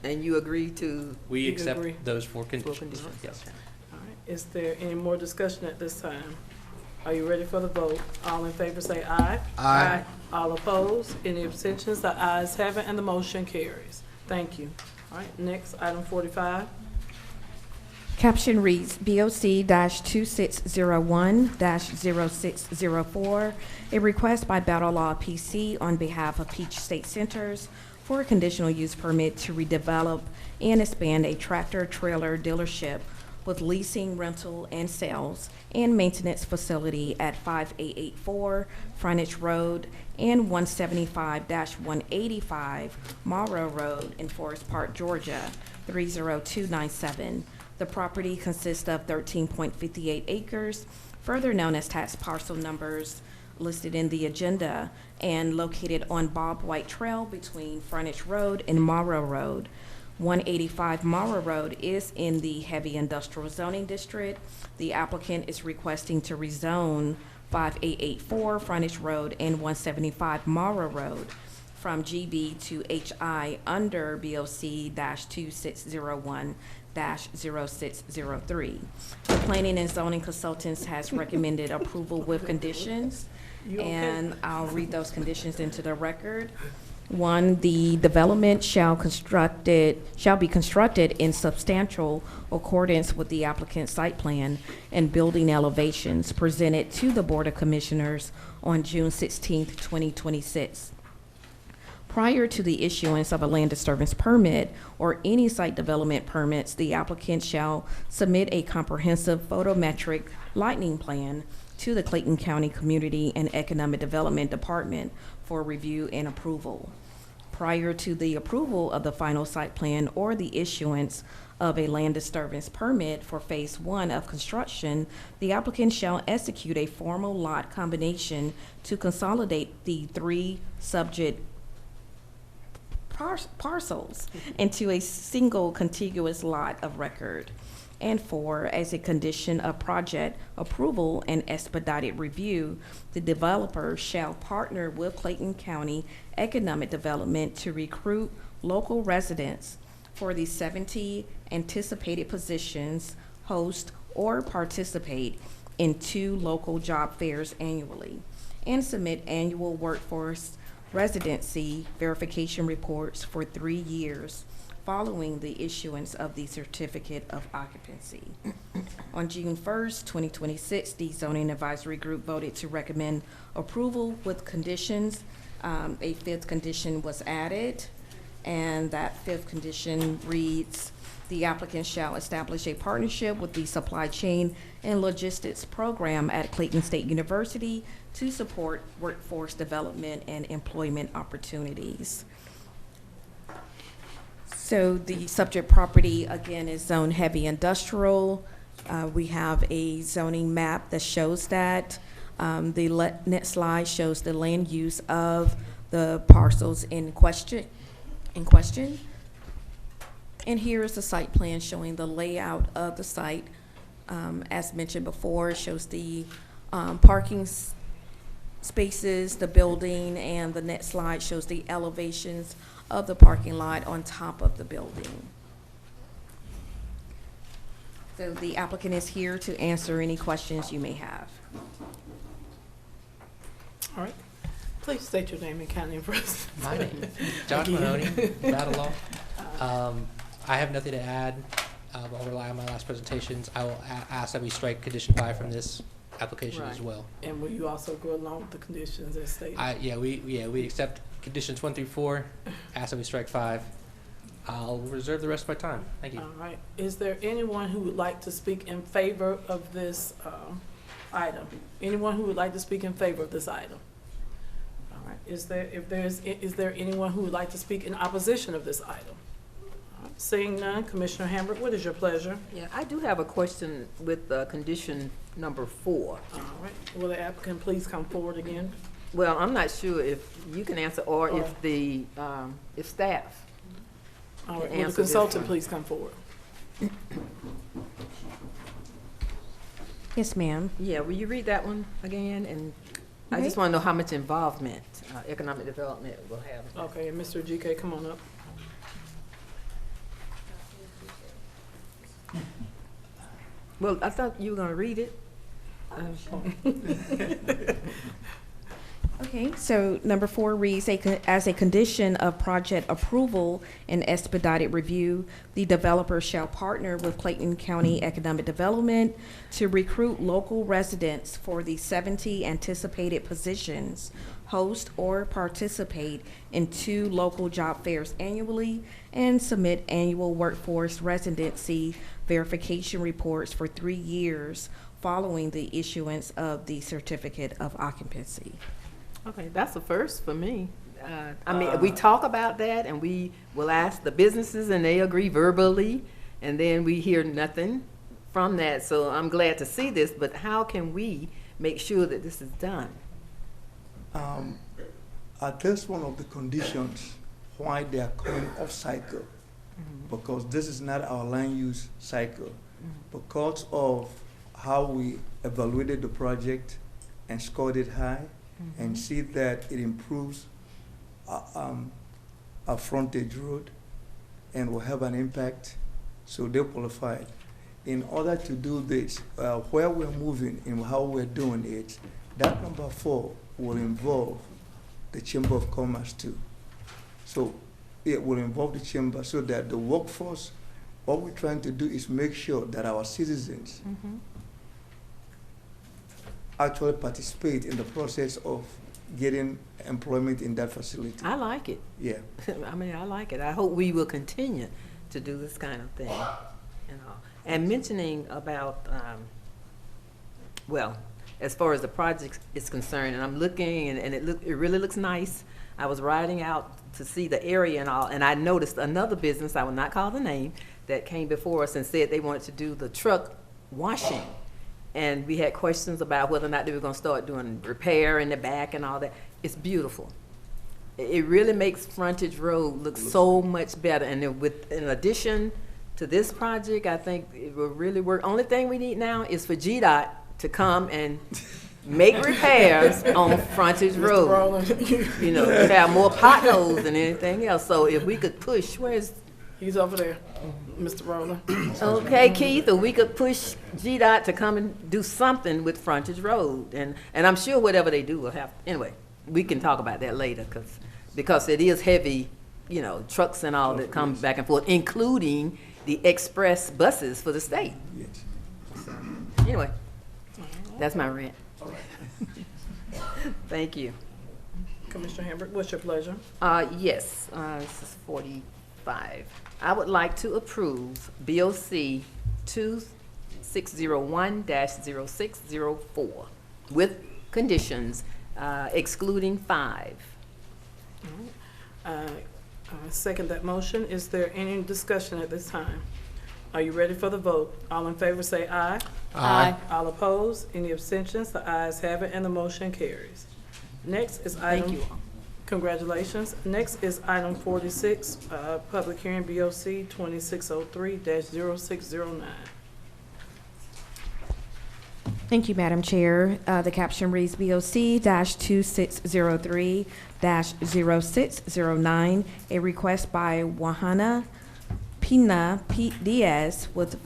And you agree to? We accept those 4 conditions. Yes. All right, is there any more discussion at this time? Are you ready for the vote? All in favor say aye. Aye. All opposed? Any abstentions? The ayes have it and the motion carries. Thank you. All right, next, item 45. Caption reads BOC-2601-0604, a request by Battle Law PC on behalf of Peach State Centers for a conditional use permit to redevelop and expand a tractor-trailer dealership with leasing, rental, and sales and maintenance facility at 5884 Frontage Road and 175-185 Morrow Road in Forest Park, Georgia, 30297. The property consists of 13.58 acres, further known as tax parcel numbers listed in the agenda, and located on Bob White Trail between Frontage Road and Morrow Road, 185 Mara Road is in the heavy industrial zoning district. The applicant is requesting to rezone 5884 Frontage Road and 175 Mara Road from GB to HI under BOC-2601-0603. The planning and zoning consultants has recommended approval with conditions, and I'll read those conditions into the record. 1, the development shall be constructed in substantial accordance with the applicant's site plan and building elevations presented to the Board of Commissioners on June 16, 2026. Prior to the issuance of a land disturbance permit or any site development permits, the applicant shall submit a comprehensive photometric lighting plan to the Clayton County Community and Economic Development Department for review and approval. Prior to the approval of the final site plan or the issuance of a land disturbance permit for Phase 1 of construction, the applicant shall execute a formal lot combination to consolidate the 3 subject parcels into a single contiguous lot of record. And 4, as a condition of project approval and expedited review, the developer shall partner with Clayton County Economic Development to recruit local residents for the 70 anticipated positions, host or participate in 2 local job fairs annually, and submit annual workforce residency verification reports for 3 years following the issuance of the certificate of occupancy. On June 1st, 2026, the Zoning Advisory Group voted to recommend approval with conditions. A 5th condition was added, and that 5th condition reads, the applicant shall establish a partnership with the Supply Chain and Logistics Program at Clayton State University to support workforce development and employment opportunities. So the subject property, again, is zone heavy industrial. We have a zoning map that shows that. The next slide shows the land use of the parcels in question. And here is the site plan showing the layout of the site. As mentioned before, it shows the parking spaces, the building, and the next slide shows the elevations of the parking lot on top of the building. So the applicant is here to answer any questions you may have. All right. Please state your name and county and address. My name is Josh Mahoney, Battle Law. I have nothing to add. I'll rely on my last presentations. I will ask that we strike condition 5 from this application as well. And will you also go along with the conditions as stated? We accept conditions 1 through 4. Ask that we strike 5. I'll reserve the rest of my time. Thank you. All right. Is there anyone who would like to speak in favor of this item? Anyone who would like to speak in favor of this item? All right. Is there anyone who would like to speak in opposition of this item? Seeing none, Commissioner Hambrick, what is your pleasure? Yeah, I do have a question with condition number 4. All right. Will the applicant please come forward again? Well, I'm not sure if you can answer or if the if staff. All right. Will the consultant please come forward? Yes, ma'am. Yeah, will you read that one again? And I just want to know how much involvement economic development will have. Okay, and Mr. GK, come on up. Well, I thought you were going to read it. Okay, so number 4 reads, as a condition of project approval and expedited review, the developer shall partner with Clayton County Economic Development to recruit local residents for the 70 anticipated positions, host or participate in 2 local job fairs annually, and submit annual workforce residency verification reports for 3 years following the issuance of the certificate of occupancy. Okay, that's a first for me. I mean, we talk about that and we will ask the businesses and they agree verbally, and then we hear nothing from that. So I'm glad to see this, but how can we make sure that this is done? That's one of the conditions why they are coming off cycle because this is not our land use cycle. Because of how we evaluated the project and scored it high, and see that it improves our frontage road and will have an impact, so they qualified. In order to do this, where we're moving and how we're doing it, that number 4 will involve the Chamber of Commerce too. So it will involve the chamber so that the workforce, what we're trying to do is make sure that our citizens actually participate in the process of getting employment in that facility. I like it. Yeah. I mean, I like it. I hope we will continue to do this kind of thing, you know. And mentioning about, well, as far as the project is concerned, and I'm looking, and it really looks nice. I was riding out to see the area and all, and I noticed another business, I will not call the name, that came before us and said they wanted to do the truck washing. And we had questions about whether or not they were gonna start doing repair in the back and all that. It's beautiful. It really makes Frontage Road look so much better. And then in addition to this project, I think it will really work. Only thing we need now is for GDOT to come and make repairs on Frontage Road. You know, we have more potholes than anything else. So if we could push, He's over there, Mr. Rowland. Okay, Keith, if we could push GDOT to come and do something with Frontage Road. And I'm sure whatever they do will have, anyway, we can talk about that later because it is heavy, you know, trucks and all that come back and forth, including the express buses for the state. Yes. So, anyway, that's my rant. Thank you. Commissioner Hambrick, what's your pleasure? Yes, this is 45. I would like to approve BOC 2601-0604 with conditions excluding 5. I second that motion. Is there any discussion at this time? Are you ready for the vote? All in favor say aye. Aye. All opposed? Any abstentions? The ayes have it and the motion carries. Next is item. Thank you all. Congratulations. Next is item 46, public hearing BOC 2603-0609. Thank you, Madam Chair. The caption reads BOC-2603-0609, a request by Wahana Pina P. Diaz with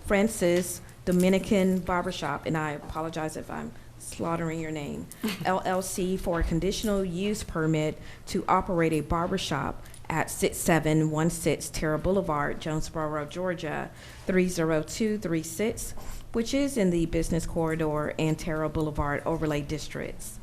Francis Dominican Barbershop, and I apologize if I'm slaughtering your name, LLC, for a conditional use permit to operate a barbershop at 6716 Terra Boulevard, Jonesboro, Georgia, 30236, which is in the Business Corridor and Terra Boulevard overlay districts.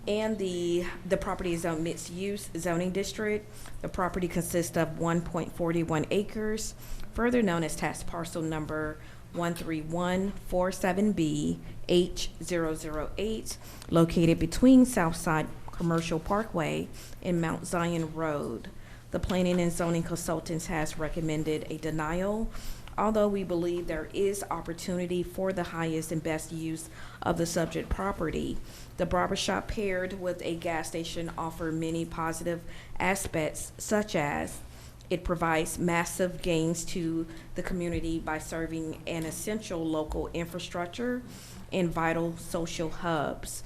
And the property is on mixed use zoning district. The property consists of 1.41 acres, further known as tax parcel number 13147B H008, located between Southside Commercial Parkway and Mount Zion Road. The planning and zoning consultants has recommended a denial, although we believe there is opportunity for the highest and best use of the subject property. The barbershop paired with a gas station offer many positive aspects, such as it provides massive gains to the community by serving an essential local infrastructure and vital social hubs.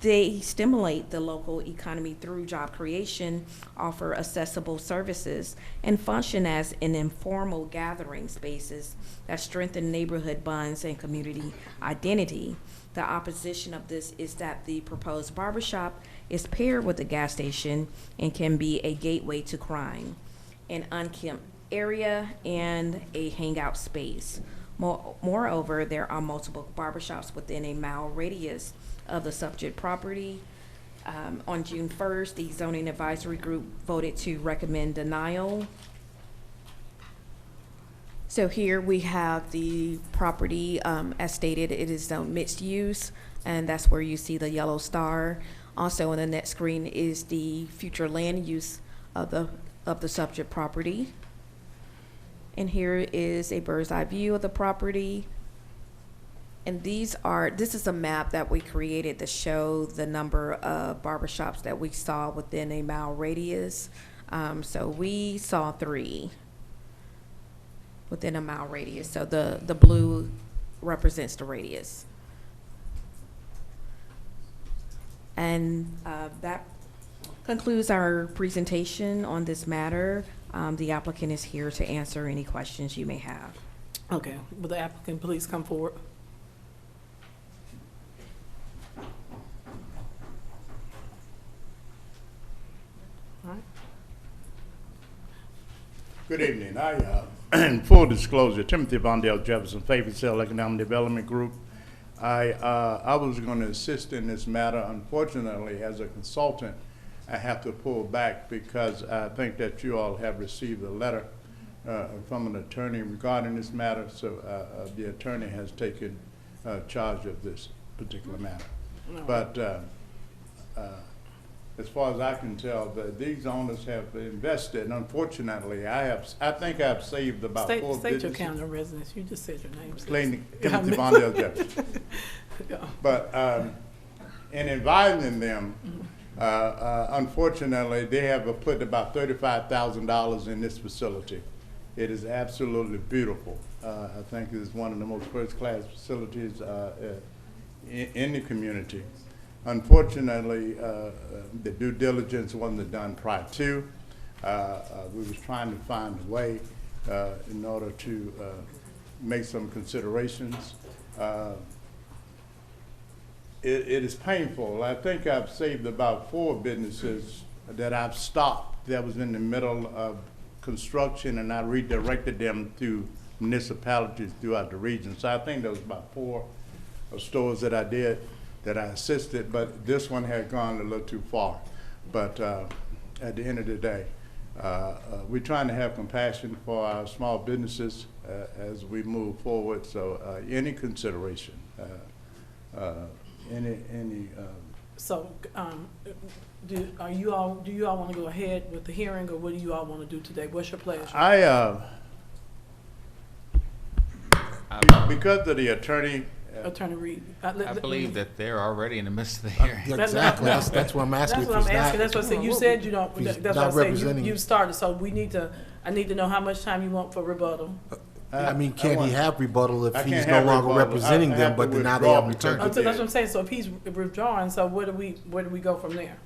They stimulate the local economy through job creation, offer accessible services, and function as an informal gathering spaces that strengthen neighborhood bonds and community identity. The opposition of this is that the proposed barbershop is paired with a gas station and can be a gateway to crime, an unkempt area, and a hangout space. Moreover, there are multiple barbershops within a mile radius of the subject property. On June 1st, the zoning advisory group voted to recommend denial. So here we have the property, as stated, it is mixed use, and that's where you see the yellow star. Also on the next screen is the future land use of the subject property. And here is a bird's eye view of the property. And this is a map that we created to show the number of barbershops that we saw within a mile radius. So we saw 3. within a mile radius. So the blue represents the radius. And that concludes our presentation on this matter. The applicant is here to answer any questions you may have. Okay, will the applicant please come forward? All right. Good evening. In full disclosure, Timothy Vondell Jefferson, Fayetteville Economic Development Group. I was going to assist in this matter. Unfortunately, as a consultant, I have to pull back because I think that you all have received a letter from an attorney regarding this matter. So the attorney has taken charge of this particular matter. No. But as far as I can tell, these owners have invested. Unfortunately, I think I've saved about four State your businesses. county of residence. You just said your name. Clayton, Timothy Vondell Jefferson. Yeah. But in advising them, unfortunately, they have put about $35,000 in this facility. It is absolutely beautiful. I think it is one of the most first-class facilities in the community. Unfortunately, the due diligence wasn't done prior to. We was trying to find a way in order to make some considerations. It is painful. I think I've saved about 4 businesses that I've stopped that was in the middle of construction, and I redirected them to municipalities throughout the region. So I think there was about 4 stores that I did, that I assisted, but this one had gone a little too far. But at the end of the day, we're trying to have compassion for our small businesses as we move forward. So any consideration, So, do you all want to go ahead with the hearing, or what do you all want to do today? What's your pleasure? Because of the attorney. Attorney Reed. I believe that they're already in the midst of the hearing. Exactly. That's what I'm asking. That's what I'm asking. That's what I said. You said you don't. That's what I said. You started. So I need to know how much time you want for rebuttal. I mean, can he have rebuttal if he's no longer representing them, but now they have returned? So that's what I'm saying. So if he's withdrawing, so where do we go from there?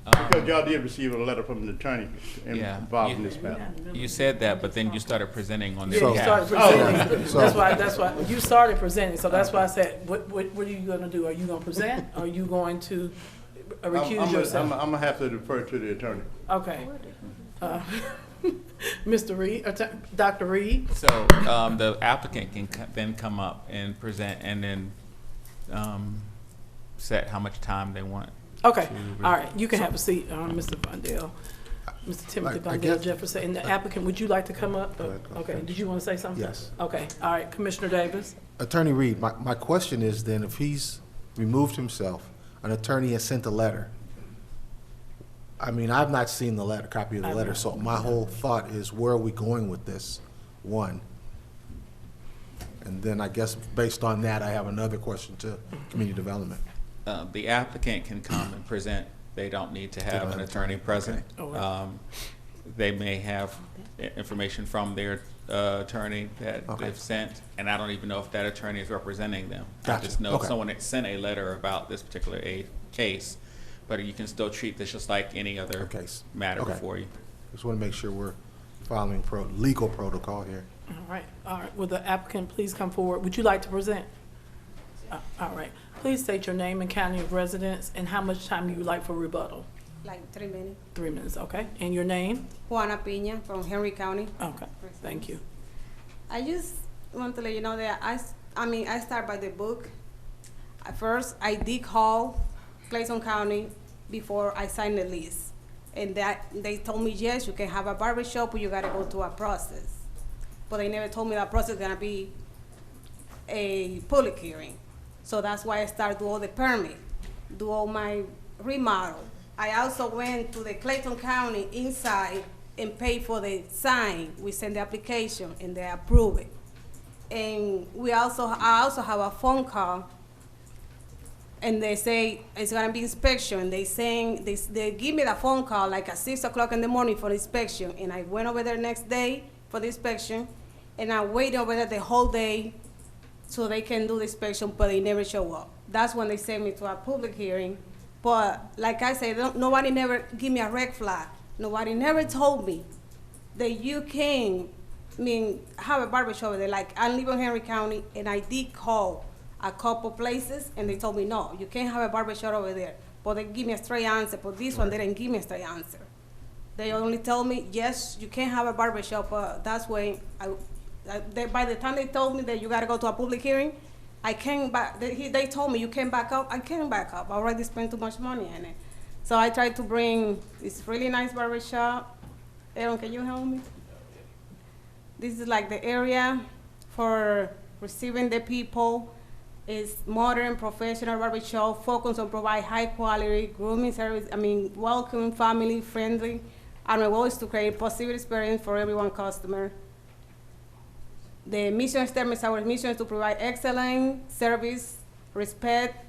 Because y'all did receive a letter from an attorney involved in this matter. You said that, but then you started presenting on their Yeah, you behalf. started presenting. That's why you started presenting. So that's why I said, what are you going to do? Are you going to present? Or are you going to recuse yourself? I'm gonna have to defer to the attorney. Okay. Mr. Reed, Dr. Reed. So the applicant can then come up and present, and then set how much time they want. Okay, all right, you can have a seat, Mr. Vondell, Mr. Timothy Vondell Jefferson. And the applicant, would you like to come up? Okay, did you want to say something? Yes. Okay, all right, Commissioner Davis. Attorney Reed, my question is then, if he's removed himself, an attorney has sent a letter. I mean, I've not seen the letter, copy of the letter, so my whole thought is, where are we going with this? One. And then I guess based on that, I have another question to community development. The applicant can come and present. They don't need to have an attorney present. Okay. They may have information from their attorney that they've sent, and I don't even know if that attorney is representing them. Gotcha. I just know someone had sent a letter about this particular case, but you can still treat this just like any other matter before you. Just want to make sure we're following legal protocol here. All right, will the applicant please come forward? Would you like to present? All right, please state your name and county of residence and how much time you would like for rebuttal. Like 3 minutes. 3 minutes, okay. And your name? Juana Piña from Henry County. Okay, thank you. I just want to let you know that I start by the book. At first, I did call Clayton County before I signed the lease. And that they told me, yes, you can have a barbershop, but you gotta go through a process. But they never told me that process is gonna be a public hearing. So that's why I started do all the permit, do all my remodel. I also went to the Clayton County inside and paid for the sign. We send the application and they approve it. And I also have a phone call and they say it's gonna be inspection. They give me the phone call like at 6 o'clock in the morning for inspection. And I went over there next day for the inspection, and I waited over there the whole day so they can do the inspection, but they never show up. That's when they sent me to a public hearing. But like I said, nobody never give me a red flag. Nobody never told me that you can, have a barbershop over there. Like, I live in Henry County, and I did call a couple places, and they told me, no, you can't have a barbershop over there. But they give me a straight answer. But this one, they didn't give me a straight answer. They only told me, yes, you can have a barbershop, but that's when by the time they told me that you got to go to a public hearing, I came back. They told me you can't back up. I can't back up. I already spent too much money on it. So I tried to bring this really nice barbershop. Aaron, can you help me? This is like the area for receiving the people. It's modern, professional barbershop, focused on provide high quality grooming service. Welcoming, family friendly. And my goal is to create a positive experience for everyone customer. The mission statement, our mission is to provide excellent service, respect,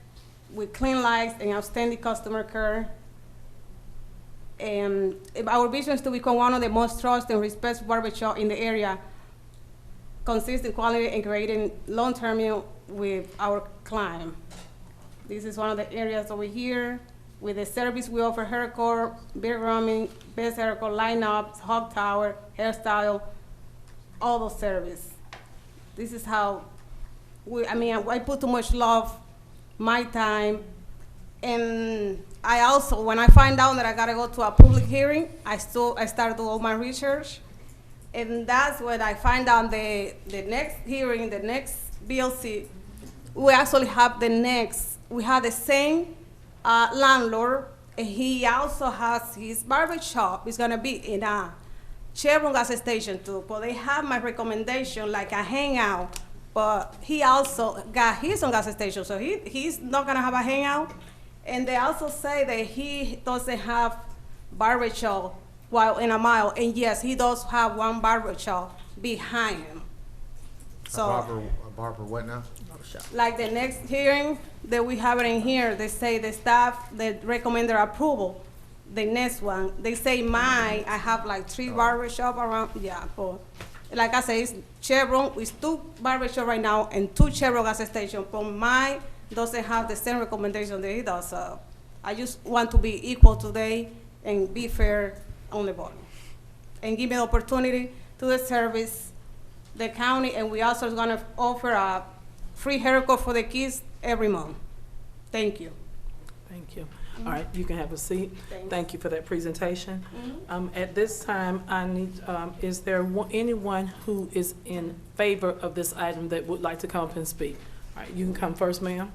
with clean lights and outstanding customer care. And our vision is to become one of the most trusted and respected barbershop in the area, consistent quality and creating long-term with our client. This is one of the areas over here. With the service we offer, haircut, beard grooming, best haircut, lineups, hog tower, hairstyle, all those service. This is how I put too much love, my time, and I also, when I find out that I gotta go to a public hearing, I started doing all my research, and that's when I find out the next hearing, the next BLC, we actually have we have the same landlord, and he also has his barber shop. It's gonna be in a Chevron gas station too, but they have my recommendation like a hangout, but he also got his own gas station, so he's not gonna have a hangout. And they also say that he doesn't have barber shop while in a mile, and yes, he does have one barber shop behind him. So A barber what now? like the next hearing that we have it in here, they say the staff that recommend their approval. The next one, they say I have like 3 barbershop around, but like I say, it's Chevron, it's 2 barbershop right now and 2 Chevron gas stations, but mine doesn't have the same recommendation that he does. So I just want to be equal today and be fair on the board. And give me the opportunity to the service, the county, and we also is gonna offer a free haircut for the kids every month. Thank you. Thank you. All right, you can have a seat. Thank you for that presentation. At this time, I need, is there anyone who is in favor of this item that would like to come up and speak? All right, you can come first, ma'am.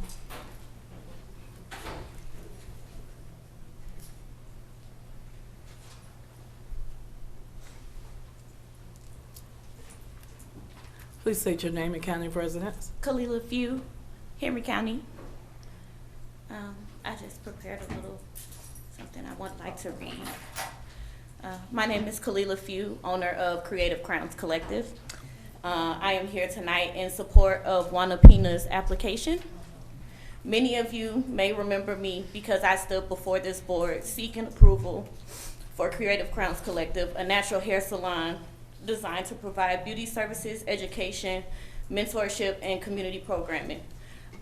Please state your name and county of residence. Kalila Few, Henry County. I just prepared a little something I would like to read. My name is Kalila Few, owner of Creative Crowns Collective. I am here tonight in support of Juana Pina's application. Many of you may remember me because I stood before this board seeking approval for Creative Crowns Collective, a natural hair salon designed to provide beauty services, education, mentorship, and community programming.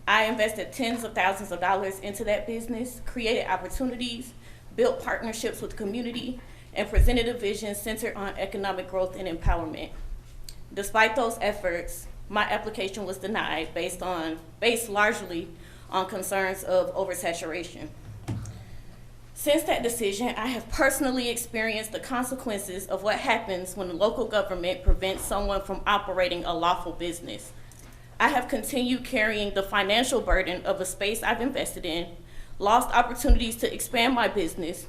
I invested tens of thousands of dollars into that business, created opportunities, built partnerships with the community, and presented a vision centered on economic growth and empowerment. Despite those efforts, my application was denied based largely on concerns of oversaturation. Since that decision, I have personally experienced the consequences of what happens when the local government prevents someone from operating a lawful business. I have continued carrying the financial burden of a space I've invested in, lost opportunities to expand my business,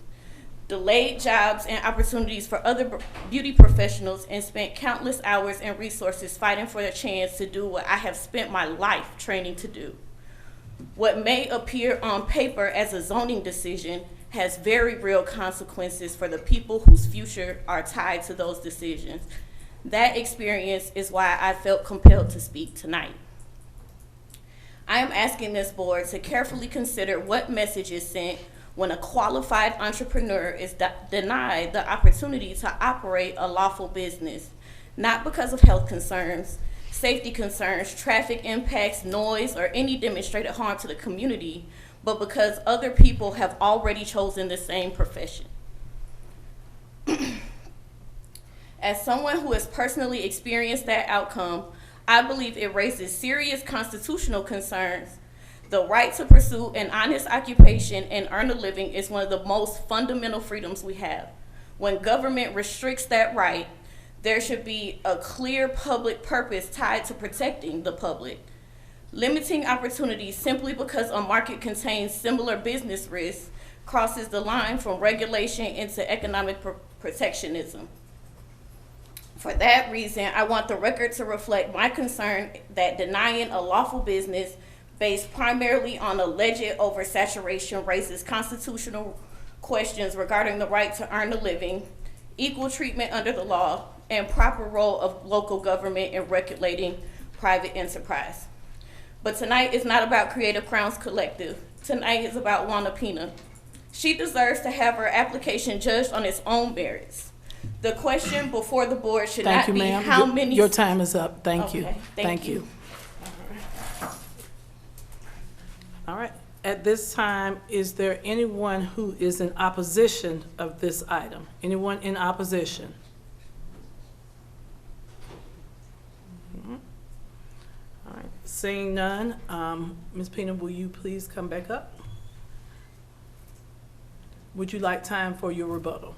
delayed jobs and opportunities for other beauty professionals, and spent countless hours and resources fighting for the chance to do what I have spent my life training to do. What may appear on paper as a zoning decision has very real consequences for the people whose future are tied to those decisions. That experience is why I felt compelled to speak tonight. I am asking this board to carefully consider what message is sent when a qualified entrepreneur is denied the opportunity to operate a lawful business. not because of health concerns, safety concerns, traffic impacts, noise, or any demonstrated harm to the community, but because other people have already chosen the same profession. As someone who has personally experienced that outcome, I believe it raises serious constitutional concerns. The right to pursue an honest occupation and earn a living is one of the most fundamental freedoms we have. When government restricts that right, there should be a clear public purpose tied to protecting the public. Limiting opportunities simply because a market contains similar business risks crosses the line from regulation into economic protectionism. For that reason, I want the record to reflect my concern that denying a lawful business based primarily on alleged oversaturation raises constitutional questions regarding the right to earn a living, equal treatment under the law, and proper role of local government in regulating private enterprise. But tonight is not about Creative Crowns Collective. Tonight is about Juana Pina. She deserves to have her application judged on its own merits. The question before the board should not be how many. Your time is up. Thank you. Okay, thank you. All right. At this time, is there anyone who is in opposition of this item? Anyone in opposition? All right. Seeing none, Ms. Pina, will you please come back up? Would you like time for your rebuttal?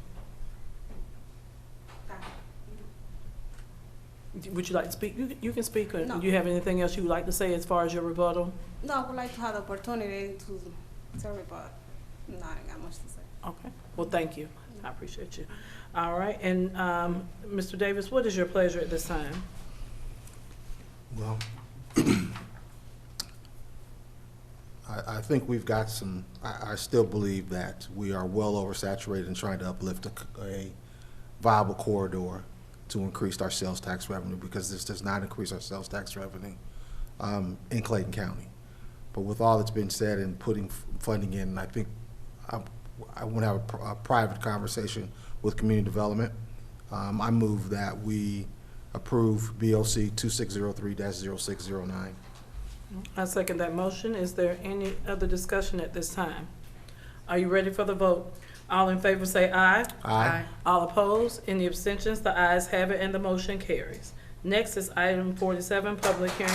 Would you like to speak? You can speak, or No. do you have anything else you would like to say as far as your rebuttal? No, I would like to have the opportunity to sorry, but no, I ain't got much to say. Okay. Well, thank you. I appreciate you. All right. And Mr. Davis, what is your pleasure at this time? Well, I think we've got some, I still believe that we are well oversaturated in trying to uplift a viable corridor to increase our sales tax revenue, because this does not increase our sales tax revenue in Clayton County. But with all that's been said and putting funding in, I think I want to have a private conversation with community development. I move that we approve BOC 2603-0609. I second that motion. Is there any other discussion at this time? Are you ready for the vote? All in favor say aye. Aye. All opposed? Any abstentions? The ayes have it and the motion carries. Next is item 47, public hearing.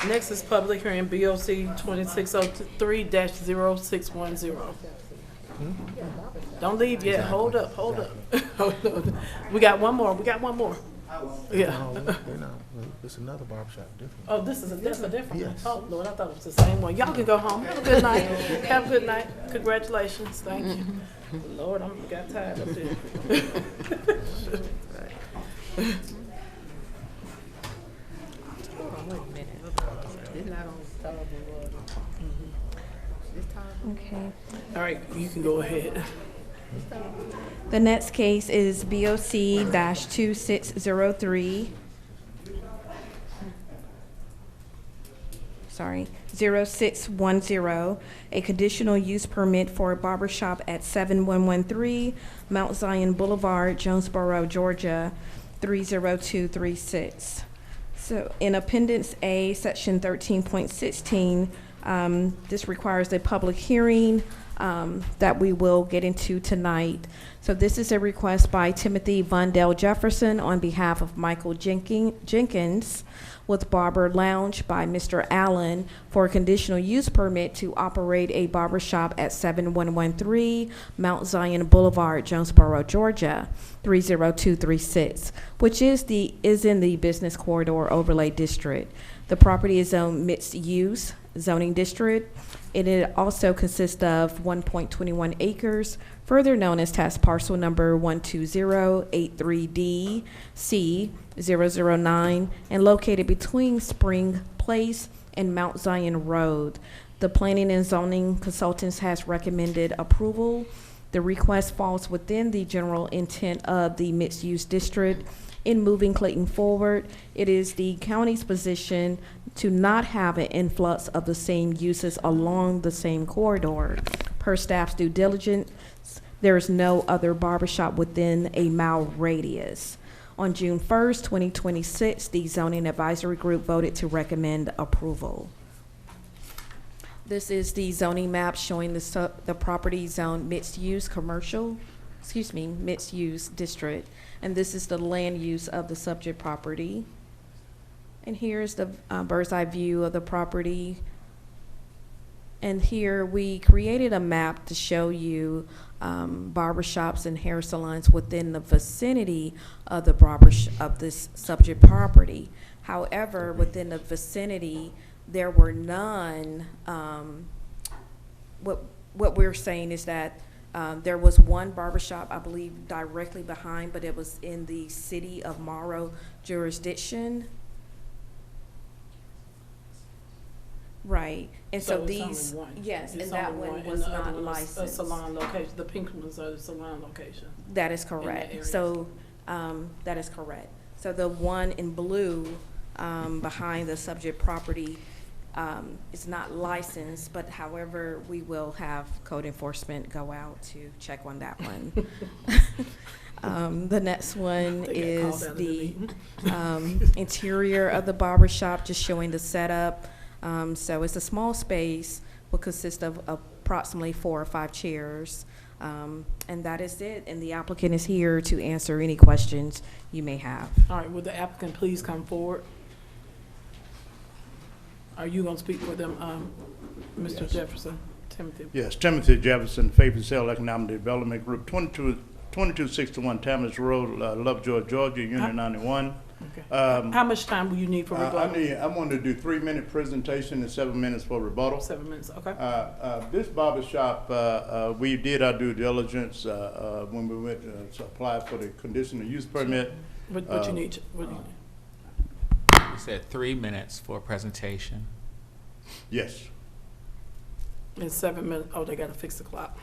Next is public hearing BOC 2603-0610. Don't leave yet. Hold up, hold up. We got one more. Yeah. It's another barbershop, different. Oh, that's a different one? Yes. Oh, Lord, I thought it was the same one. Y'all can go home. Have a good night. Have a good night. Congratulations. Thank you. Lord, I'm got tired up there. Okay. All right, you can go ahead. The next case is BOC-2603. Sorry, 0610, a conditional use permit for a barber shop at 7113 Mount Zion Boulevard, Jonesboro, Georgia, 30236. So in Appendix A, Section 13.16, this requires a public hearing that we will get into tonight. So this is a request by Timothy Vondell Jefferson on behalf of Michael Jenkins with Barber Lounge by Mr. Allen for a conditional use permit to operate a barbershop at 7113 Mount Zion Boulevard, Jonesboro, Georgia, 30236, which is in the Business Corridor Overlay District. The property is zoned mixed use zoning district. It also consists of 1.21 acres, further known as tax parcel number 12083DC-009, and located between Spring Place and Mount Zion Road. The Planning and Zoning Consultants has recommended approval. The request falls within the general intent of the mixed-use district. In moving Clayton forward, it is the county's position to not have an influx of the same uses along the same corridor. Per staff's due diligence, there is no other barbershop within a mile radius. On June 1st, 2026, the Zoning Advisory Group voted to recommend approval. This is the zoning map showing the property zone mixed-use mixed-use district. And this is the land use of the subject property. And here's the bird's eye view of the property. And here we created a map to show you barbershops and hair salons within the vicinity of of this subject property. However, within the vicinity, there were none. What we're saying is that there was one barbershop, I believe, directly behind, but it was in the city of Morrow jurisdiction. Right, and so it's these, only one. yes, It's and that only one and was the other not one was a licensed. salon location, the pink ones are the salon location. That is that correct. area. So, that is correct. So the one in blue, behind the subject property, is not licensed, but however, we will have code enforcement go out to check on that one. The next one is the interior of the barber shop, just showing the setup. So it's a small space, will consist of approximately 4 or 5 chairs. And that is it. And the applicant is here to answer any questions you may have. All right, would the applicant please come forward? Are you going to speak for them, Mr. Yes. Jefferson, Timothy? Yes, Timothy Jefferson, Faith and Sale Economic Development Group, 2261 Tamers Road, Lovejoy, Georgia, Unit 91. Okay. How much time will you need for rebuttal? I want to do 3-minute presentation and 7 minutes for rebuttal. 7 minutes, okay. This barber shop, we did our due diligence when we went to apply for the conditional use permit. What you need? What do you need? You said 3 minutes for a presentation. Yes. In 7 minutes, oh, they gotta fix the clock.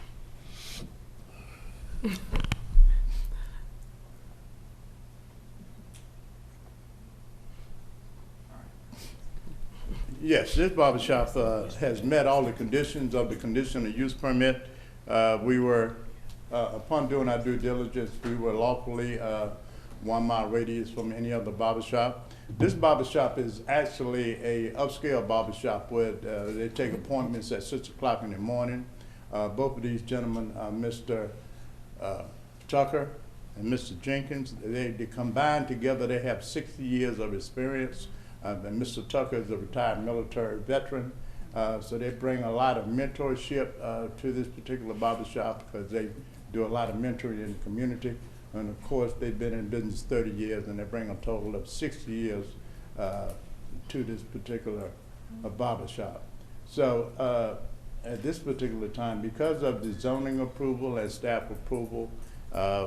Yes, this barber shop has met all the conditions of the conditional use permit. We were, upon doing our due diligence, we were lawfully 1 mile radius from any other barber shop. This barber shop is actually a upscale barber shop where they take appointments at 6 o'clock in the morning. Both of these gentlemen, Mr. Tucker and Mr. Jenkins, they combined together, they have 60 years of experience. And Mr. Tucker is a retired military veteran, so they bring a lot of mentorship to this particular barbershop because they do a lot of mentoring in the community. And of course, they've been in business 30 years and they bring a total of 60 years to this particular barbershop. So at this particular time, because of the zoning approval and staff approval,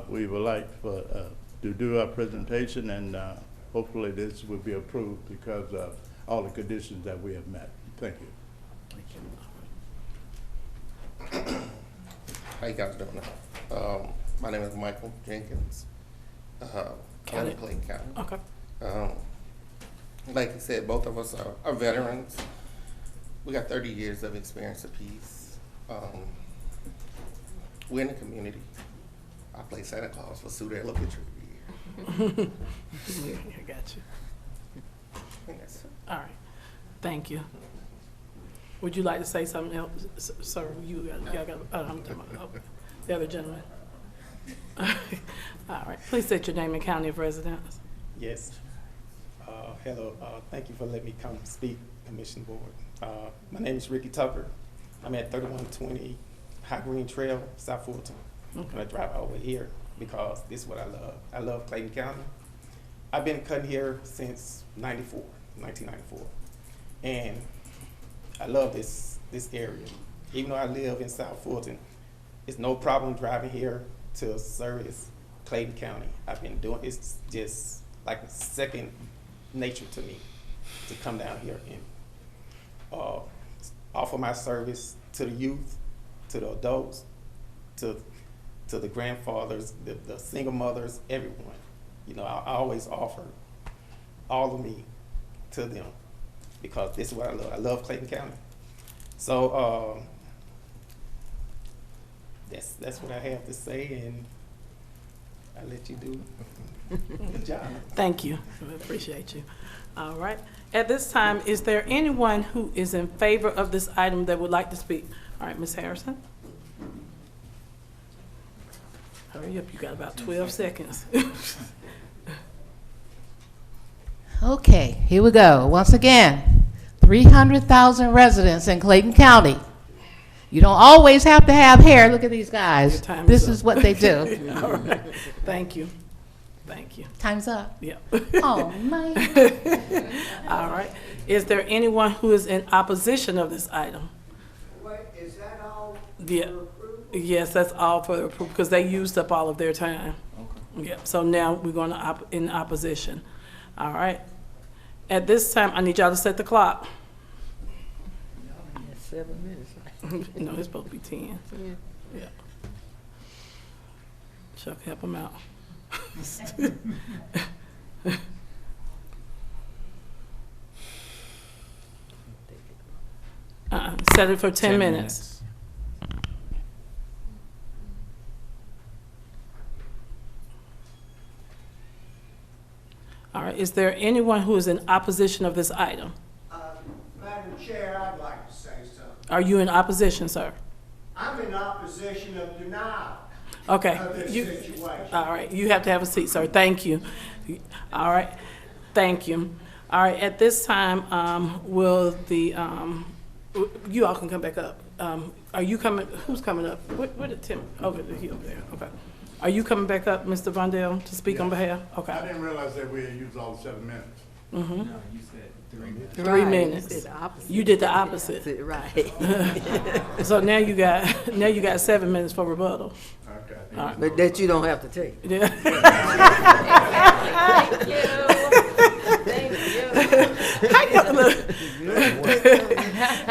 we would like to do our presentation, and hopefully this will be approved because of all the conditions that we have met. Thank you. How you guys doing now? My name is Michael Jenkins. I'm in Clayton County. Okay. Like you said, both of us are veterans. We got 30 years of experience apiece. We're in the community. I play Santa Claus for Sue Ella Picture every year. I got you. Yes. All right, thank you. Would you like to say something else, sir? Y'all got, I'm talking about the other gentleman. All right, please state your name and county of residence. Yes. Hello, thank you for letting me come speak, Commission Board. My name is Ricky Tucker. I'm at 3120 High Green Trail, South Fulton. Okay. I drive over here because this is what I love. I love Clayton County. I've been cutting here since 1994. And I love this area. Even though I live in South Fulton, it's no problem driving here to service Clayton County. I've been doing, it's just like second nature to me to come down here and offer my service to the youth, to the adults, to the grandfathers, the single mothers, everyone. You know, I always offer all of me to them because this is what I love. I love Clayton County. So that's what I have to say, and I'll let you do the job. Thank you. We appreciate you. All right. At this time, is there anyone who is in favor of this item that would like to speak? All right, Ms. Harrison. Hurry up, you got about 12 seconds. Okay, here we go. Once again, 300,000 residents in Clayton County. You don't always have to have hair. Look at these guys. This is what they do. All right. Thank you. Thank you. Time's up. Yeah. Oh, man. All right. Is there anyone who is in opposition of this item? Wait, is that all? Yeah. Yes, that's all for the approval, because they used up all of their time. Okay. Yeah, so now we're going to in opposition. All right. At this time, I need y'all to set the clock. 7 minutes. No, it's supposed to be 10. Yeah. Chuck, help him out. Set it for 10 minutes. All right, is there anyone who is in opposition of this item? Madam Chair, I'd like to say something. Are you in opposition, sir? I'm in opposition of denial Okay. of this situation. All right, you have to have a seat, sir. Thank you. All right, thank you. All right, at this time, will the, you all can come back up. Are you coming, who's coming up? Where did Tim, over here, over there, okay. Are you coming back up, Mr. Vondell, to speak on behalf? Okay. I didn't realize that we had used all 7 minutes. Mm-hmm. No, you said 3 minutes. 3 minutes. You did the opposite. Right. So now you got 7 minutes for rebuttal. Okay. All right. But that you don't have to take. Yeah. Thank you.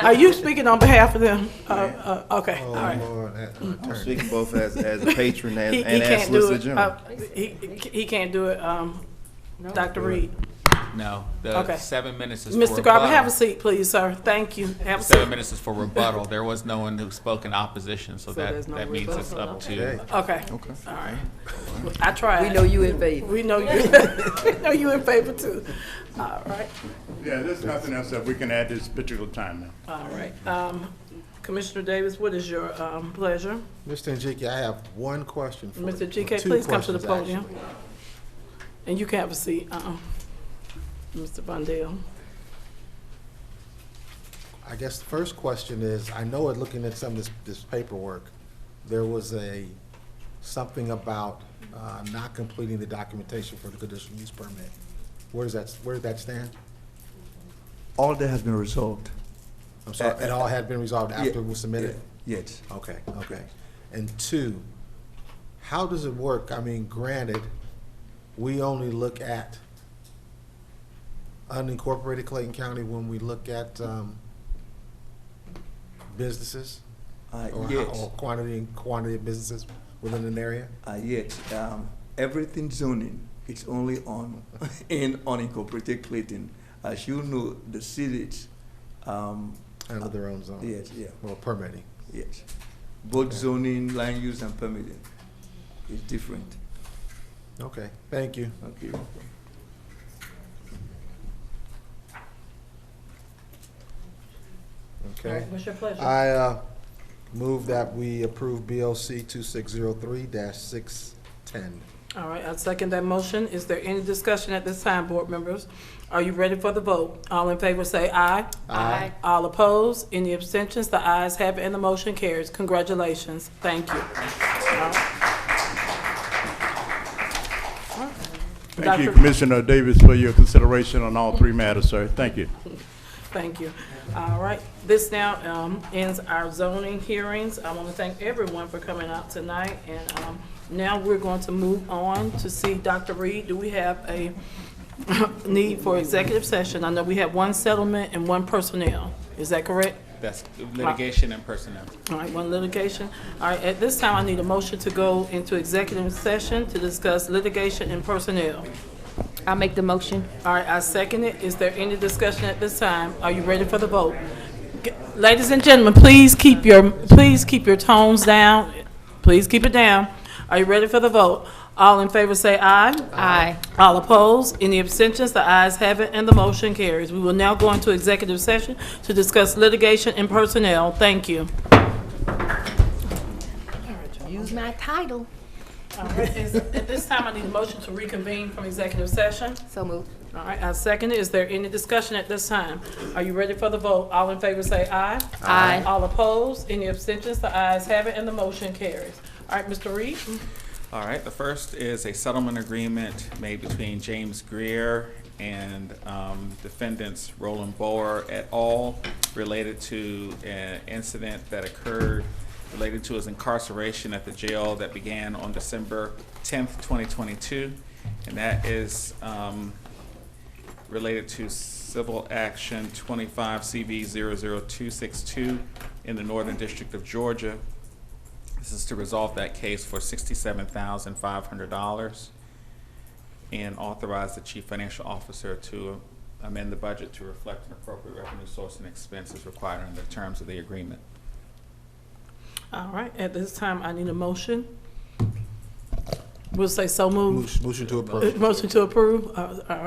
Are you speaking on behalf of them? Okay, all right. I'm speaking both as a patron and He as can't do Solicitor it. General. He can't do it, Dr. Reed. No, the Okay. 7 minutes is for Mr. Garber, rebuttal. have a seat, please, sir. Thank you. Have a 7 seat. minutes is for rebuttal. There was no one who spoke in opposition, so there's no that means it's rebuttal. up to. Okay. Okay. All right. I tried. We know you in favor. We know you. We know you in favor too. All right. Yeah, there's nothing else that we can add this particular time now. All right. Commissioner Davis, what is your pleasure? Mr. Njiki, I have one question for you. Mr. GK, Two please come to the questions, podium. actually. And you can have a seat, Mr. Vondell. I guess the first question is, I know in looking at some of this paperwork, there was something about not completing the documentation for the conditional use permit. Where did that stand? All that has been resolved. I'm sorry, it all had been resolved after it was submitted? Yes. Okay. And two, how does it work? I mean, granted, we only look at unincorporated Clayton County when we look at businesses? Yes. Or quantity of businesses within an area? Yes. Everything zoning is only in unincorporated Clayton. As you know, the cities Handle their own zone? Yes, yeah. Or permitting? Yes. Both zoning, land use, and permitting is different. Okay, thank you. Thank you. Okay. What's your pleasure? I move that we approve BLC 2603-610. All right, I second that motion. Is there any discussion at this time, board members? Are you ready for the vote? All in favor say aye. Aye. All opposed? Any abstentions? The ayes have it and the motion carries. Congratulations. Thank you. Thank you, Commissioner Davis, for your consideration on all 3 matters, sir. Thank you. Thank you. All right, this now ends our zoning hearings. I want to thank everyone for coming out tonight, and now we're going to move on to see Dr. Reed. Do we have a need for executive session? I know we have 1 settlement and 1 personnel. Is that correct? That's litigation and personnel. All right, 1 litigation. All right, at this time, I need a motion to go into executive session to discuss litigation and personnel. I'll make the motion. All right, I second it. Is there any discussion at this time? Are you ready for the vote? Ladies and gentlemen, please keep your tones down. Please keep it down. Are you ready for the vote? All in favor say aye. Aye. All opposed? Any abstentions? The ayes have it, and the motion carries. We will now go into executive session to discuss litigation and personnel. Thank you. Use my title. All right, at this time, I need a motion to reconvene from executive session. So moved. All right, I second it. Is there any discussion at this time? Are you ready for the vote? All in favor say aye. Aye. All opposed? Any abstentions? The ayes have it, and the motion carries. All right, Mr. Reed. All right, the first is a settlement agreement made between James Greer and defendants Roland Boer et al. Related to an incident that occurred related to his incarceration at the jail that began on December 10th, 2022. And that is related to civil action 25 CV 00262 in the Northern District of Georgia. This is to resolve that case for $67,500 and authorize the chief financial officer to amend the budget to reflect an appropriate revenue source and expenses required under the terms of the agreement. All right, at this time, I need a motion. We'll say so moved. Motion to approve. Motion to approve. All right. All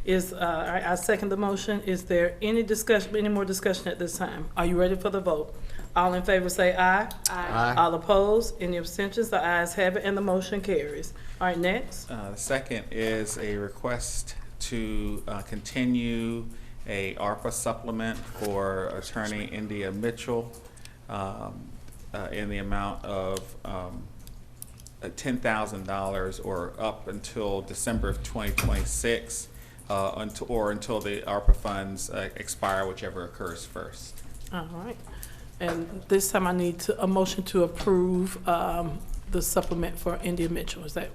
right, I second the motion. Is there any discussion, any more discussion at this time? Are you ready for the vote? All in favor say aye. Aye. All opposed? Any abstentions? The ayes have it, and the motion carries. All right, next. The second is a request to continue a ARPA supplement for attorney India Mitchell in the amount of $10,000 or up until December of 2026 until the ARPA funds expire, whichever occurs first. All right. And this time I need a motion to approve the supplement for India Mitchell. Is that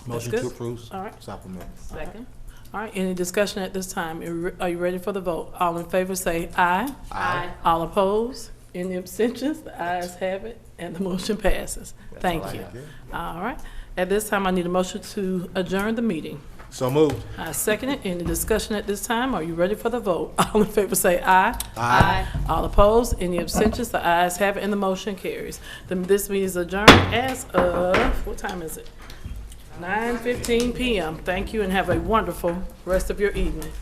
Motion good? to approve. All right. Supplement. Second. All right, any discussion at this time? Are you ready for the vote? All in favor say aye. Aye. All opposed? Any abstentions? The ayes have it, and the motion passes. Thank you. All right. At this time, I need a motion to adjourn the meeting. So moved. I second it. Any discussion at this time? Are you ready for the vote? All in favor say aye. Aye. All opposed? Any abstentions? The ayes have it, and the motion carries. This meeting is adjourned as of, what time is it? 9:15 p.m. Thank you, and have a wonderful rest of your evening.